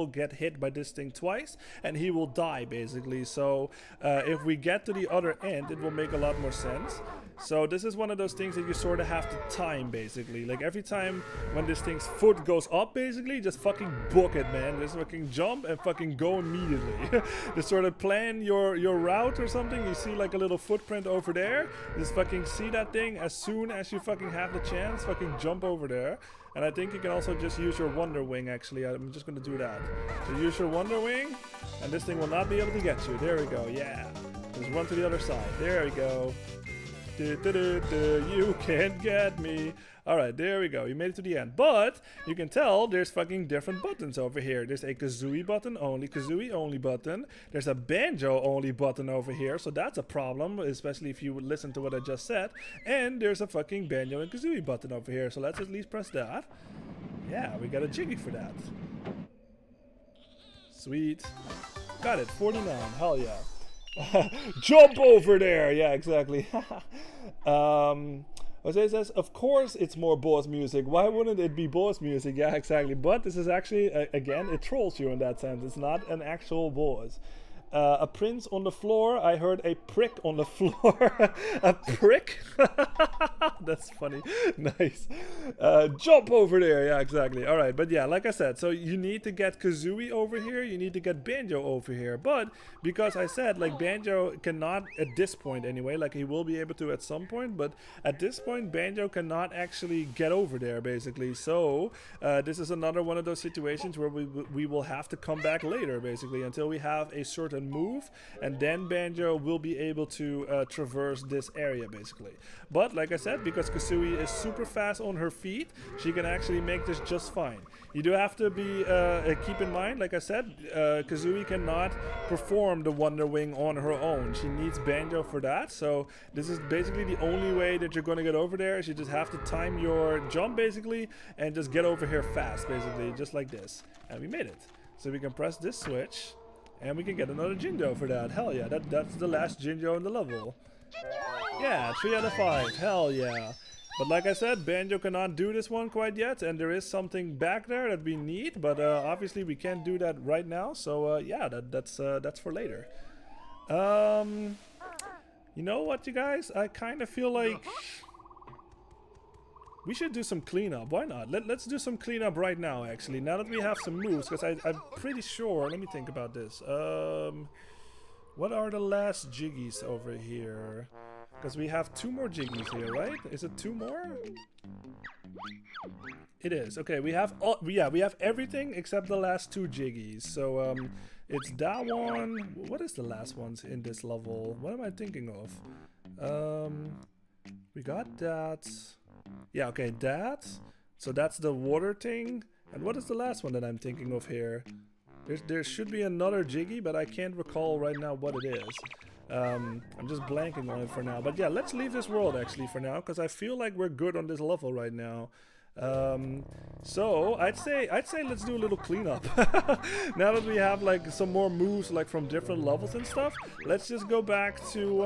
get hit by this thing twice and he will die, basically. So if we get to the other end, it will make a lot more sense. So this is one of those things that you sort of have to time, basically. Like every time when this thing's foot goes up, basically, just fucking book it, man. Just fucking jump and fucking go immediately. Just sort of plan your route or something. You see like a little footprint over there. Just fucking see that thing as soon as you fucking have the chance. Fucking jump over there. And I think you can also just use your Wonder Wing, actually. I'm just going to do that. So use your Wonder Wing, and this thing will not be able to get you. There we go, yeah. Just run to the other side. There we go. You can't get me. Alright, there we go. You made it to the end. But you can tell there's fucking different buttons over here. There's a Kazooie button only, Kazooie only button. There's a Banjo only button over here. So that's a problem, especially if you would listen to what I just said. And there's a fucking Banjo and Kazooie button over here. So let's at least press that. Yeah, we got a Jiggy for that. Sweet. Got it. 49. Hell yeah. Jump over there! Yeah, exactly. Jose says, of course it's more boss music. Why wouldn't it be boss music? Yeah, exactly. But this is actually, again, it trolls you in that sense. It's not an actual boss. A prince on the floor. I heard a prick on the floor. A prick? That's funny. Nice. Jump over there. Yeah, exactly. Alright, but yeah, like I said, so you need to get Kazooie over here. You need to get Banjo over here. But because I said, like, Banjo cannot, at this point anyway, like he will be able to at some point, but at this point, Banjo cannot actually get over there, basically. So, this is another one of those situations where we will have to come back later, basically, until we have a certain move, and then Banjo will be able to traverse this area, basically. But like I said, because Kazooie is super fast on her feet, she can actually make this just fine. You do have to be keep in mind, like I said, Kazooie cannot perform the Wonder Wing on her own. She needs Banjo for that. So this is basically the only way that you're going to get over there. Is you just have to time your jump, basically, and just get over here fast, basically, just like this. And we made it. So we can press this switch, and we can get another Jinjo for that. Hell yeah, that's the last Jinjo in the level. Yeah, 3 out of 5. Hell yeah. But like I said, Banjo cannot do this one quite yet, and there is something back there that we need, but obviously we can't do that right now. So yeah, that's for later. You know what, you guys? I kind of feel like we should do some cleanup. Why not? Let's do some cleanup right now, actually. Now that we have some moves, because I'm pretty sure... Let me think about this. What are the last Jiggies over here? Because we have 2 more Jiggies here, right? Is it 2 more? It is. Okay, we have all, yeah, we have everything except the last 2 Jiggies. So it's that one. What is the last ones in this level? What am I thinking of? We got that. Yeah, okay, that. So that's the water thing. And what is the last one that I'm thinking of here? There should be another Jiggy, but I can't recall right now what it is. I'm just blanking on it for now. But yeah, let's leave this world actually for now, because I feel like we're good on this level right now. So I'd say let's do a little cleanup. Now that we have like some more moves like from different levels and stuff, let's just go back to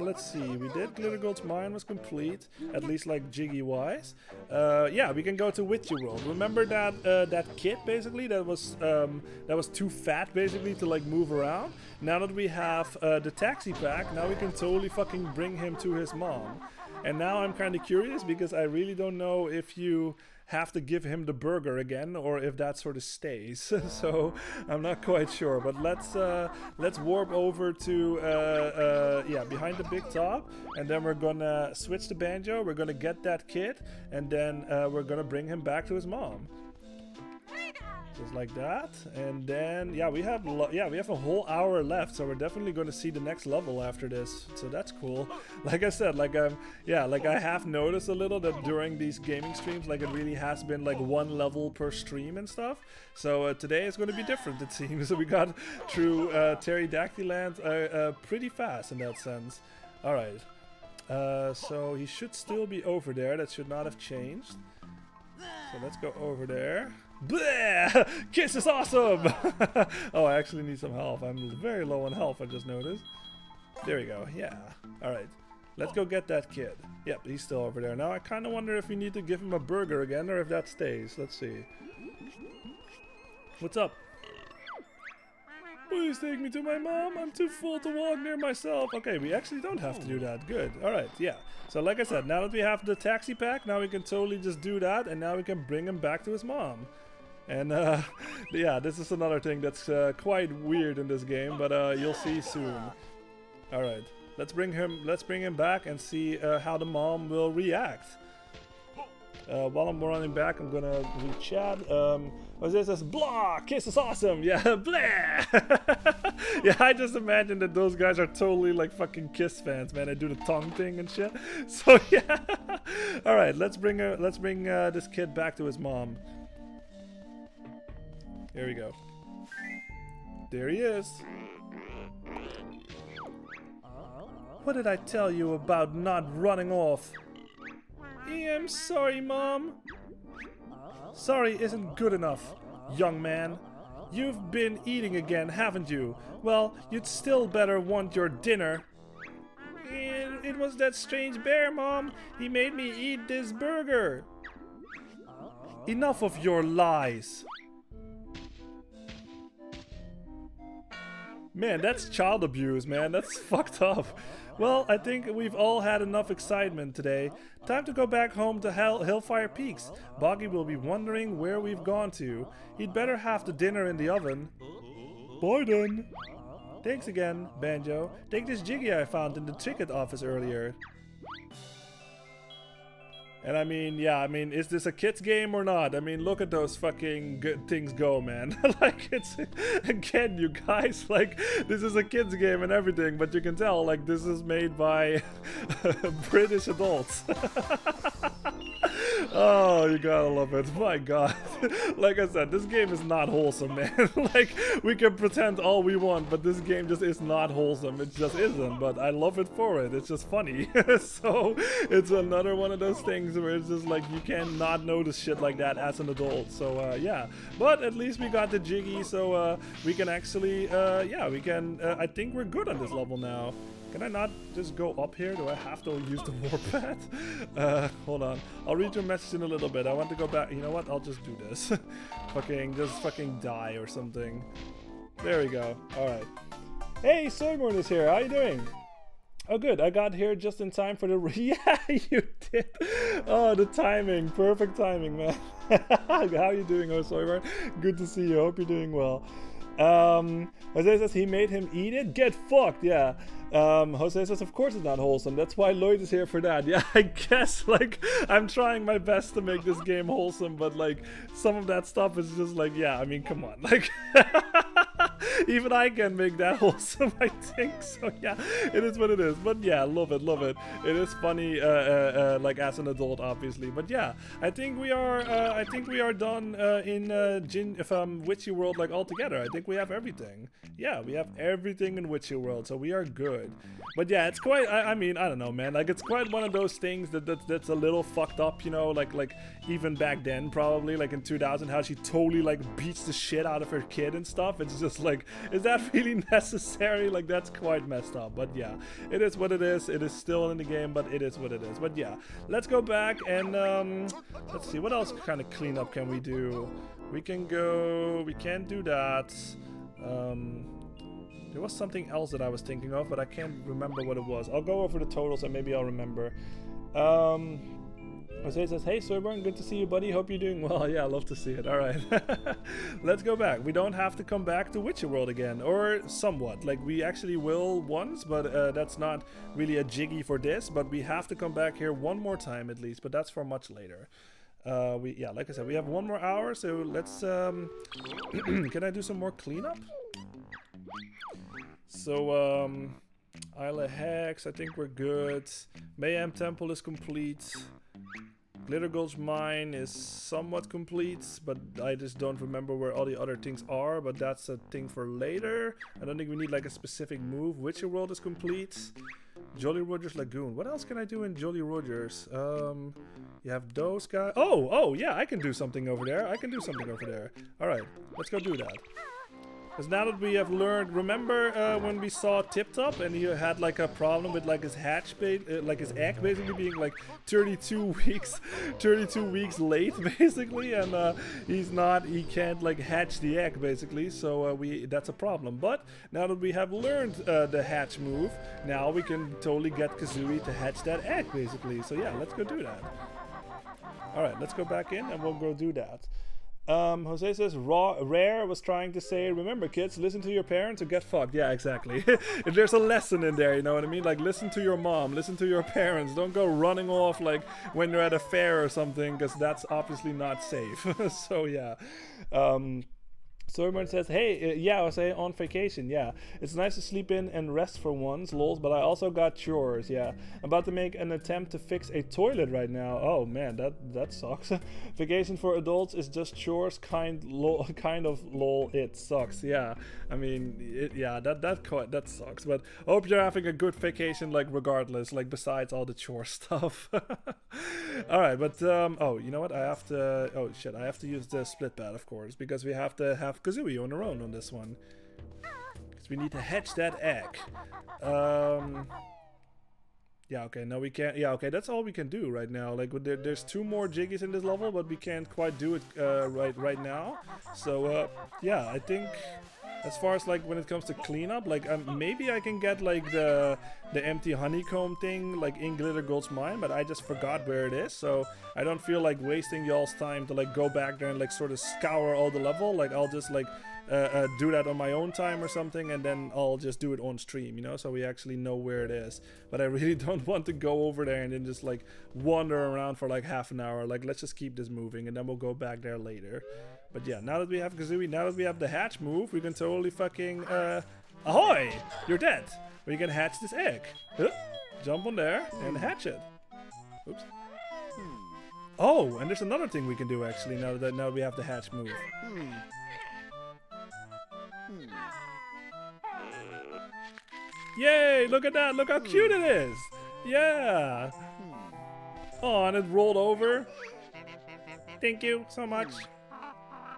let's see, we did Glitter Gold's mine was complete, at least like Jiggy wise. Yeah, we can go to Witchy World. Remember that that kid basically that was too fat basically to like move around? Now that we have the taxi pack, now we can totally fucking bring him to his mom. And now I'm kind of curious because I really don't know if you have to give him the burger again, or if that sort of stays. So I'm not quite sure. But let's warp over to yeah, behind the big top, and then we're gonna switch to Banjo. We're gonna get that kid, and then we're gonna bring him back to his mom. Just like that, and then yeah, we have a whole hour left, so we're definitely going to see the next level after this. So that's cool. Like I said, like yeah, like I have noticed a little that during these gaming streams, like it really has been like one level per stream and stuff. So today is going to be different, it seems. So we got through Pterodactyl Land pretty fast in that sense. All right, so he should still be over there. That should not have changed. So let's go over there. Bleh! Kiss is awesome! Oh, I actually need some health. I'm very low on health, I just noticed. There we go, yeah. Alright, let's go get that kid. Yep, he's still over there. Now I kind of wonder if we need to give him a burger again or if that stays. Let's see. What's up? Please take me to my mom. I'm too full to walk near myself. Okay, we actually don't have to do that. Good. Alright, yeah. So like I said, now that we have the taxi pack, now we can totally just do that, and now we can bring him back to his mom. And yeah, this is another thing that's quite weird in this game, but you'll see soon. All right, let's bring him back and see how the mom will react. While I'm running back, I'm gonna read chat. Jose says, blah, kiss is awesome. Yeah, blah. Yeah, I just imagine that those guys are totally like fucking Kiss fans, man. They do the tongue thing and shit. So yeah. All right, let's bring this kid back to his mom. Here we go. There he is. What did I tell you about not running off? I'm sorry, Mom. Sorry isn't good enough, young man. You've been eating again, haven't you? Well, you'd still better want your dinner. It was that strange bear, Mom. He made me eat this burger. Enough of your lies. Man, that's child abuse, man. That's fucked up. Well, I think we've all had enough excitement today. Time to go back home to Hellfire Peaks. Boggy will be wondering where we've gone to. He'd better have the dinner in the oven. Bye then. Thanks again, Banjo. Take this jiggy I found in the ticket office earlier. And I mean, yeah, I mean, is this a kid's game or not? I mean, look at those fucking good things go, man. Like, it's, again, you guys, like, this is a kid's game and everything, but you can tell, like, this is made by British adults. Oh, you gotta love it. My god. Like I said, this game is not wholesome, man. Like, we can pretend all we want, but this game just is not wholesome. It just isn't, but I love it for it. It's just funny. So, it's another one of those things where it's just like, you cannot notice shit like that as an adult. So, yeah. But at least we got the jiggy, so we can actually, yeah, we can, I think we're good on this level now. Can I not just go up here? Do I have to use the warpath? Hold on. I'll read your message in a little bit. I want to go back. You know what? I'll just do this. Just fucking die or something. There we go. Alright. Hey, Soymorn is here. How you doing? Oh, good. I got here just in time for the... Yeah, you did. Oh, the timing. Perfect timing, man. How you doing, oh, Soymorn? Good to see you. Hope you're doing well. Jose says he made him eat it? Get fucked, yeah. Jose says of course it's not wholesome. That's why Lloyd is here for that. Yeah, I guess, like, I'm trying my best to make this game wholesome, but like, some of that stuff is just like, yeah, I mean, come on. Like, even I can make that wholesome, I think. So yeah, it is what it is. But yeah, love it, love it. It is funny, like as an adult, obviously. But yeah, I think we are done in Witchy World, like altogether. I think we have everything. Yeah, we have everything in Witchy World, so we are good. But yeah, it's quite. I mean, I don't know, man. Like, it's quite one of those things that's a little fucked up, you know. Like even back then, probably like in 2000, how she totally like beats the shit out of her kid and stuff. It's just like, is that really necessary? Like, that's quite messed up. But yeah, it is what it is. It is still in the game, but it is what it is. But yeah, let's go back and let's see what else kind of cleanup can we do. We can go. We can't do that. There was something else that I was thinking of, but I can't remember what it was. I'll go over the totals and maybe I'll remember. Jose says, hey Soyburn, good to see you, buddy. Hope you're doing well. Yeah, I love to see it. All right. Let's go back. We don't have to come back to Witcher World again, or somewhat. Like, we actually will once, but that's not really a jiggy for this, but we have to come back here one more time at least, but that's for much later. Yeah, like I said, we have 1 more hour, so let's, can I do some more cleanup? So, Isle of Hex, I think we're good. Mayhem Temple is complete. Glitter Gulch Mine is somewhat complete, but I just don't remember where all the other things are, but that's a thing for later. I don't think we need like a specific move. Witcher World is complete. Jolly Rogers Lagoon. What else can I do in Jolly Rogers? You have those guys. Oh, yeah, I can do something over there. Alright, let's go do that. Because now that we have learned, remember when we saw Tip Top and he had like a problem with like his like his egg basically being like 32 weeks late basically, and he can't like hatch the egg basically, so that's a problem. But now that we have learned the hatch move, now we can totally get Kazooie to hatch that egg basically. So yeah, let's go do that. Alright, let's go back in and we'll go do that. Jose says, Rare was trying to say, remember kids, listen to your parents or get fucked. Yeah, exactly. If there's a lesson in there, you know what I mean? Like, listen to your mom, listen to your parents. Don't go running off like when you're at a fair or something, because that's obviously not safe. So yeah. Soyburn says, hey, yeah, I was on vacation, yeah. It's nice to sleep in and rest for once, lols, but I also got chores, yeah. I'm about to make an attempt to fix a toilet right now. Oh man, that sucks. Vacation for adults is just chores, kind of lol, it sucks, yeah. I mean, yeah, that sucks, but I hope you're having a good vacation, like, regardless, like, besides all the chore stuff. Alright, but, oh, you know what, I have to use the split pad, of course, because we have to have Kazooie on her own on this one, because we need to hatch that egg. Yeah, okay, no we can't. Yeah, okay, that's all we can do right now. Like, there's 2 more jiggies in this level, but we can't quite do it right now. So yeah, I think as far as like when it comes to cleanup, like maybe I can get like the empty honeycomb thing like in Glitter Gulch Mine, but I just forgot where it is, so I don't feel like wasting y'all's time to like go back there and like sort of scour all the level. Like, I'll just like do that on my own time or something, and then I'll just do it on stream, you know, so we actually know where it is. But I really don't want to go over there and then just like wander around for like half an hour. Like, let's just keep this moving and then we'll go back there later. But yeah, now that we have Kazooie, now that we have the hatch move, we can totally fucking ahoy! You're dead! We can hatch this egg. Jump on there and hatch it. Oops. Oh, and there's another thing we can do actually now that we have the hatch move. Yay! Look at that! Look how cute it is! Yeah! Oh, and it rolled over. Thank you so much.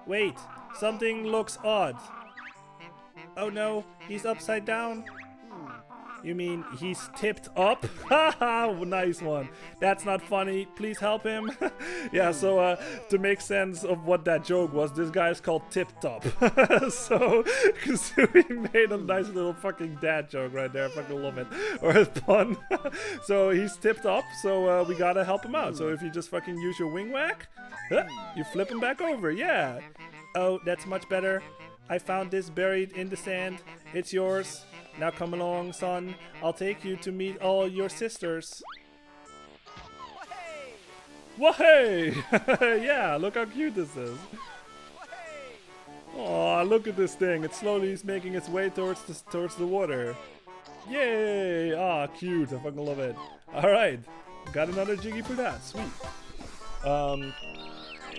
Wait, something looks odd. Oh no, he's upside down. You mean he's tipped up? Haha, nice one. That's not funny. Please help him. Yeah, so to make sense of what that joke was, this guy is called Tip Top. So, Kazooie made a nice little fucking dad joke right there. I fucking love it. Or a pun. So he's tipped up, so we gotta help him out. So if you just fucking use your wing whack, you flip him back over. Yeah. Oh, that's much better. I found this buried in the sand. It's yours. Now come along, son. I'll take you to meet all your sisters. Wahey! Yeah, look how cute this is. Aw, look at this thing. It slowly is making its way towards the water. Yay! Ah, cute. I fucking love it. Alright. Got another jiggy for that. Sweet.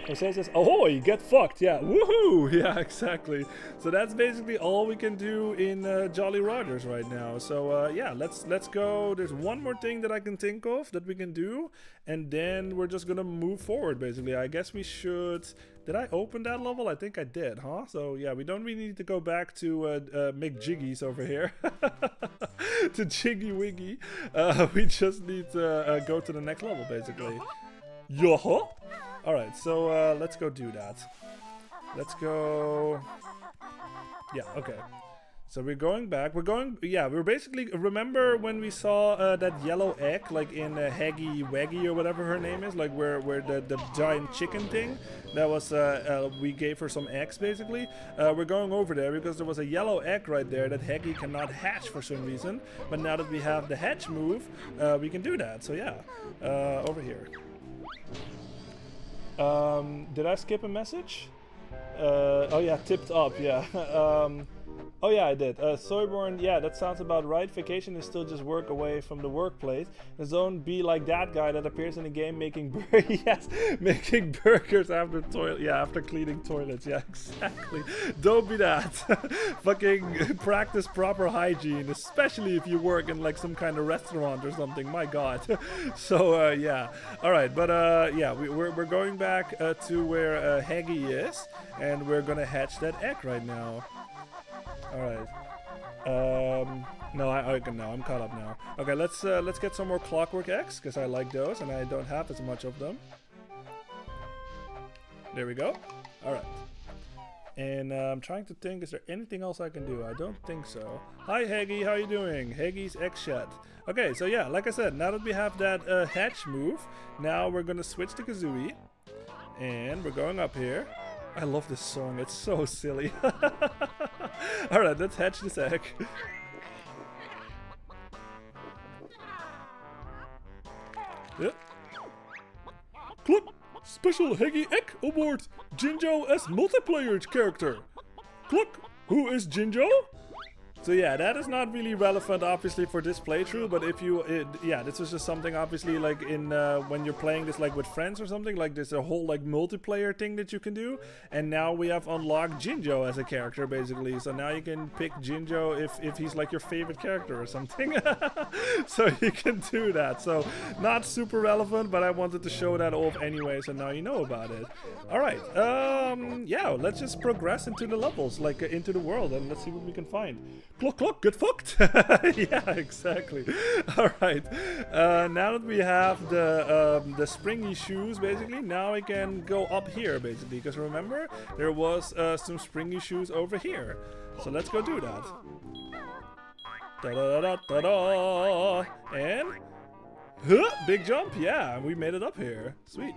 Jose says, ahoy, get fucked, yeah, woohoo, yeah, exactly. So that's basically all we can do in Jolly Rogers right now. So yeah, let's go. There's one more thing that I can think of that we can do, and then we're just gonna move forward, basically. I guess we should... Did I open that level? I think I did, huh? So yeah, we don't really need to go back to make jiggies over here. To Jiggy Wiggy. We just need to go to the next level, basically. Yo-ho! Alright, so let's go do that. Let's go... Yeah, okay. So we're going back. Yeah, we're basically, remember when we saw that yellow egg, like in Haggy Waggy or whatever her name is, like where the giant chicken thing, that was, we gave her some eggs basically. We're going over there because there was a yellow egg right there that Haggy cannot hatch for some reason. But now that we have the hatch move, we can do that. So yeah, over here. Did I skip a message? Oh yeah, tipped up, yeah. Oh yeah, I did. Soyborn, yeah, that sounds about right. Vacation is still just work away from the workplace. Don't be like that guy that appears in the game making yes, making burgers after after cleaning toilets. Yeah, exactly. Don't be that. Fucking practice proper hygiene, especially if you work in like some kind of restaurant or something. My God. So yeah. All right, but yeah, we're going back to where Haggy is, and we're gonna hatch that egg right now. Alright. No, I'm caught up now. Okay, let's get some more clockwork eggs, because I like those, and I don't have as much of them. There we go. Alright. And I'm trying to think, is there anything else I can do? I don't think so. Hi Haggy, how you doing? Haggy's egg shed. Okay, so yeah, like I said, now that we have that hatch move, now we're gonna switch to Kazooie. And we're going up here. I love this song, it's so silly. Alright, let's hatch this egg. Yeah. Club! Special Haggy Egg Award! Jinjo as multiplayer character! Cluck! Who is Jinjo? So yeah, that is not really relevant obviously for this playthrough, but if you, yeah, this was just something obviously like in, when you're playing this like with friends or something, like there's a whole like multiplayer thing that you can do, and now we have unlocked Jinjo as a character basically, so now you can pick Jinjo if he's like your favorite character or something. So you can do that, so not super relevant, but I wanted to show that off anyway, so now you know about it. Alright, yeah, let's just progress into the levels, like into the world, and let's see what we can find. Cluck, cluck, get fucked! Yeah, exactly. Alright, now that we have the springy shoes, basically, now I can go up here, basically, because remember, there was some springy shoes over here. So let's go do that. Da-da-da-da-da-da! And... huh, big jump! Yeah, we made it up here. Sweet.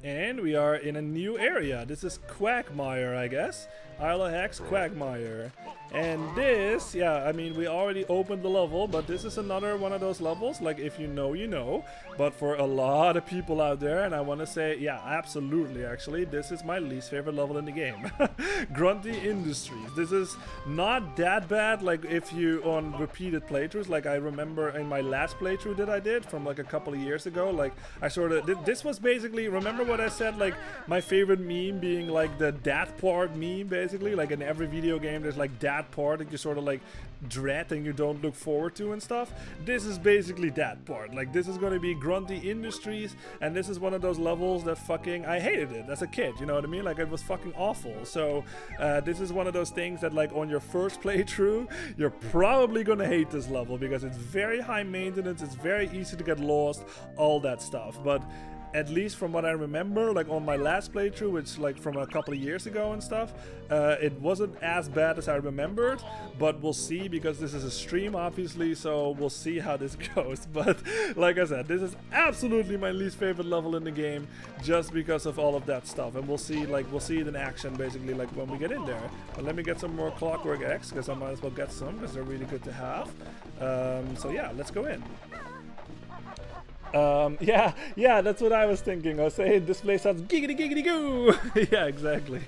And we are in a new area. This is Quagmire, I guess. Isle of Hex Quagmire. And this, yeah, I mean, we already opened the level, but this is another one of those levels, like if you know, you know. But for a lot of people out there, and I want to say, yeah, absolutely, actually, this is my least favorite level in the game. Grunty Industries. This is not that bad, like if you on repeated playthroughs, like I remember in my last playthrough that I did from like a couple of years ago, like I sort of, this was basically, remember what I said, like my favorite meme being like the dat part meme, basically, like in every video game there's like dat part that you sort of like dread and you don't look forward to and stuff. This is basically that part. Like this is going to be Grunty Industries, and this is one of those levels that fucking I hated it as a kid, you know what I mean? Like it was fucking awful. So this is one of those things that like on your first playthrough you're probably gonna hate this level because it's very high maintenance, it's very easy to get lost, all that stuff. But at least from what I remember, like on my last playthrough, which like from a couple of years ago and stuff, it wasn't as bad as I remembered, but we'll see because this is a stream obviously, so we'll see how this goes. But like I said, this is absolutely my least favorite level in the game just because of all of that stuff, and we'll see it in action basically like when we get in there. But let me get some more clockwork eggs because I might as well get some because they're really good to have. So yeah, let's go in. Yeah, that's what I was thinking. I was saying this place sounds giggity giggity goo. Yeah, exactly.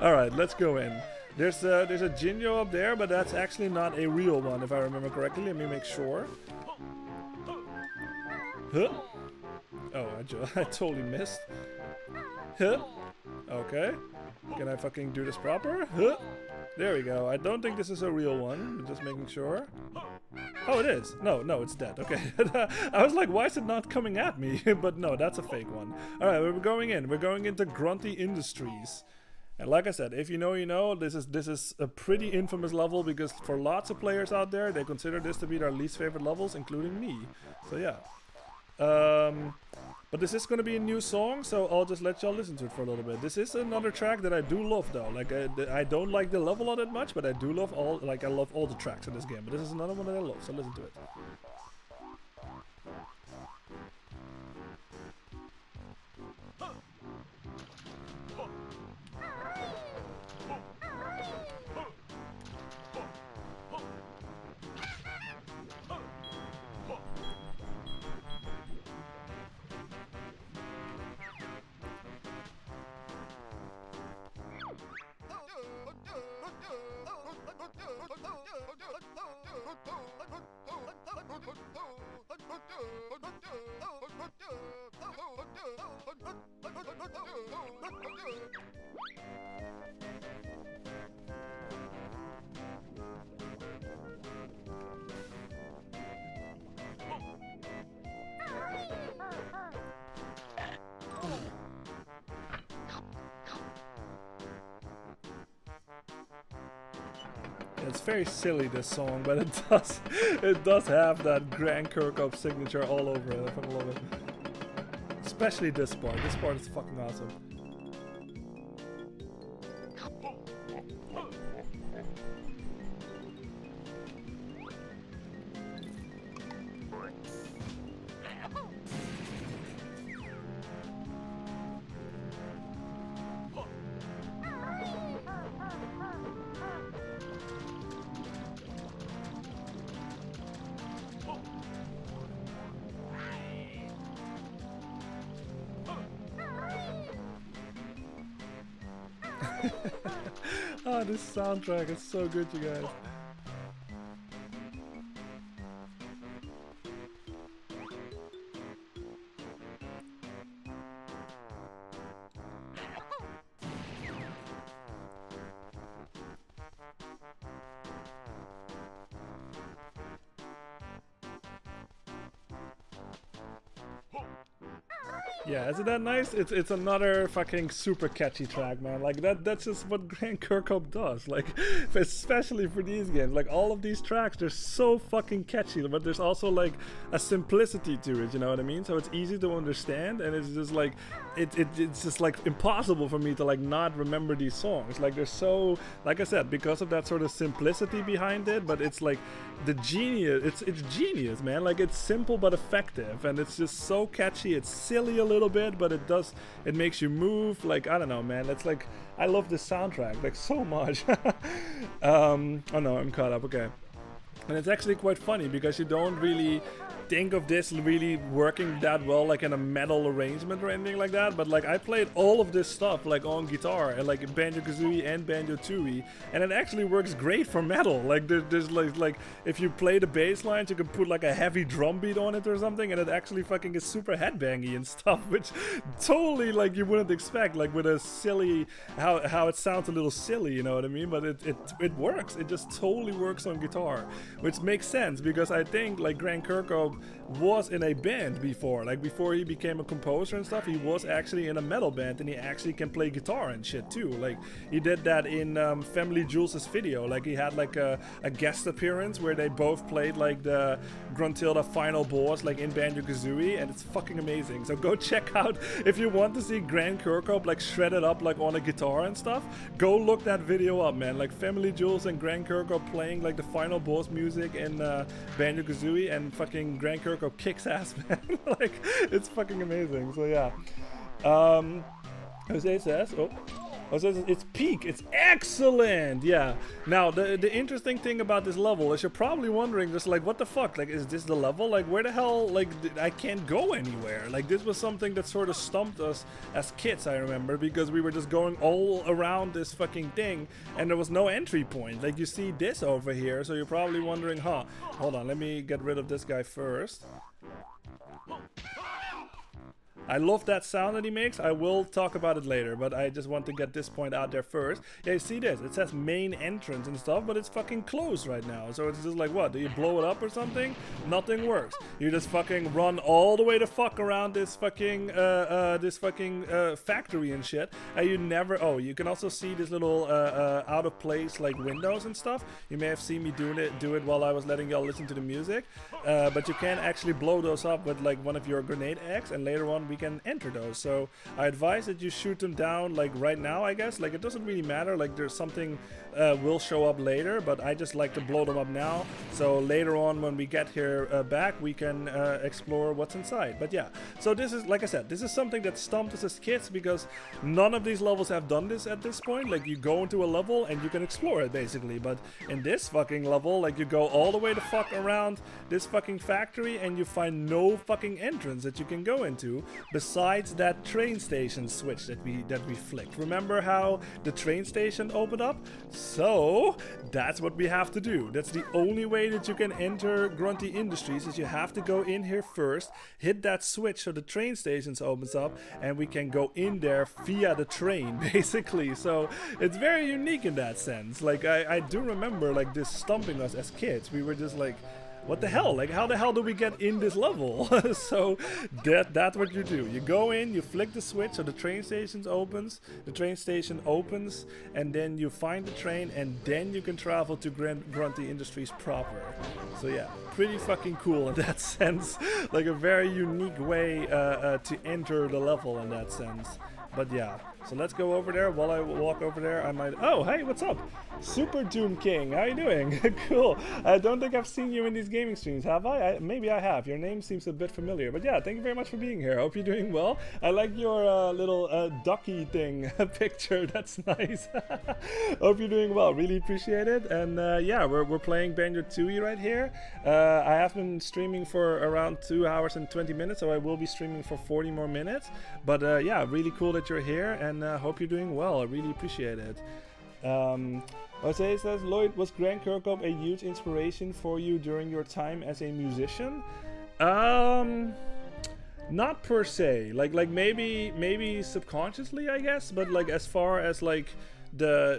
All right, let's go in. There's a Jinjo up there, but that's actually not a real one, if I remember correctly. Let me make sure. Huh? Oh, I totally missed. Huh? Okay. Can I fucking do this proper? Huh? There we go. I don't think this is a real one. I'm just making sure. Oh, it is. No, it's dead. Okay. I was like, why is it not coming at me? But no, that's a fake one. Alright, we're going in. We're going into Grunty Industries. And like I said, if you know, you know, this is a pretty infamous level because for lots of players out there, they consider this to be their least favorite levels, including me. So yeah. But this is gonna be a new song, so I'll just let y'all listen to it for a little bit. This is another track that I do love though. Like I don't like the level on it much, but I do love all, like I love all the tracks in this game. But this is another one that I love, so listen to it. It's very silly, this song, but it does have that Grant Kirkhope signature all over it. I fucking love it. Especially this part. This part is fucking awesome. Oh, this soundtrack is so good, you guys. Yeah, isn't that nice? It's another fucking super catchy track, man. Like that's just what Grant Kirkhope does. Like, especially for these games. Like all of these tracks, they're so fucking catchy, but there's also like a simplicity to it, you know what I mean? So it's easy to understand, and it's just like it's just like impossible for me to like not remember these songs. Like they're so, like I said, because of that sort of simplicity behind it, but it's like the genius, it's genius, man. Like it's simple but effective, and it's just so catchy. It's silly a little bit, but it makes you move. Like, I don't know, man. It's like, I love this soundtrack like so much. Oh no, I'm caught up. Okay. And it's actually quite funny because you don't really think of this really working that well like in a metal arrangement or anything like that, but like I played all of this stuff like on guitar and like Banjo-Kazooie and Banjo-Tooie, and it actually works great for metal. Like there's like if you play the bass lines, you can put like a heavy drum beat on it or something, and it actually fucking is super headbangy and stuff, which totally like you wouldn't expect, like with a silly how it sounds a little silly, you know what I mean? But it works. It just totally works on guitar, which makes sense because I think like Grant Kirkhope was in a band before. Like before he became a composer and stuff, he was actually in a metal band, and he actually can play guitar and shit too. Like he did that in Family Jules' video. Like he had like a guest appearance where they both played like the Gruntilda final boss like in Banjo-Kazooie, and it's fucking amazing. So go check out, if you want to see Grant Kirkhope like shredded up like on a guitar and stuff, go look that video up, man. Like Family Jules and Grant Kirkhope playing like the final boss music in Banjo-Kazooie, and fucking Grant Kirkhope kicks ass, man. Like it's fucking amazing. So yeah. Jose says, it's peak. It's excellent. Yeah. Now the interesting thing about this level is you're probably wondering just like, what the fuck? Like, is this the level? Like, where the hell? Like, I can't go anywhere. Like, this was something that sort of stumped us as kids, I remember, because we were just going all around this fucking thing, and there was no entry point. Like, you see this over here, so you're probably wondering, huh? Hold on, let me get rid of this guy first. I love that sound that he makes. I will talk about it later, but I just want to get this point out there first. Yeah, you see this? It says main entrance and stuff, but it's fucking closed right now. So it's just like, what? Do you blow it up or something? Nothing works. You just fucking run all the way the fuck around this fucking factory and shit, and you never. Oh, you can also see this little out of place like windows and stuff. You may have seen me do it while I was letting y'all listen to the music, but you can actually blow those up with like one of your grenade eggs, and later on we can enter those. So I advise that you shoot them down like right now, I guess. Like it doesn't really matter, like there's something will show up later, but I just like to blow them up now, so later on when we get here back we can explore what's inside. But yeah, so this is, like I said, this is something that stumped us as kids because none of these levels have done this at this point. Like you go into a level and you can explore it basically, but in this fucking level, like you go all the way the fuck around this fucking factory and you find no fucking entrance that you can go into besides that train station switch that we flicked. Remember how the train station opened up? So that's what we have to do. That's the only way that you can enter Grunty Industries, is you have to go in here first, hit that switch so the train stations opens up and we can go in there via the train basically. So it's very unique in that sense. Like I do remember like this stumping us as kids. We were just like, what the hell? Like, how the hell do we get in this level? So that's what you do. You go in, you flick the switch so the train station opens, and then you find the train, and then you can travel to Grunty Industries proper. So yeah, pretty fucking cool in that sense. Like a very unique way to enter the level in that sense. But yeah, so let's go over there. While I walk over there, I might... Oh, hey, what's up? Super Doom King, how you doing? Cool. I don't think I've seen you in these gaming streams, have I? Maybe I have. Your name seems a bit familiar. But yeah, thank you very much for being here. Hope you're doing well. I like your little ducky thing picture. That's nice. Hope you're doing well. Really appreciate it. And yeah, we're playing Banjo-Tooie right here. I have been streaming for around 2 hours and 20 minutes, so I will be streaming for 40 more minutes. But yeah, really cool that you're here, and hope you're doing well. I really appreciate it. Jose says, Lloyd, was Grant Kirkhope a huge inspiration for you during your time as a musician? Not per se. Like maybe subconsciously, I guess. But like as far as like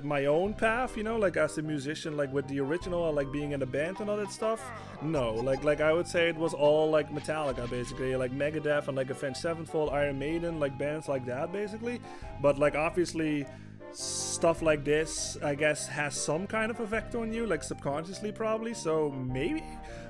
my own path, you know, like as a musician, like with the original, like being in a band and all that stuff, no. Like I would say it was all like Metallica basically, like Megadeth and like Avenged Sevenfold, Iron Maiden, like bands like that basically. But like obviously stuff like this, I guess, has some kind of effect on you, like subconsciously probably, so maybe,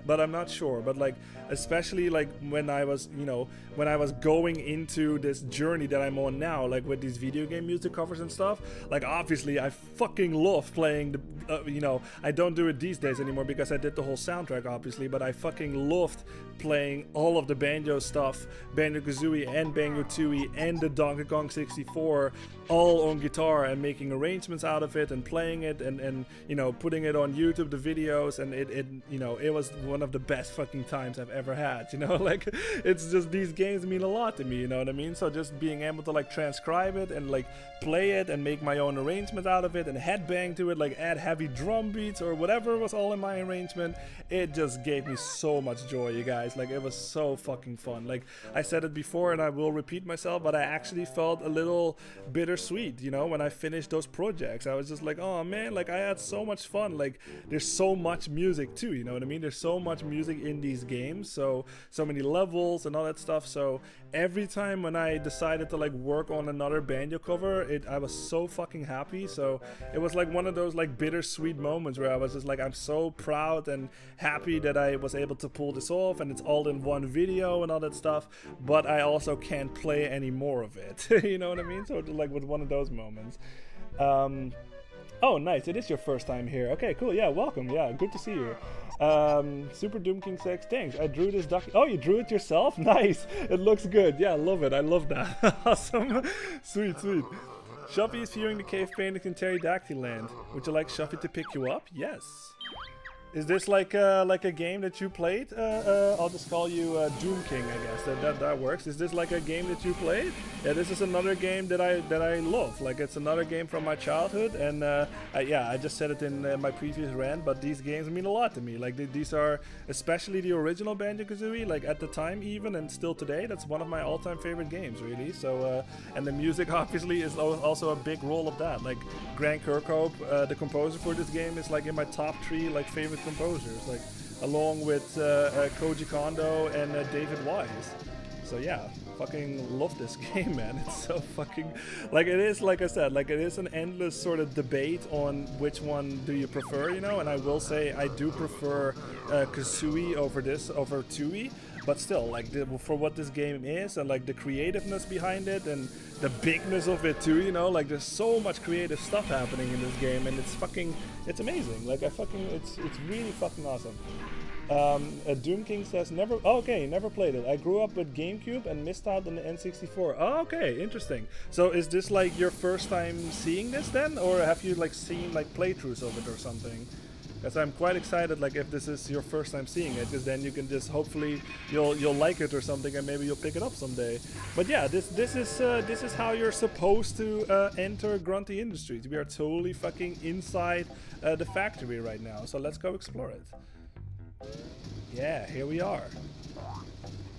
but I'm not sure. But like especially like when I was, you know, when I was going into this journey that I'm on now, like with these video game music covers and stuff, like obviously I fucking love playing the you know, I don't do it these days anymore because I did the whole soundtrack obviously, but I fucking loved playing all of the banjo stuff, Banjo-Kazooie and Banjo-Tooie and the Donkey Kong 64, all on guitar, and making arrangements out of it and playing it and you know, putting it on YouTube, the videos, and it you know, it was one of the best fucking times I've ever had, you know. Like it's just, these games mean a lot to me, you know what I mean? So just being able to like transcribe it and like play it and make my own arrangement out of it and headbang to it, like add heavy drum beats or whatever was all in my arrangement, it just gave me so much joy, you guys. Like it was so fucking fun. Like I said it before and I will repeat myself, but I actually felt a little bittersweet, you know, when I finished those projects. I was just like, oh man, like I had so much fun. Like there's so much music too, you know what I mean? There's so much music in these games, so many levels and all that stuff. So every time when I decided to like work on another banjo cover, I was so fucking happy. So it was like one of those like bittersweet moments where I was just like, I'm so proud and happy that I was able to pull this off, and it's all in one video and all that stuff, but I also can't play any more of it. You know what I mean? So like with one of those moments. Oh nice, it is your first time here. Okay, cool. Yeah, welcome. Yeah, good to see you. Super Doom King 6, thanks. I drew this duck. Oh, you drew it yourself? Nice. It looks good. Yeah, I love it. I love that. Awesome. Sweet. Shuffy is viewing the cave painting in Pterodactyl Land. Would you like Shuffy to pick you up? Yes. Is this like a game that you played? I'll just call you Doom King, I guess. That works. Is this like a game that you played? Yeah, this is another game that I love. Like it's another game from my childhood, and yeah, I just said it in my previous rant, but these games mean a lot to me. Like these are, especially the original Banjo-Kazooie, like at the time even, and still today, that's one of my all-time favorite games, really. So and the music obviously is also a big role of that. Like Grant Kirkhope, the composer for this game, is like in my top 3 like favorite composers, like along with Koji Kondo and David Wise. So yeah, Fucking love this game, man. It's so fucking, like, it is, like I said, like, it is an endless sort of debate on which one do you prefer, you know, and I will say I do prefer Kazooie over Tooie, but still, like, for what this game is, and like the creativeness behind it, and the bigness of it too, you know, like, there's so much creative stuff happening in this game, and it's amazing. Like, it's really fucking awesome. Doom King says never played it. I grew up with GameCube and missed out on the N64. Oh, okay, interesting. So is this like your first time seeing this then, or have you like seen like playthroughs of it or something? Because I'm quite excited, like, if this is your first time seeing it, because then you can just hopefully you'll like it or something, and maybe you'll pick it up someday. But yeah, this is how you're supposed to enter Grunty Industries. We are totally fucking inside the factory right now. So let's go explore it. Yeah, here we are.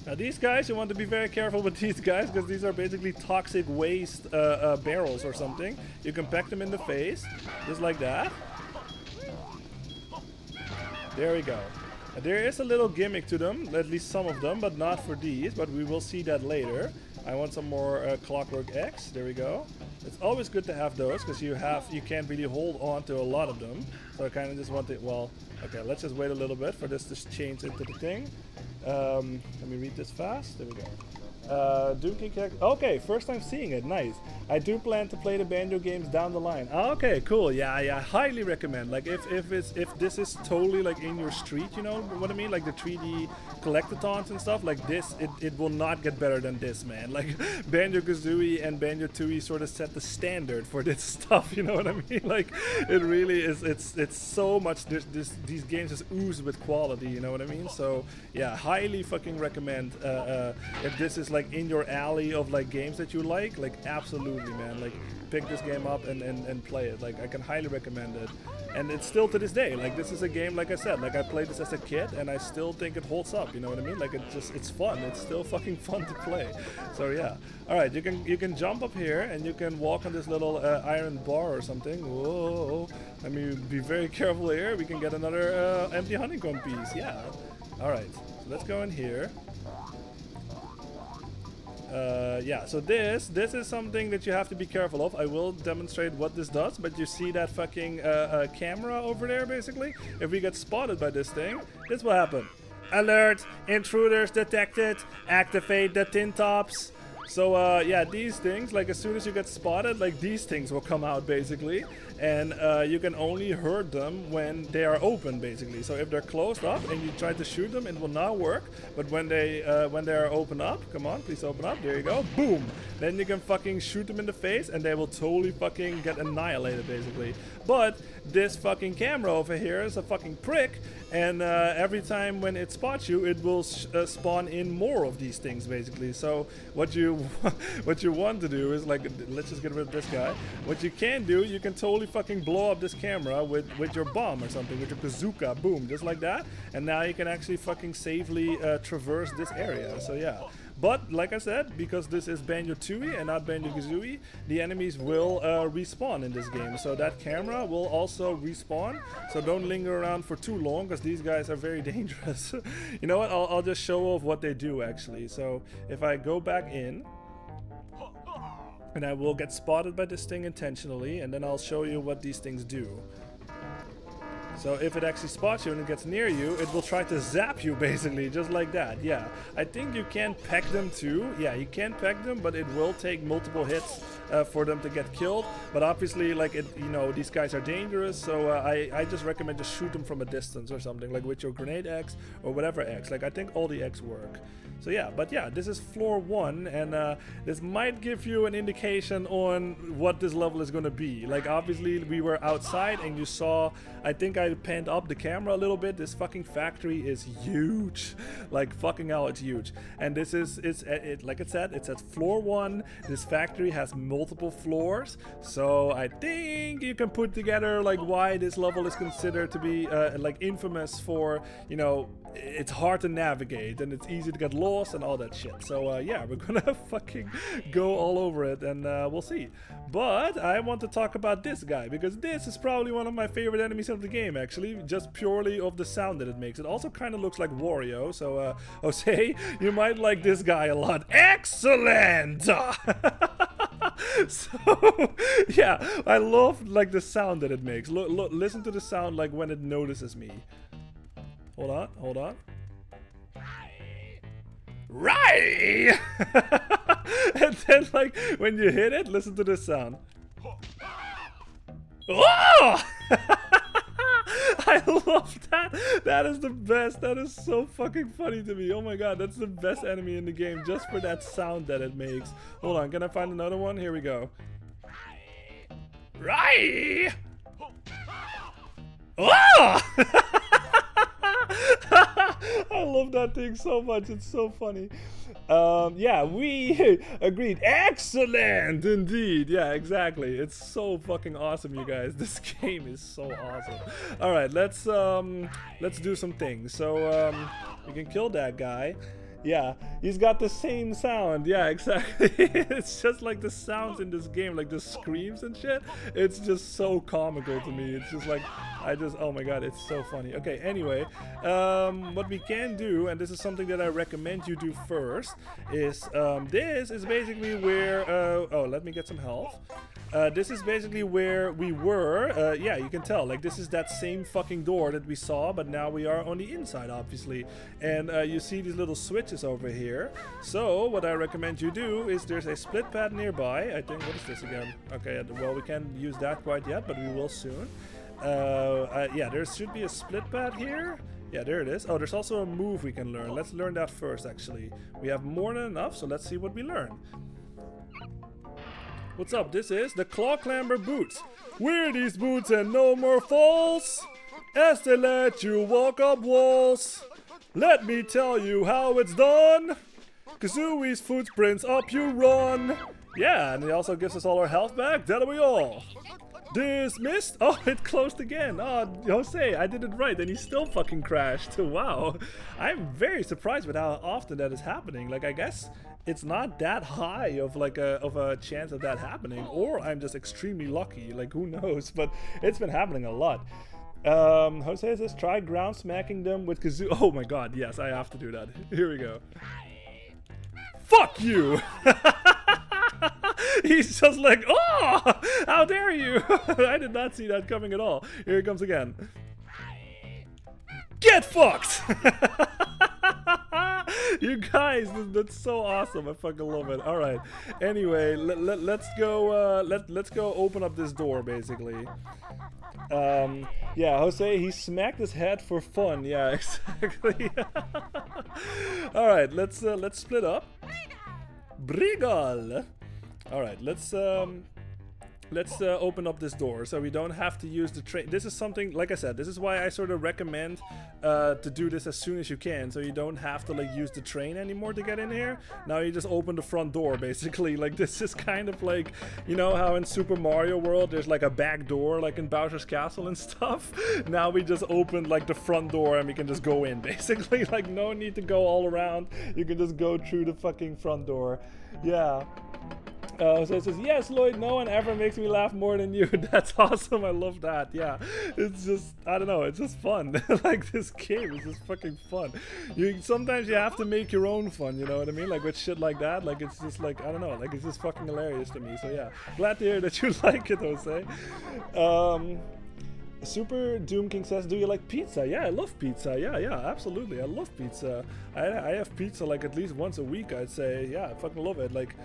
Now these guys, you want to be very careful with these guys, because these are basically toxic waste barrels or something. You can peck them in the face, just like that. There we go. There is a little gimmick to them, at least some of them, but not for these, but we will see that later. I want some more clockwork eggs. There we go. It's always good to have those, because you can't really hold on to a lot of them. So I kind of just want it. Well, okay, let's just wait a little bit for this to change into the thing. Let me read this fast. There we go. Doom King character. Okay, first time seeing it. Nice. I do plan to play the Banjo games down the line. Okay, cool. Yeah, highly recommend. Like, if this is totally like in your street, you know what I mean? Like the 3D collectathons and stuff. Like this, it will not get better than this, man. Like Banjo-Kazooie and Banjo-Tooie sort of set the standard for this stuff. You know what I mean? Like, it really is. It's so much. These games just ooze with quality. You know what I mean? So yeah, highly fucking recommend. If this is like in your alley of like games that you like absolutely, man. Like, pick this game up and play it. Like, I can highly recommend it. And it's still to this day, like, this is a game, like I said, like, I played this as a kid and I still think it holds up, you know what I mean? Like, it's fun. It's still fucking fun to play. So yeah. Alright, you can jump up here and you can walk on this little iron bar or something. Whoa. Let me be very careful here. We can get another empty honeycomb piece. Yeah. Alright, so let's go in here. Yeah, so this is something that you have to be careful of. I will demonstrate what this does, but you see that fucking camera over there, basically? If we get spotted by this thing, this will happen. Alert! Intruders detected! Activate the tin tops! So yeah, these things, like, as soon as you get spotted, like, these things will come out, basically. And you can only hurt them when they are open, basically. So if they're closed up and you try to shoot them, it will not work. But when they are open up, come on, please open up. There you go. Boom. Then you can fucking shoot them in the face, and they will totally fucking get annihilated, basically. But this fucking camera over here is a fucking prick, and every time when it spots you, it will spawn in more of these things, basically. So what you want to do is, like, let's just get rid of this guy. What you can do, you can totally fucking blow up this camera with your bomb or something, with your bazooka, boom, just like that, and now you can actually fucking safely traverse this area. So yeah. But, like I said, because this is Banjo-Tooie and not Banjo-Kazooie, the enemies will respawn in this game. So that camera will also respawn. So don't linger around for too long, because these guys are very dangerous. You know what? I'll just show off what they do, actually. So if I go back in, and I will get spotted by this thing intentionally, and then I'll show you what these things do. So if it actually spots you and it gets near you, it will try to zap you, basically, just like that. Yeah, I think you can peck them too. Yeah, you can peck them, but it will take multiple hits for them to get killed. But obviously, like, you know, these guys are dangerous, so I just recommend just shoot them from a distance or something, like with your grenade X or whatever X. Like, I think all the X work. So yeah, but yeah, this is floor 1, and this might give you an indication on what this level is going to be. Like, obviously we were outside and you saw, I think I panned up the camera a little bit. This fucking factory is huge. Like, fucking hell, it's huge. And this is, like I said, it's at floor 1. This factory has multiple floors, so I think you can put together, like, why this level is considered to be like infamous for, you know, it's hard to navigate and it's easy to get lost and all that shit. So yeah, we're gonna fucking go all over it, and we'll see. But I want to talk about this guy, because this is probably one of my favorite enemies of the game, actually, just purely of the sound that it makes. It also kind of looks like Wario, so Jose, you might like this guy a lot. Excellent! So, yeah, I love like the sound that it makes. Look, listen to the sound like when it notices me. Hold on, hold on. Right! And then like when you hit it, listen to this sound. Oh! I love that. That is the best. That is so fucking funny to me. Oh my god, that's the best enemy in the game just for that sound that it makes. Hold on, can I find another one? Here we go. Right! Oh! I love that thing so much. It's so funny. Yeah, we agreed. Excellent, indeed. Yeah, exactly. It's so fucking awesome, you guys. This game is so awesome. All right, let's do some things. So we can kill that guy. Yeah, he's got the same sound. Yeah, exactly. It's just like the sounds in this game, like the screams and shit. It's just so comical to me. It's just like, oh my god, it's so funny. Okay, anyway, what we can do, and this is something that I recommend you do first, is this is basically where, oh, let me get some health. This is basically where we were. Yeah, you can tell, like this is that same fucking door that we saw, but now we are on the inside, obviously. And you see these little switches over here. So what I recommend you do is there's a split pad nearby. I think, what is this again? Okay, well, we can't use that quite yet, but we will soon. Yeah, there should be a split pad here. Yeah, there it is. Oh, there's also a move we can learn. Let's learn that first, actually. We have more than enough, so let's see what we learn. What's up? This is the Claw Clamber Boots. Wear these boots and no more falls, as they let you walk up walls. Let me tell you how it's done. Kazooie's footprints up you run. Yeah, and he also gives us all our health back. That'll be all. Dismissed. Oh, it closed again. Oh, Jose, I did it right, and he still fucking crashed. Wow. I'm very surprised with how often that is happening. Like, I guess it's not that high of like a chance of that happening, or I'm just extremely lucky. Like, who knows? But it's been happening a lot. Jose says try ground smacking them with kazoo. Oh my god, yes, I have to do that. Here we go. Fuck you! He's just like, oh, how dare you! I did not see that coming at all. Here it comes again. Get fucked! You guys, that's so awesome. I fucking love it. All right. Anyway, let's go. Let's go open up this door, basically. Yeah, Jose, he smacked his head for fun. Yeah, exactly. All right, let's split up. Brigal. All right, let's open up this door so we don't have to use the train. This is something, like I said, this is why I sort of recommend to do this as soon as you can, so you don't have to like use the train anymore to get in here. Now you just open the front door, basically. Like, this is kind of like, you know how in Super Mario World there's like a back door like in Bowser's Castle and stuff. Now we just open like the front door and we can just go in, basically. Like, no need to go all around. You can just go through the fucking front door. Yeah. So it says, yes, Lloyd, no one ever makes me laugh more than you. That's awesome. I love that. Yeah, it's just, I don't know, it's just fun. Like, this game is just fucking fun. Sometimes you have to make your own fun, you know what I mean? Like, with shit like that, like, it's just like, I don't know, like, it's just fucking hilarious to me. So yeah, glad to hear that you like it, Jose. Super Doom King says, do you like pizza? Yeah, I love pizza. Yeah, absolutely. I love pizza. I have pizza like at least once a week, I'd say. Yeah, I fucking love it. Like,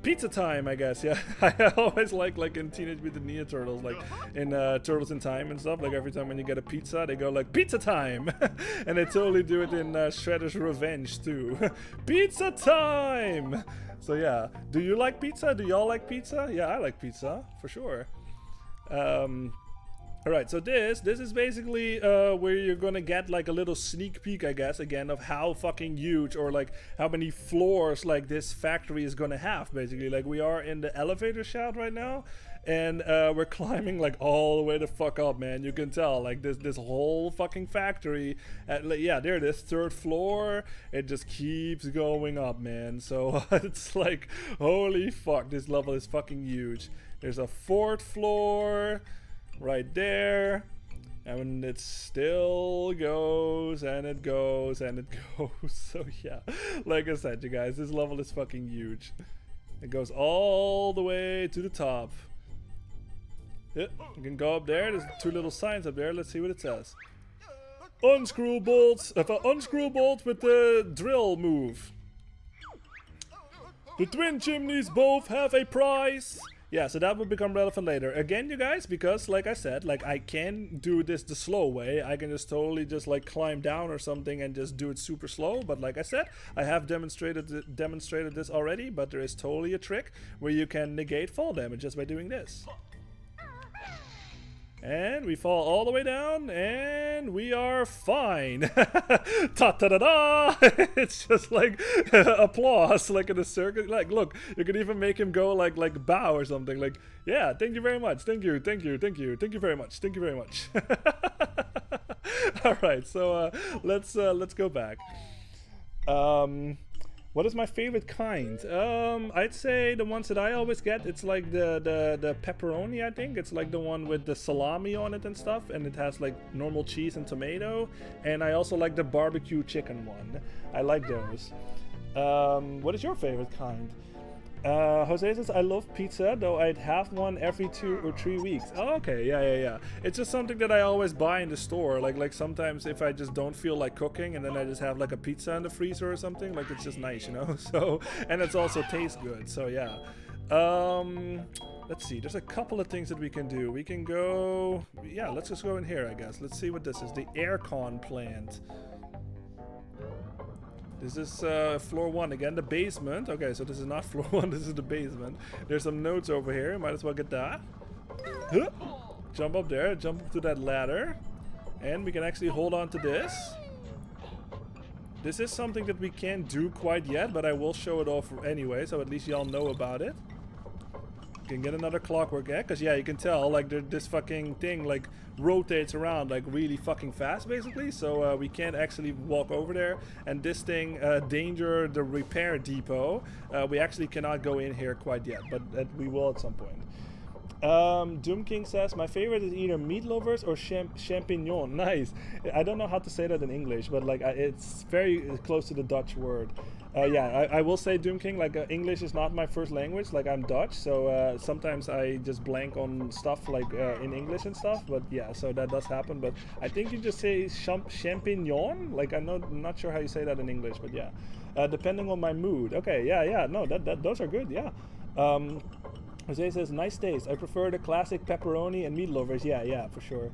pizza time, I guess. Yeah, I always like in Teenage Mutant Ninja Turtles, like in Turtles in Time and stuff. Like, every time when you get a pizza, they go like, pizza time! And they totally do it in Shredder's Revenge too. Pizza time! So yeah, do you like pizza? Do y'all like pizza? Yeah, I like pizza, for sure. Alright, so this is basically where you're gonna get like a little sneak peek, I guess, again, of how fucking huge, or like how many floors like this factory is gonna have, basically. Like, we are in the elevator shaft right now, and we're climbing like all the way the fuck up, man. You can tell, like, this whole fucking factory, like, yeah, there it is, 3rd floor. It just keeps going up, man. So it's like, holy fuck, this level is fucking huge. There's a 4th floor. right there. And it still goes and it goes and it goes. So yeah, like I said, you guys, this level is fucking huge. It goes all the way to the top. Yeah, you can go up there. There's 2 little signs up there. Let's see what it says. Unscrew bolts. Unscrew bolt with the drill move. The twin chimneys both have a price. Yeah, so that will become relevant later. Again, you guys, because like I said, like I can do this the slow way. I can just totally just like climb down or something and just do it super slow. But like I said, I have demonstrated this already. But there is totally a trick where you can negate fall damage just by doing this. And we fall all the way down, and we are fine. Ta-ta-da-da! It's just like applause, like in a circus. Like, look, you can even make him go like bow or something. Like, yeah, thank you very much. Thank you, thank you, thank you, thank you very much. Thank you very much. All right, so let's go back. What is my favorite kind? I'd say the ones that I always get, it's like the pepperoni, I think. It's like the one with the salami on it and stuff, and it has like normal cheese and tomato. And I also like the barbecue chicken one. I like those. What is your favorite kind? Jose says, I love pizza, though I'd have one every 2 or 3 weeks. Oh, okay, yeah. It's just something that I always buy in the store. Like sometimes if I just don't feel like cooking and then I just have like a pizza in the freezer or something, like it's just nice, you know? So, and it's also tastes good, so yeah. Let's see, there's a couple of things that we can do. We can go, yeah, let's just go in here, I guess. Let's see what this is, the aircon plant. This is floor 1 again, the basement. Okay, so this is not floor 1, this is the basement. There's some notes over here, might as well get that. Huh. Jump up there, jump up to that ladder. And we can actually hold on to this. This is something that we can't do quite yet, but I will show it off anyway, so at least y'all know about it. You can get another clockwork egg, because yeah, you can tell, like, this fucking thing, like, rotates around, like, really fucking fast, basically, so we can't actually walk over there. And this thing, Danger, the repair depot, we actually cannot go in here quite yet, but we will at some point. Doom King says, my favorite is either meat lovers or champignon. Nice. I don't know how to say that in English, but, like, it's very close to the Dutch word. Yeah, I will say, Doom King, like, English is not my first language, like, I'm Dutch, so sometimes I just blank on stuff, like, in English and stuff, but yeah, so that does happen, but I think you just say champignon, like, I'm not sure how you say that in English, but yeah, depending on my mood. Okay, yeah, no, those are good, yeah. Jose says, nice taste, I prefer the classic pepperoni and meat lovers, yeah, for sure.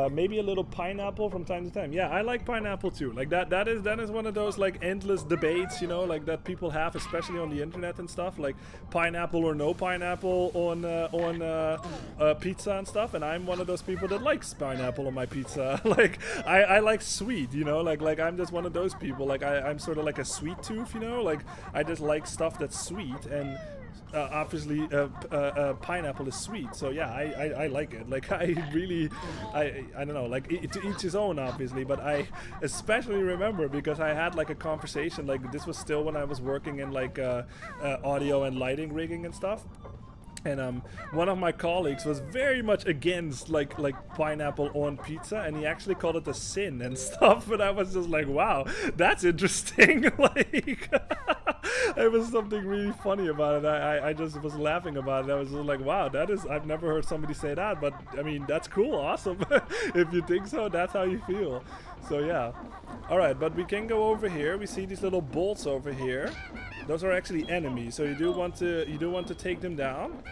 Maybe a little pineapple from time to time. Yeah, I like pineapple too. Like that is one of those like endless debates, you know, like that people have, especially on the internet and stuff. Like pineapple or no pineapple on pizza and stuff. And I'm one of those people that likes pineapple on my pizza. Like I like sweet, you know. Like I'm just one of those people. Like I'm sort of like a sweet tooth, you know. Like I just like stuff that's sweet and. Obviously pineapple is sweet, so yeah, I like it. Like I don't know, like to each his own, obviously, but I especially remember because I had like a conversation, like this was still when I was working in like audio and lighting rigging and stuff. And one of my colleagues was very much against like pineapple on pizza, and he actually called it a sin and stuff. But I was just like, wow, that's interesting. Like, it was something really funny about it. I just was laughing about it. I was just like, wow, I've never heard somebody say that. But I mean, that's cool, awesome. If you think so, that's how you feel. So yeah. All right, but we can go over here. We see these little bolts over here. Those are actually enemies, so you do want to take them down,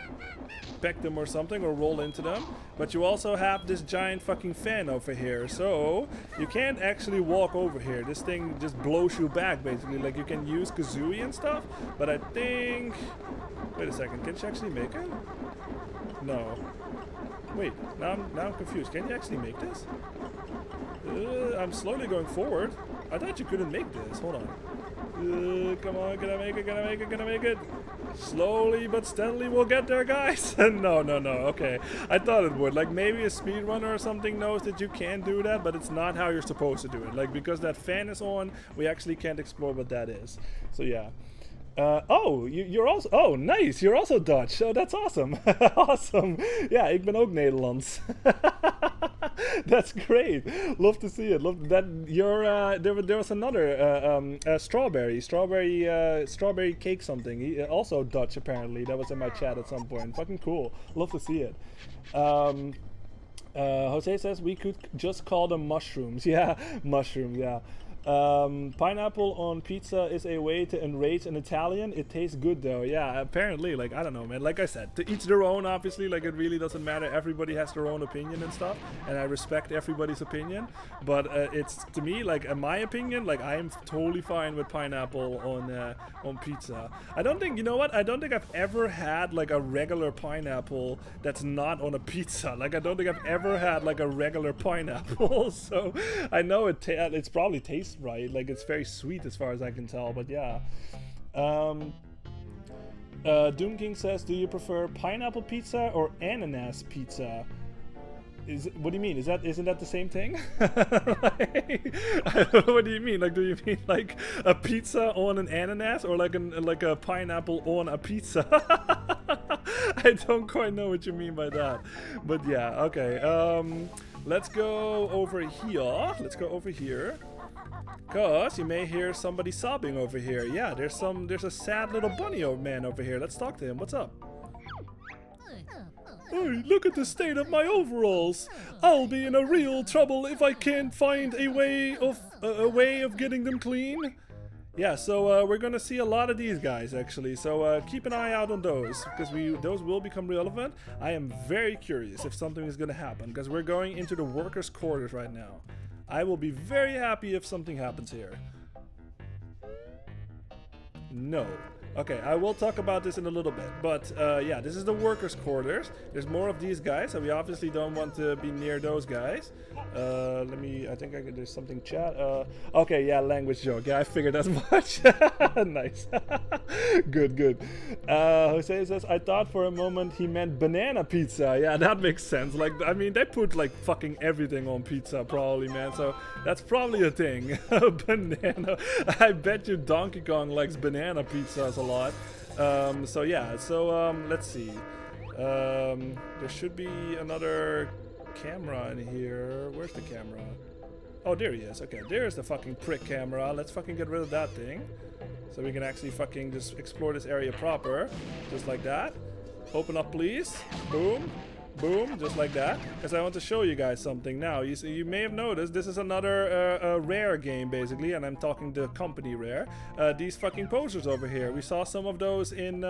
peck them or something, or roll into them. But you also have this giant fucking fan over here, so you can't actually walk over here. This thing just blows you back, basically. Like you can use Kazooie and stuff, but I think. Wait a second, can you actually make it? No. Wait, now I'm confused. Can you actually make this? I'm slowly going forward. I thought you couldn't make this. Hold on. Come on, can I make it? Can I make it? Can I make it? Slowly but steadily we'll get there, guys. No. Okay. I thought it would. Like maybe a speedrunner or something knows that you can do that, but it's not how you're supposed to do it. Like because that fan is on, we actually can't explore what that is. So yeah. Oh, you're also. Oh, nice. You're also Dutch. Oh, that's awesome. Awesome. Ja, ik ben ook Nederlands. That's great. Love to see it. Love that. You're. There was another strawberry cake something. Also Dutch apparently. That was in my chat at some point. Fucking cool. Love to see it. Jose says we could just call them mushrooms. Yeah, mushrooms. Yeah. Pineapple on pizza is a way to enrage an Italian. It tastes good though. Yeah, apparently. Like, I don't know, man. Like I said, to each their own, obviously. Like, it really doesn't matter. Everybody has their own opinion and stuff. And I respect everybody's opinion. But it's, to me, like, in my opinion, like, I am totally fine with pineapple on pizza. I don't think, you know what? I don't think I've ever had, like, a regular pineapple that's not on a pizza. Like, I don't think I've ever had, like, a regular pineapple. So, I know it's probably tastes right, like it's very sweet as far as I can tell, but yeah. Doom King says, do you prefer pineapple pizza or ananas pizza? What do you mean? Isn't that the same thing? Like, what do you mean? Like, do you mean like a pizza on an ananas or like a pineapple on a pizza? I don't quite know what you mean by that, but yeah, okay. Let's go over here. Let's go over here. Cause you may hear somebody sobbing over here. Yeah, there's a sad little bunny man over here. Let's talk to him. What's up? Hey, look at the state of my overalls. I'll be in a real trouble if I can't find a way of getting them clean. Yeah, so we're gonna see a lot of these guys actually. So keep an eye out on those because those will become relevant. I am very curious if something is gonna happen because we're going into the workers' quarters right now. I will be very happy if something happens here. No. Okay, I will talk about this in a little bit, but yeah, this is the workers' quarters. There's more of these guys, so we obviously don't want to be near those guys. I think there's something chat. Okay, yeah, language joke. Yeah, I figured as much. Nice. Good. Jose says, I thought for a moment he meant banana pizza. Yeah, that makes sense. Like, I mean, they put like fucking everything on pizza probably, man, so that's probably a thing. Banana. I bet you Donkey Kong likes banana pizzas a lot. So yeah, let's see. There should be another camera in here. Where's the camera? Oh, there he is. Okay, there's the fucking prick camera. Let's fucking get rid of that thing. So we can actually fucking just explore this area proper. Just like that. Open up, please. Boom. Boom, just like that. Because I want to show you guys something now. You may have noticed this is another Rare game basically, and I'm talking the company Rare. These fucking posters over here. We saw some of those in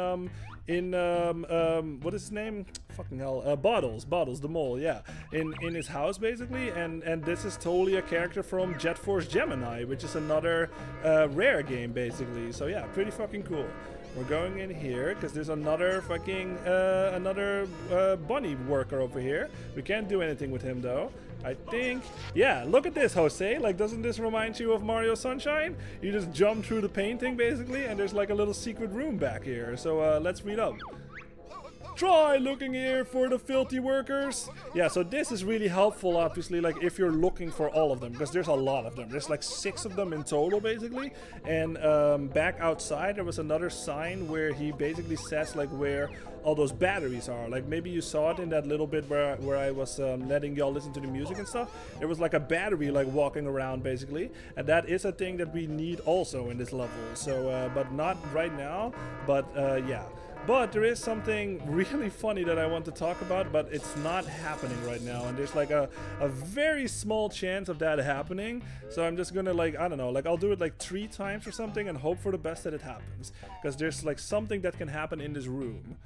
what is his name? Fucking hell, Bottles the mole, yeah. In his house basically, and this is totally a character from Jet Force Gemini, which is another Rare game basically. So yeah, pretty fucking cool. We're going in here because there's another fucking bunny worker over here. We can't do anything with him though. I think, yeah, look at this, Jose. Like, doesn't this remind you of Mario Sunshine? You just jump through the painting basically, and there's like a little secret room back here. So let's read up. Try looking here for the filthy workers. Yeah, so this is really helpful, obviously, like if you're looking for all of them, because there's a lot of them. There's like 6 of them in total, basically. And back outside, there was another sign where he basically says like where all those batteries are. Like maybe you saw it in that little bit where I was letting y'all listen to the music and stuff. There was like a battery like walking around, basically. And that is a thing that we need also in this level. So, but not right now. But yeah. But there is something really funny that I want to talk about, but it's not happening right now. And there's like a very small chance of that happening. So I'm just gonna like, I don't know, like I'll do it like 3 times or something and hope for the best that it happens. Because there's like something that can happen in this room.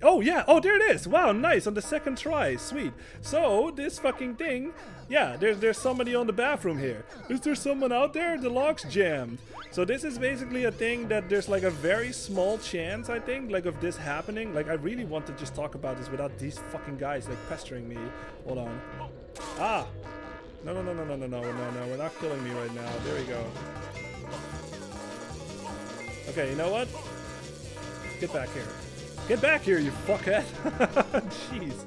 Oh yeah, oh there it is. Wow, nice, on the second try, sweet. So this fucking thing, yeah, there's somebody on the bathroom here. Is there someone out there? The lock's jammed. So this is basically a thing that there's like a very small chance, I think, like of this happening. Like I really want to just talk about this without these fucking guys like pestering me. Hold on. Ah, no, we're not killing me right now. There we go. Okay, you know what? Get back here. Get back here, you fuckhead! Jeez.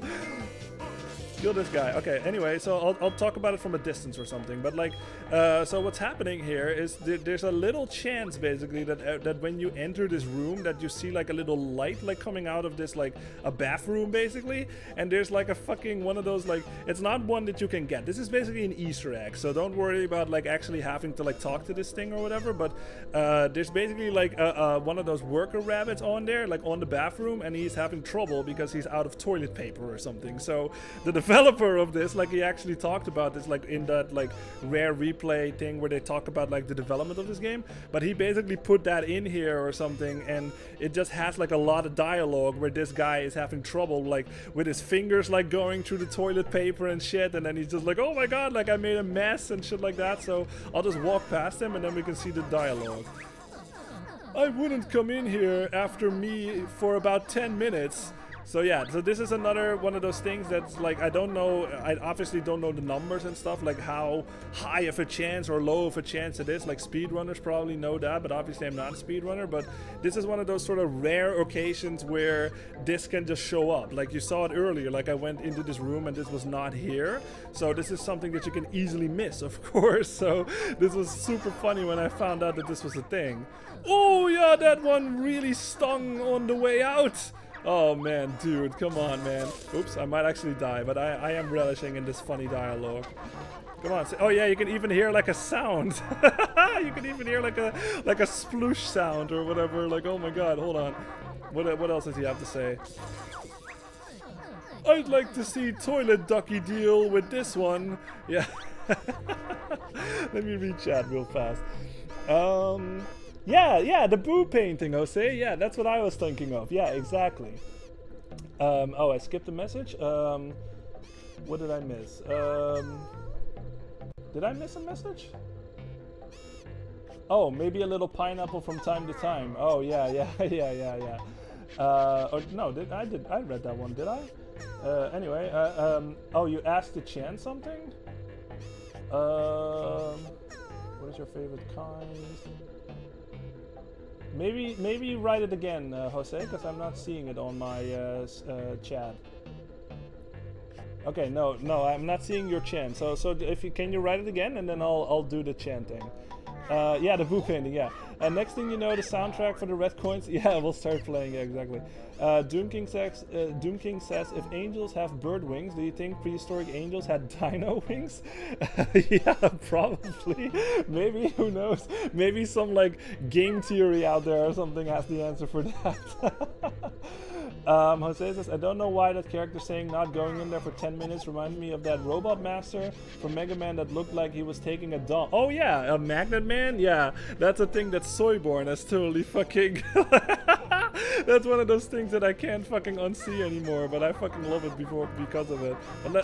Kill this guy. Okay, anyway, so I'll talk about it from a distance or something. But like, so what's happening here is there's a little chance basically that when you enter this room that you see like a little light like coming out of this like a bathroom basically, and there's like a fucking one of those like, it's not one that you can get. This is basically an Easter egg, so don't worry about like actually having to like talk to this thing or whatever. But there's basically like one of those worker rabbits on there, like on the bathroom, and he's having trouble because he's out of toilet paper or something. So the developer of this, like he actually talked about this like in that like rare replay thing where they talk about like the development of this game, but he basically put that in here or something, and it just has like a lot of dialogue where this guy is having trouble like with his fingers like going through the toilet paper and shit, and then he's just like, oh my god, like I made a mess and shit like that. So I'll just walk past him and then we can see the dialogue. I wouldn't come in here after me for about 10 minutes. So yeah, so this is another one of those things that's like, I don't know, I obviously don't know the numbers and stuff, like how high of a chance or low of a chance it is. Like speedrunners probably know that, but obviously I'm not a speedrunner. But this is one of those sort of rare occasions where this can just show up. Like you saw it earlier, like I went into this room and this was not here. So this is something that you can easily miss, of course. So this was super funny when I found out that this was a thing. Oh yeah, that one really stung on the way out. Oh man, dude, come on, man. Oops, I might actually die, but I am relishing in this funny dialogue. Come on. Oh yeah, you can even hear like a sound. You can even hear like a sploosh sound or whatever. Like, oh my god, hold on. What else does he have to say? I'd like to see Toilet Ducky deal with this one. Yeah. Let me read chat real fast. Yeah, the boo painting, Jose. Yeah, that's what I was thinking of. Yeah, exactly. Oh, I skipped a message. What did I miss? Did I miss a message? Oh, maybe a little pineapple from time to time. Oh, yeah. Or no, I read that one, did I? Anyway, oh, you asked to chant something? What is your favorite kind? Maybe write it again, Jose, because I'm not seeing it on my chat. Okay, no, I'm not seeing your chant. So if you can you write it again, and then I'll do the chanting. Yeah, the boo painting. Yeah. Next thing you know, the soundtrack for the red coins. Yeah, we'll start playing. Yeah, exactly. Doom King says, if angels have bird wings, do you think prehistoric angels had dino wings? Yeah, probably. Maybe, who knows? Maybe some like game theory out there or something has the answer for that. Jose says, I don't know why that character saying not going in there for 10 minutes reminded me of that robot master from Mega Man that looked like he was taking a dump. Oh yeah, a Magnet Man? Yeah, that's a thing that Soyborn has totally fucking... That's one of those things that I can't fucking unsee anymore, but I fucking love it because of it.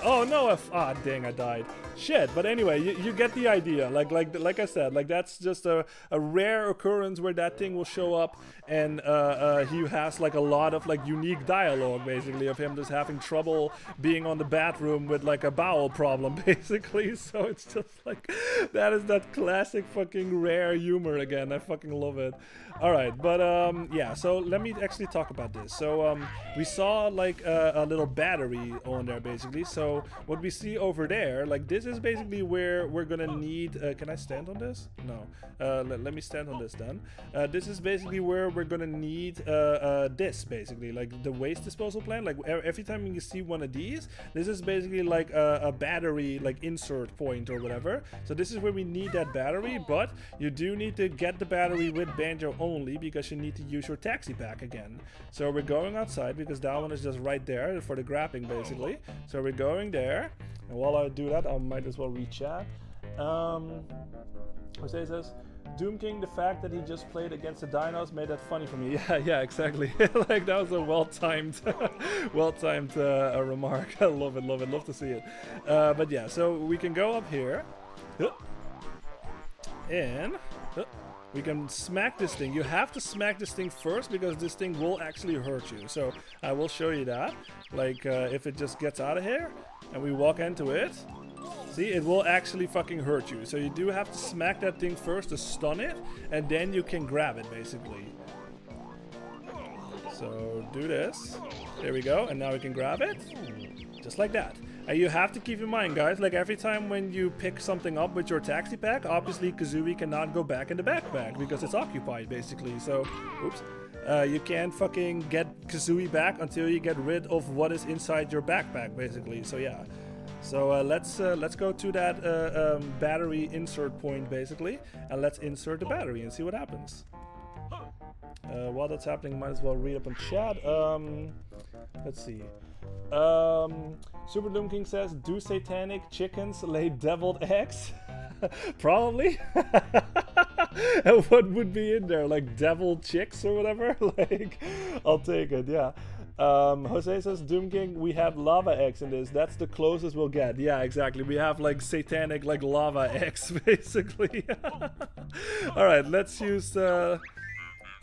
Oh no, dang, I died. Shit, but anyway, you get the idea. Like I said, like that's just a rare occurrence where that thing will show up, and he has like a lot of like unique dialogue, basically, of him just having trouble being on the bathroom with like a bowel problem, basically. So it's just like, that is that classic fucking rare humor again. I fucking love it. Alright, but yeah, so let me actually talk about this. So we saw like a little battery on there, basically. So what we see over there, like this is basically where we're gonna need, can I stand on this? No. Let me stand on this then. This is basically where we're gonna need this, basically, like the waste disposal plant. Like every time you see one of these, this is basically like a battery like insert point or whatever. So this is where we need that battery, but you do need to get the battery with Banjo only, because you need to use your taxi pack again. So we're going outside because that one is just right there for the grabbing, basically. So we're going there, and while I do that, I might as well read chat. Jose says, Doom King, the fact that he just played against the dinos made that funny for me. Yeah, exactly. Like that was a well-timed remark. I love it, love to see it. But yeah, so we can go up here, and we can smack this thing. You have to smack this thing first because this thing will actually hurt you. So I will show you that. Like if it just gets out of here and we walk into it, see, it will actually fucking hurt you. So you do have to smack that thing first to stun it, and then you can grab it, basically. So do this. There we go, and now we can grab it. Just like that. And you have to keep in mind, guys, like every time when you pick something up with your taxi pack, obviously Kazooie cannot go back in the backpack because it's occupied, basically. So, oops. You can't fucking get Kazooie back until you get rid of what is inside your backpack, basically. So, yeah. So let's go to that battery insert point, basically, and let's insert the battery and see what happens. While that's happening, might as well read up in chat. Let's see. Super Doom King says, do satanic chickens lay deviled eggs? Probably. And what would be in there? Like deviled chicks or whatever? Like, I'll take it, yeah. Jose says, Doom King, we have lava eggs in this. That's the closest we'll get. Yeah, exactly. We have like satanic like lava eggs, basically. Alright, let's use oh,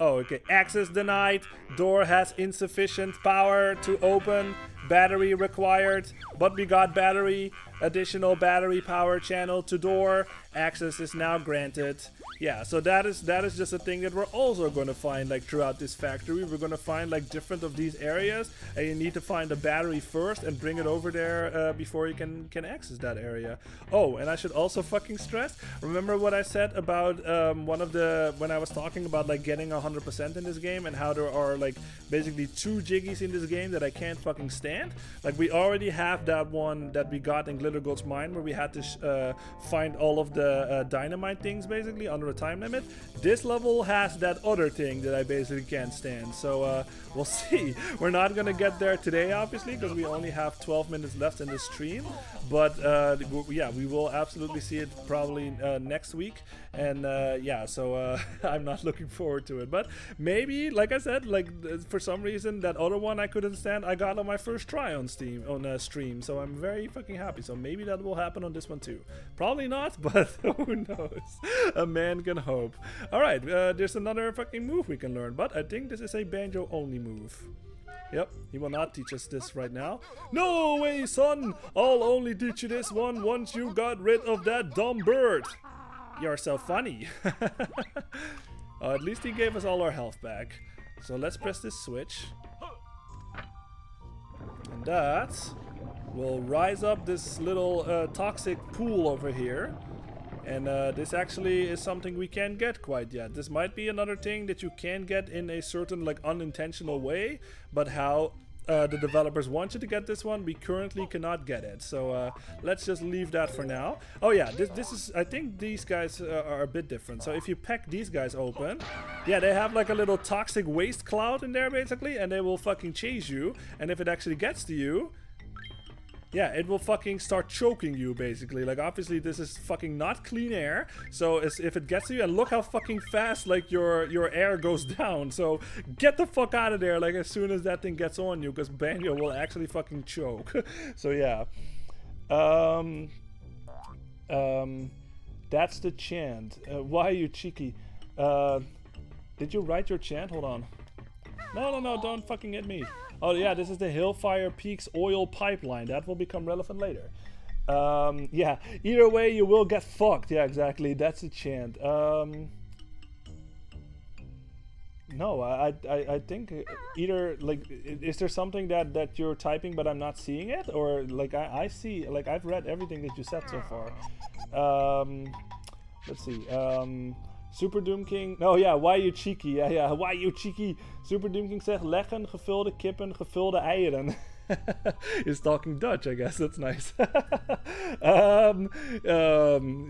okay. Access denied. Door has insufficient power to open. Battery required. But we got battery. Additional battery power channel to door. Access is now granted. Yeah, so that is just a thing that we're also going to find like throughout this factory. We're going to find like different of these areas, and you need to find the battery first and bring it over there before you can access that area. Oh, and I should also fucking stress, remember what I said about when I was talking about like getting 100% in this game and how there are like basically 2 jiggies in this game that I can't fucking stand. Like we already have that one that we got in Glitter Gold's mine where we had to find all of the dynamite things basically under a time limit. This level has that other thing that I basically can't stand, so we'll see. We're not gonna get there today obviously because we only have 12 minutes left in the stream, but yeah, we will absolutely see it probably next week, and yeah, so I'm not looking forward to it, but maybe, like I said, like for some reason that other one I couldn't stand, I got on my first try on stream, so I'm very fucking happy. So maybe that will happen on this one too. Probably not, but who knows? A man can hope. Alright, there's another fucking move we can learn, but I think this is a banjo only move. Yep, he will not teach us this right now. No way, son! I'll only teach you this one once you got rid of that dumb bird. You're so funny. At least he gave us all our health back. So let's press this switch. And that will rise up this little toxic pool over here. And this actually is something we can't get quite yet. This might be another thing that you can get in a certain like unintentional way, but how the developers want you to get this one, we currently cannot get it. So let's just leave that for now. Oh yeah, this is, I think these guys are a bit different. So if you peck these guys open, yeah, they have like a little toxic waste cloud in there basically, and they will fucking chase you. And if it actually gets to you, yeah, it will fucking start choking you, basically. Like, obviously, this is fucking not clean air. So, if it gets to you, and look how fucking fast, like, your air goes down. So, get the fuck out of there, like, as soon as that thing gets on you, because Banjo will actually fucking choke. So, yeah. That's the chant. Why are you cheeky? Did you write your chant? Hold on. No, don't fucking hit me. Oh yeah, this is the Hillfire Peaks oil pipeline. That will become relevant later. Yeah, either way you will get fucked. Yeah, exactly. That's a chant. No, I think either, like, is there something that you're typing but I'm not seeing it? Or, like, I see, like, I've read everything that you said so far. Let's see. Super Doom King. No, yeah, why you cheeky? Ja, why you cheeky? Super Doom King zegt leggen, gevulde kippen, gevulde eieren. He's talking Dutch, I guess. That's nice.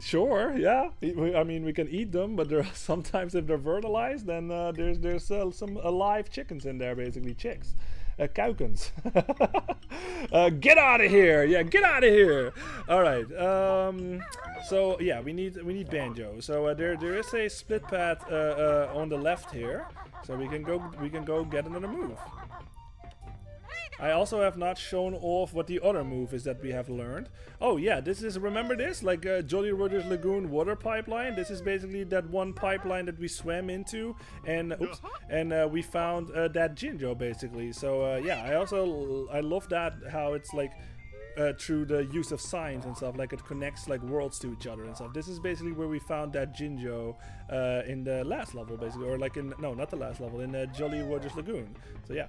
Sure, yeah. I mean, we can eat them, but there are sometimes if they're fertilized, then there's some alive chickens in there, basically chicks. Kuikens. Get out of here! Yeah, get out of here! All right. So yeah, we need Banjo. So there is a split path on the left here, so we can go get another move. I also have not shown off what the other move is that we have learned. Oh yeah, this is, remember this? Like Jolly Roger's Lagoon water pipeline. This is basically that one pipeline that we swam into, and oops, and we found that Jinjo basically. So yeah, I love that, how it's like through the use of signs and stuff, like it connects like worlds to each other and stuff. This is basically where we found that Jinjo in the last level basically, or like in, no, not the last level, in Jolly Roger's Lagoon. So yeah.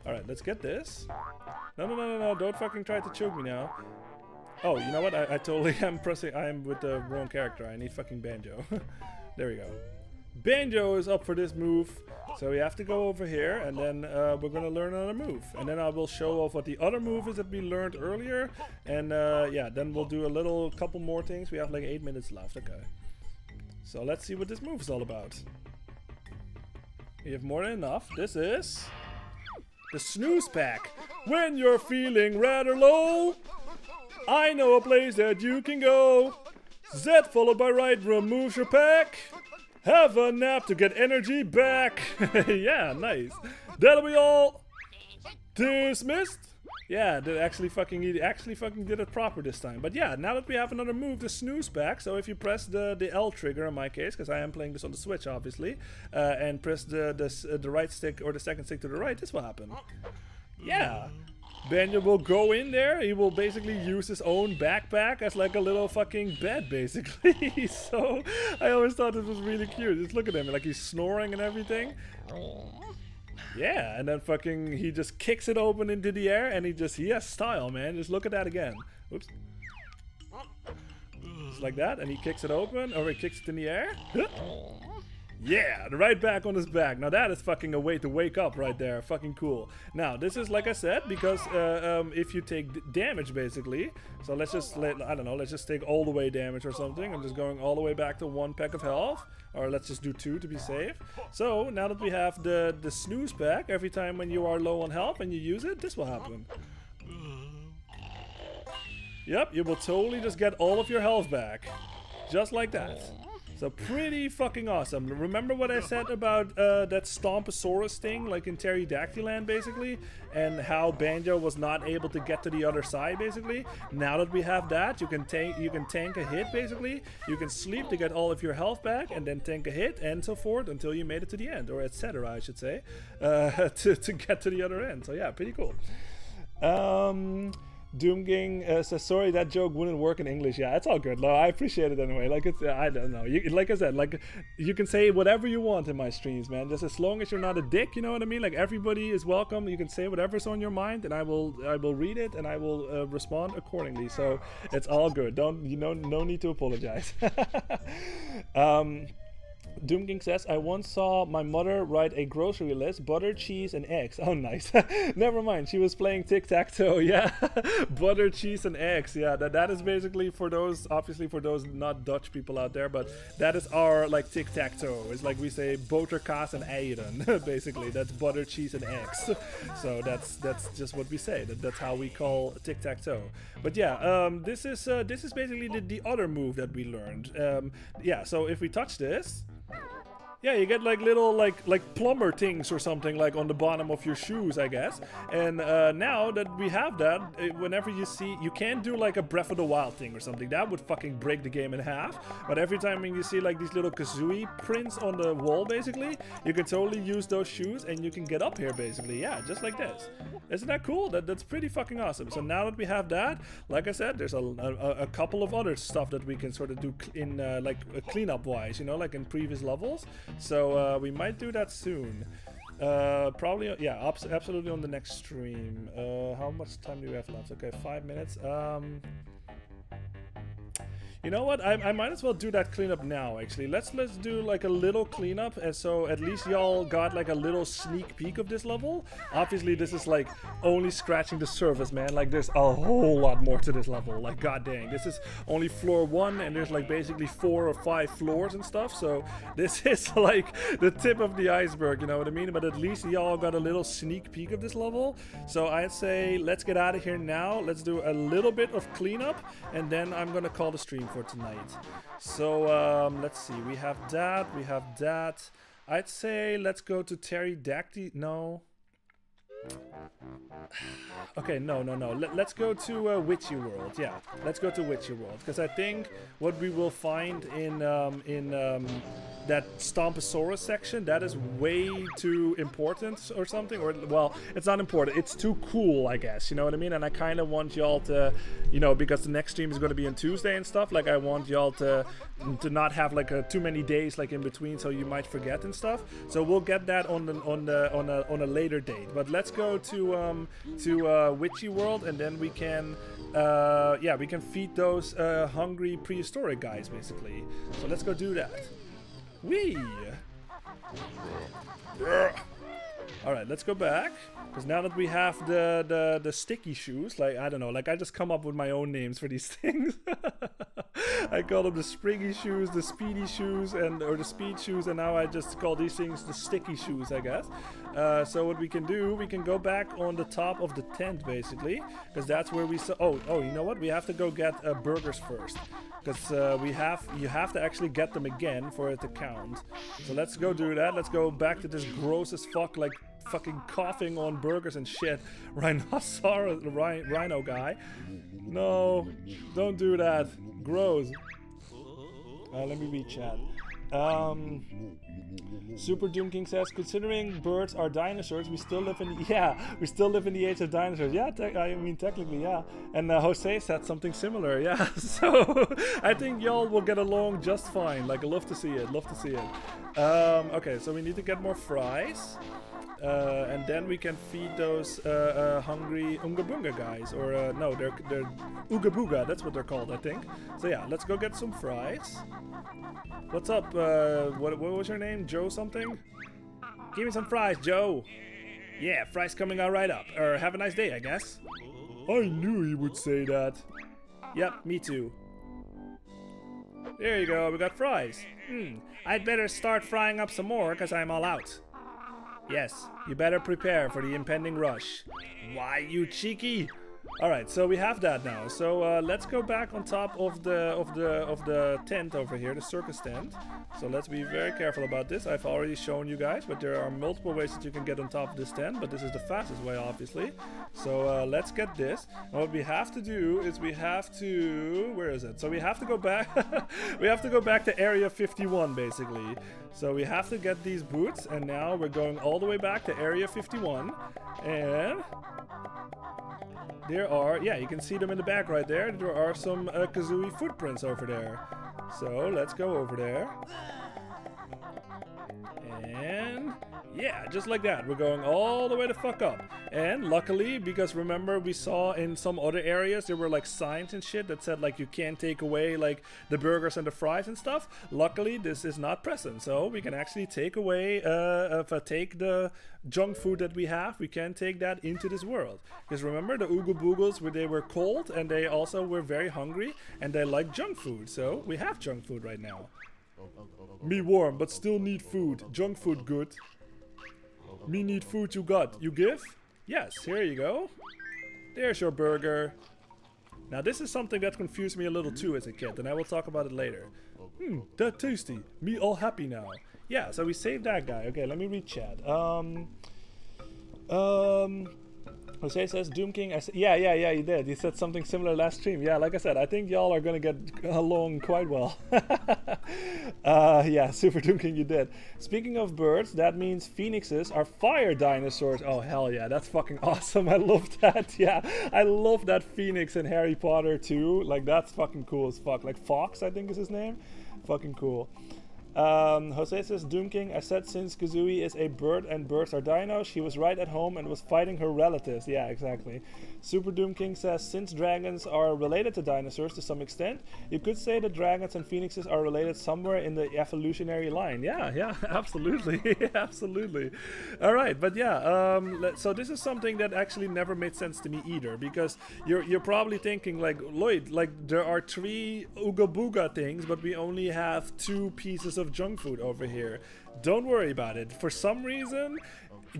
Alright, let's get this. No, don't fucking try to choke me now. Oh, you know what? I totally am pressing. I am with the wrong character. I need fucking Banjo. There we go. Banjo is up for this move. So we have to go over here, and then we're gonna learn another move. And then I will show off what the other move is that we learned earlier. And yeah, then we'll do a couple more things. We have like 8 minutes left. Okay. So let's see what this move is all about. We have more than enough. This is the snooze pack. When you're feeling rather low, I know a place that you can go. Z followed by right removes your pack. Have a nap to get energy back. Yeah, nice. That'll be all. Dismissed. Yeah, he actually fucking did it proper this time. But yeah, now that we have another move, the snooze pack. So if you press the L trigger in my case, because I am playing this on the Switch, obviously, and press the right stick or the second stick to the right, this will happen. Yeah. Banjo will go in there. He will basically use his own backpack as like a little fucking bed, basically. So I always thought this was really cute. Just look at him, like he's snoring and everything. Yeah, and then fucking he just kicks it open into the air, and he has style, man. Just look at that again. Oops. Just like that, and he kicks it open, or he kicks it in the air. Yeah, right back on his back. Now that is fucking a way to wake up right there. Fucking cool. Now this is like I said, because if you take damage basically, so let's just let's just take all the way damage or something. I'm just going all the way back to 1 pack of health, or let's just do 2 to be safe. So now that we have the snooze pack, every time when you are low on health and you use it, this will happen. Yep, you will totally just get all of your health back, just like that. So pretty fucking awesome. Remember what I said about that Stomposaurus thing, like in Pterodactyland basically, and how Banjo was not able to get to the other side basically? Now that we have that, you can tank a hit basically. You can sleep to get all of your health back, and then tank a hit, and so forth until you made it to the end, or etc. I should say, to get to the other end. So yeah, pretty cool. Doomgang says, sorry, that joke wouldn't work in English. Yeah, it's all good. No, I appreciate it anyway. Like, it's, I don't know. Like I said, like, you can say whatever you want in my streams, man. Just as long as you're not a dick, you know what I mean? Like, everybody is welcome. You can say whatever's on your mind, and I will read it, and I will respond accordingly. So it's all good. No need to apologize. Doomking says, I once saw my mother write a grocery list, butter, cheese, and eggs. Oh, nice. Never mind. She was playing tic-tac-toe. Yeah. Butter, cheese, and eggs. Yeah, that is basically for those, obviously for those not Dutch people out there, but that is our, like, tic-tac-toe. It's like we say boter, kaas, and eieren. Basically, that's butter, cheese, and eggs. So that's just what we say. That's how we call tic-tac-toe. But yeah, this is basically the other move that we learned. Yeah, so if we touch this, yeah, you get like little like plumber things or something like on the bottom of your shoes, I guess. And now that we have that, whenever you see, you can't do like a Breath of the Wild thing or something. That would fucking break the game in half. But every time when you see like these little kazooie prints on the wall, basically, you can totally use those shoes and you can get up here, basically. Yeah, just like this. Isn't that cool? That's pretty fucking awesome. So now that we have that, like I said, there's a couple of other stuff that we can sort of do in like cleanup wise, you know, like in previous levels. So we might do that soon. Probably, yeah, absolutely on the next stream. How much time do we have left? Okay, 5 minutes. You know what? I might as well do that cleanup now, actually. Let's do like a little cleanup, and so at least y'all got like a little sneak peek of this level. Obviously, this is like only scratching the surface, man. Like there's a whole lot more to this level. Like god dang, this is only floor 1, and there's like basically 4 or 5 floors and stuff. So this is like the tip of the iceberg, you know what I mean? But at least y'all got a little sneak peek of this level. So I'd say let's get out of here now. Let's do a little bit of cleanup, and then I'm gonna call the stream for tonight. So let's see, we have that. I'd say let's go to Pterodactyl. No. Okay, no. Let's go to Witchy World. Yeah, let's go to Witchy World, because I think what we will find in that Stomposaurus section, that is way too important or something. Or, well, it's not important. It's too cool, I guess. You know what I mean? And I kind of want y'all to, you know, because the next stream is going to be on Tuesday and stuff. Like, I want y'all to not have like too many days like in between, so you might forget and stuff. So we'll get that on a later date. But let's go to Witchy World, and then we can we can feed those hungry prehistoric guys basically. So let's go do that. Whee! Alright, let's go back. Because now that we have the sticky shoes, like, I don't know, like I just come up with my own names for these things. I call them the springy shoes, the speedy shoes, or the speed shoes, and now I just call these things the sticky shoes, I guess. So what we can do, we can go back on the top of the tent, basically. Because that's where we saw... Oh, you know what? We have to go get burgers first. Because you have to actually get them again for it to count. So let's go do that. Let's go back to this gross as fuck, like, fucking coughing on burgers and shit rhino guy. No, don't do that. Gross. Let me read chat. Super Doom King says, considering birds are dinosaurs, we still live in the age of dinosaurs. Yeah, I mean technically, yeah. And Jose said something similar. Yeah, so I think y'all will get along just fine. Like, love to see it. Love to see it. Okay, so we need to get more fries. And then we can feed those hungry Oonga Boonga guys, or no, they're Ooga Booga, that's what they're called, I think. So yeah, let's go get some fries. What's up? What was your name? Joe something? Give me some fries, Joe. Yeah, fries coming out right up. Or have a nice day, I guess. I knew he would say that. Yep, me too. There you go, we got fries. I'd better start frying up some more, because I'm all out. Yes, you better prepare for the impending rush. Why, you cheeky? Alright, so we have that now. So let's go back on top of the tent over here, the circus tent. So let's be very careful about this. I've already shown you guys, but there are multiple ways that you can get on top of this tent, but this is the fastest way, obviously. So let's get this. And what we have to do is we have to... Where is it? So we have to go back... we have to go back to Area 51, basically. So we have to get these boots, and now we're going all the way back to Area 51. And... there are, yeah, you can see them in the back right there. There are some Kazooie footprints over there. So let's go over there. And yeah, just like that. We're going all the way the fuck up. And luckily, because remember we saw in some other areas there were like signs and shit that said like you can't take away like the burgers and the fries and stuff. Luckily this is not present, so we can actually take away take the junk food that we have, we can take that into this world. Because remember the Ooga Boogles, where they were cold and they also were very hungry and they like junk food, so we have junk food right now. Me warm but still need food. Junk food good. Me need food you got. You give? Yes, here you go. There's your burger. Now this is something that confused me a little too as a kid, and I will talk about it later. That tasty. Me all happy now. Yeah, so we saved that guy. Okay, let me read chat. Jose says, Doom King, yeah, he did. He said something similar last stream. Yeah, like I said, I think y'all are gonna get along quite well. Yeah, Super Doom King, you did. Speaking of birds, that means phoenixes are fire dinosaurs. Oh, hell yeah, that's fucking awesome. I love that, yeah. I love that phoenix in Harry Potter too. Like, that's fucking cool as fuck. Like, Fox, I think is his name. Fucking cool. Jose says, Doom King, I said since Kazooie is a bird and birds are dinos, she was right at home and was fighting her relatives. Yeah, exactly. Super Doom King says, since dragons are related to dinosaurs to some extent, you could say that dragons and phoenixes are related somewhere in the evolutionary line. Yeah, absolutely. Absolutely. Alright, but yeah, so this is something that actually never made sense to me either, because you're probably thinking like, Lloyd, like there are 3 Ooga Booga things, but we only have 2 pieces of junk food over here. Don't worry about it. For some reason,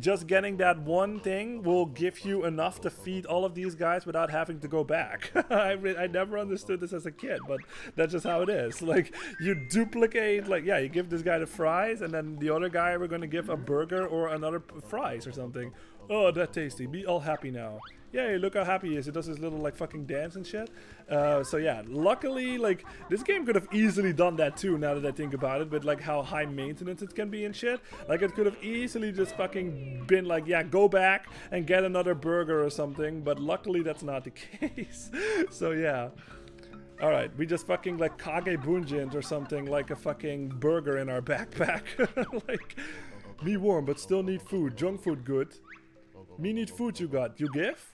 just getting that one thing will give you enough to feed all of these guys without having to go back. I never understood this as a kid, but that's just how it is. Like, you duplicate, like, yeah, you give this guy the fries, and then the other guy we're gonna give a burger or another fries or something. Oh, that tasty. Be all happy now. Yay, look how happy he is. He does his little, like, fucking dance and shit. So yeah, luckily, like, this game could have easily done that too, now that I think about it, but like how high maintenance it can be and shit. Like, it could have easily just fucking been like, yeah, go back and get another burger or something, but luckily that's not the case. So yeah. Alright, we just fucking like Kage Bunjin or something, like a fucking burger in our backpack. Like, me warm but still need food. Junk food good. Me need food you got. You give?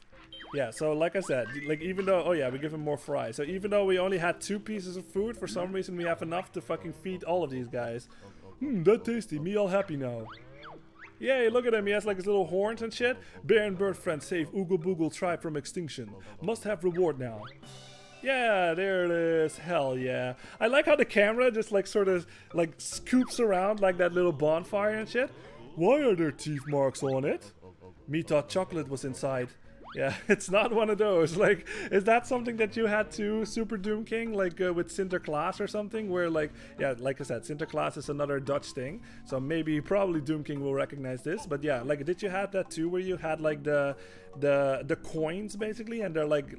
Yeah, so like I said, like even though, oh yeah, we give him more fries. So even though we only had 2 pieces of food, for some reason we have enough to fucking feed all of these guys. That tasty. Me all happy now. Yay, look at him. He has like his little horns and shit. Bear and bird friends save Oogle Boogle tribe from extinction. Must have reward now. Yeah, there it is. Hell yeah. I like how the camera just like sort of like scoops around like that little bonfire and shit. Why are there teeth marks on it? Me thought chocolate was inside. Yeah, it's not one of those. Like, is that something that you had to Super Doom King, like with Sinterklaas or something? Where, like, yeah, like I said, Sinterklaas is another Dutch thing. So maybe, probably Doom King will recognize this. But yeah, like, did you have that too, where you had like the coins basically, and they're like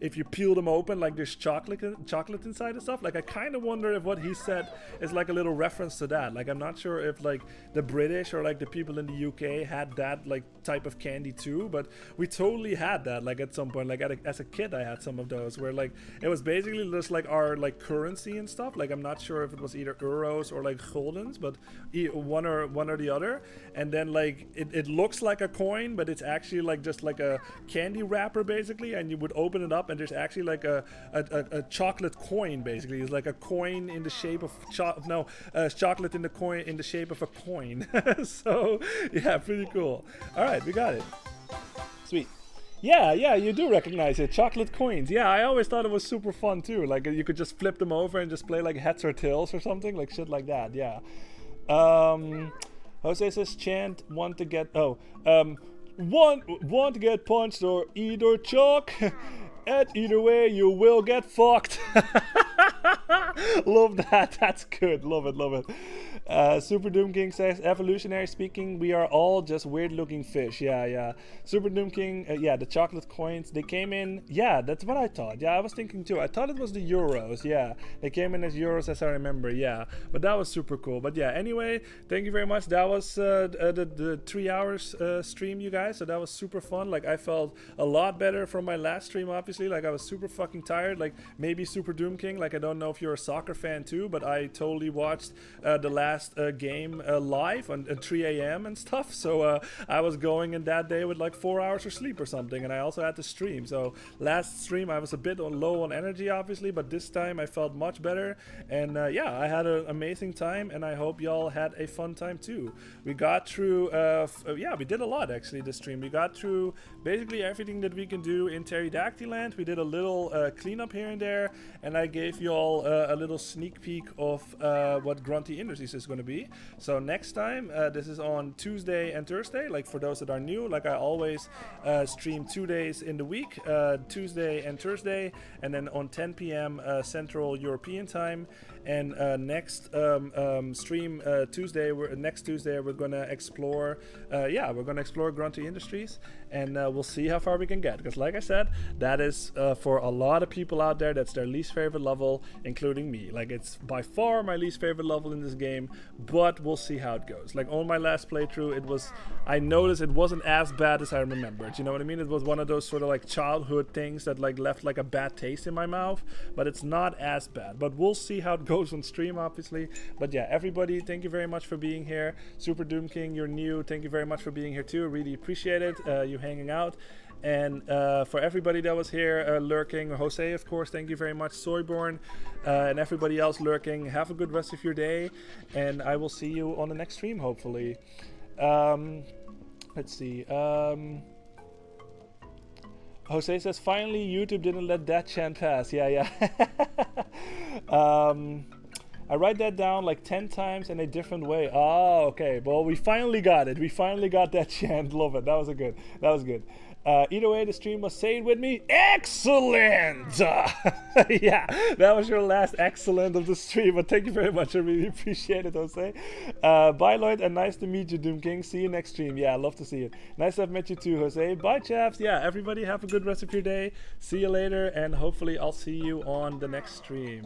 if you peel them open, like there's chocolate inside and stuff. Like, I kind of wonder if what he said is like a little reference to that. Like, I'm not sure if like the British or like the people in the UK had that like type of candy too, but we totally had that like at some point. Like as a kid I had some of those where like it was basically just like our like currency and stuff. Like, I'm not sure if it was either euros or like guldens, but one or the other. And then like it looks like a coin, but it's actually like just like a candy wrapper basically, and you would open it up and there's actually like a chocolate coin basically. It's like a coin in the shape of chocolate in the coin in the shape of a coin. So yeah, pretty cool. All right, we got it. Sweet. Yeah, you do recognize it. Chocolate coins. Yeah, I always thought it was super fun too. Like, you could just flip them over and just play like heads or tails or something, like shit like that. Yeah. Jose says chant want to get want to get punched or eat or choke. And either way you will get fucked. Love that. That's good. Love it. Super Doom King says, evolutionary speaking, we are all just weird looking fish. Yeah. Super Doom King, yeah, the chocolate coins, they came in, yeah, that's what I thought. Yeah, I was thinking too. I thought it was the euros. Yeah, they came in as euros as I remember. Yeah, but that was super cool. But yeah, anyway, thank you very much. That was the 3 hours stream, you guys. So that was super fun. Like, I felt a lot better from my last stream, obviously. Like, I was super fucking tired. Like, maybe Super Doom King, like, I don't know if you're a soccer fan too, but I totally watched the last game live at 3 a.m. and stuff. So I was going in that day with like 4 hours of sleep or something, and I also had to stream. So last stream I was a bit low on energy, obviously, but this time I felt much better. And yeah, I had an amazing time, and I hope y'all had a fun time too. We got through, yeah, we did a lot actually this stream. We got through basically everything that we can do in Pterodactyland. We did a little cleanup here and there, and I gave y'all a little sneak peek of what Grunty Industries is going to be. So next time, this is on Tuesday and Thursday. Like, for those that are new, like I always stream 2 days in the week, Tuesday and Thursday, and then on 10 p.m. Central European time. And next stream Tuesday, next Tuesday we're gonna explore, yeah, we're gonna explore Grunty Industries, and we'll see how far we can get. Because like I said, that is for a lot of people out there, that's their least favorite level, including me. Like, it's by far my least favorite level in this game, but we'll see how it goes. Like, on my last playthrough, it was, I noticed it wasn't as bad as I remembered. You know what I mean? It was one of those sort of like childhood things that like left like a bad taste in my mouth, but it's not as bad. But we'll see how it goes on stream, obviously. But yeah, everybody, thank you very much for being here. Super Doom King, you're new. Thank you very much for being here too. Really appreciate it, you hanging out. And for everybody that was here lurking, Jose, of course, thank you very much. Soyborn, and everybody else lurking, have a good rest of your day, and I will see you on the next stream, hopefully. Let's see. Jose says, finally, YouTube didn't let that chant pass. Yeah. I write that down like 10 times in a different way. Oh, okay. Well, we finally got it. We finally got that chant. Love it. That was good. Either way, the stream was, say it with me, excellent! Yeah, that was your last excellent of the stream, but thank you very much. I really appreciate it, Jose. Bye, Lloyd, and nice to meet you, Doom King. See you next stream. Yeah, I love to see you. Nice to have met you too, Jose. Bye, chaps. Yeah, everybody have a good rest of your day. See you later, and hopefully I'll see you on the next stream.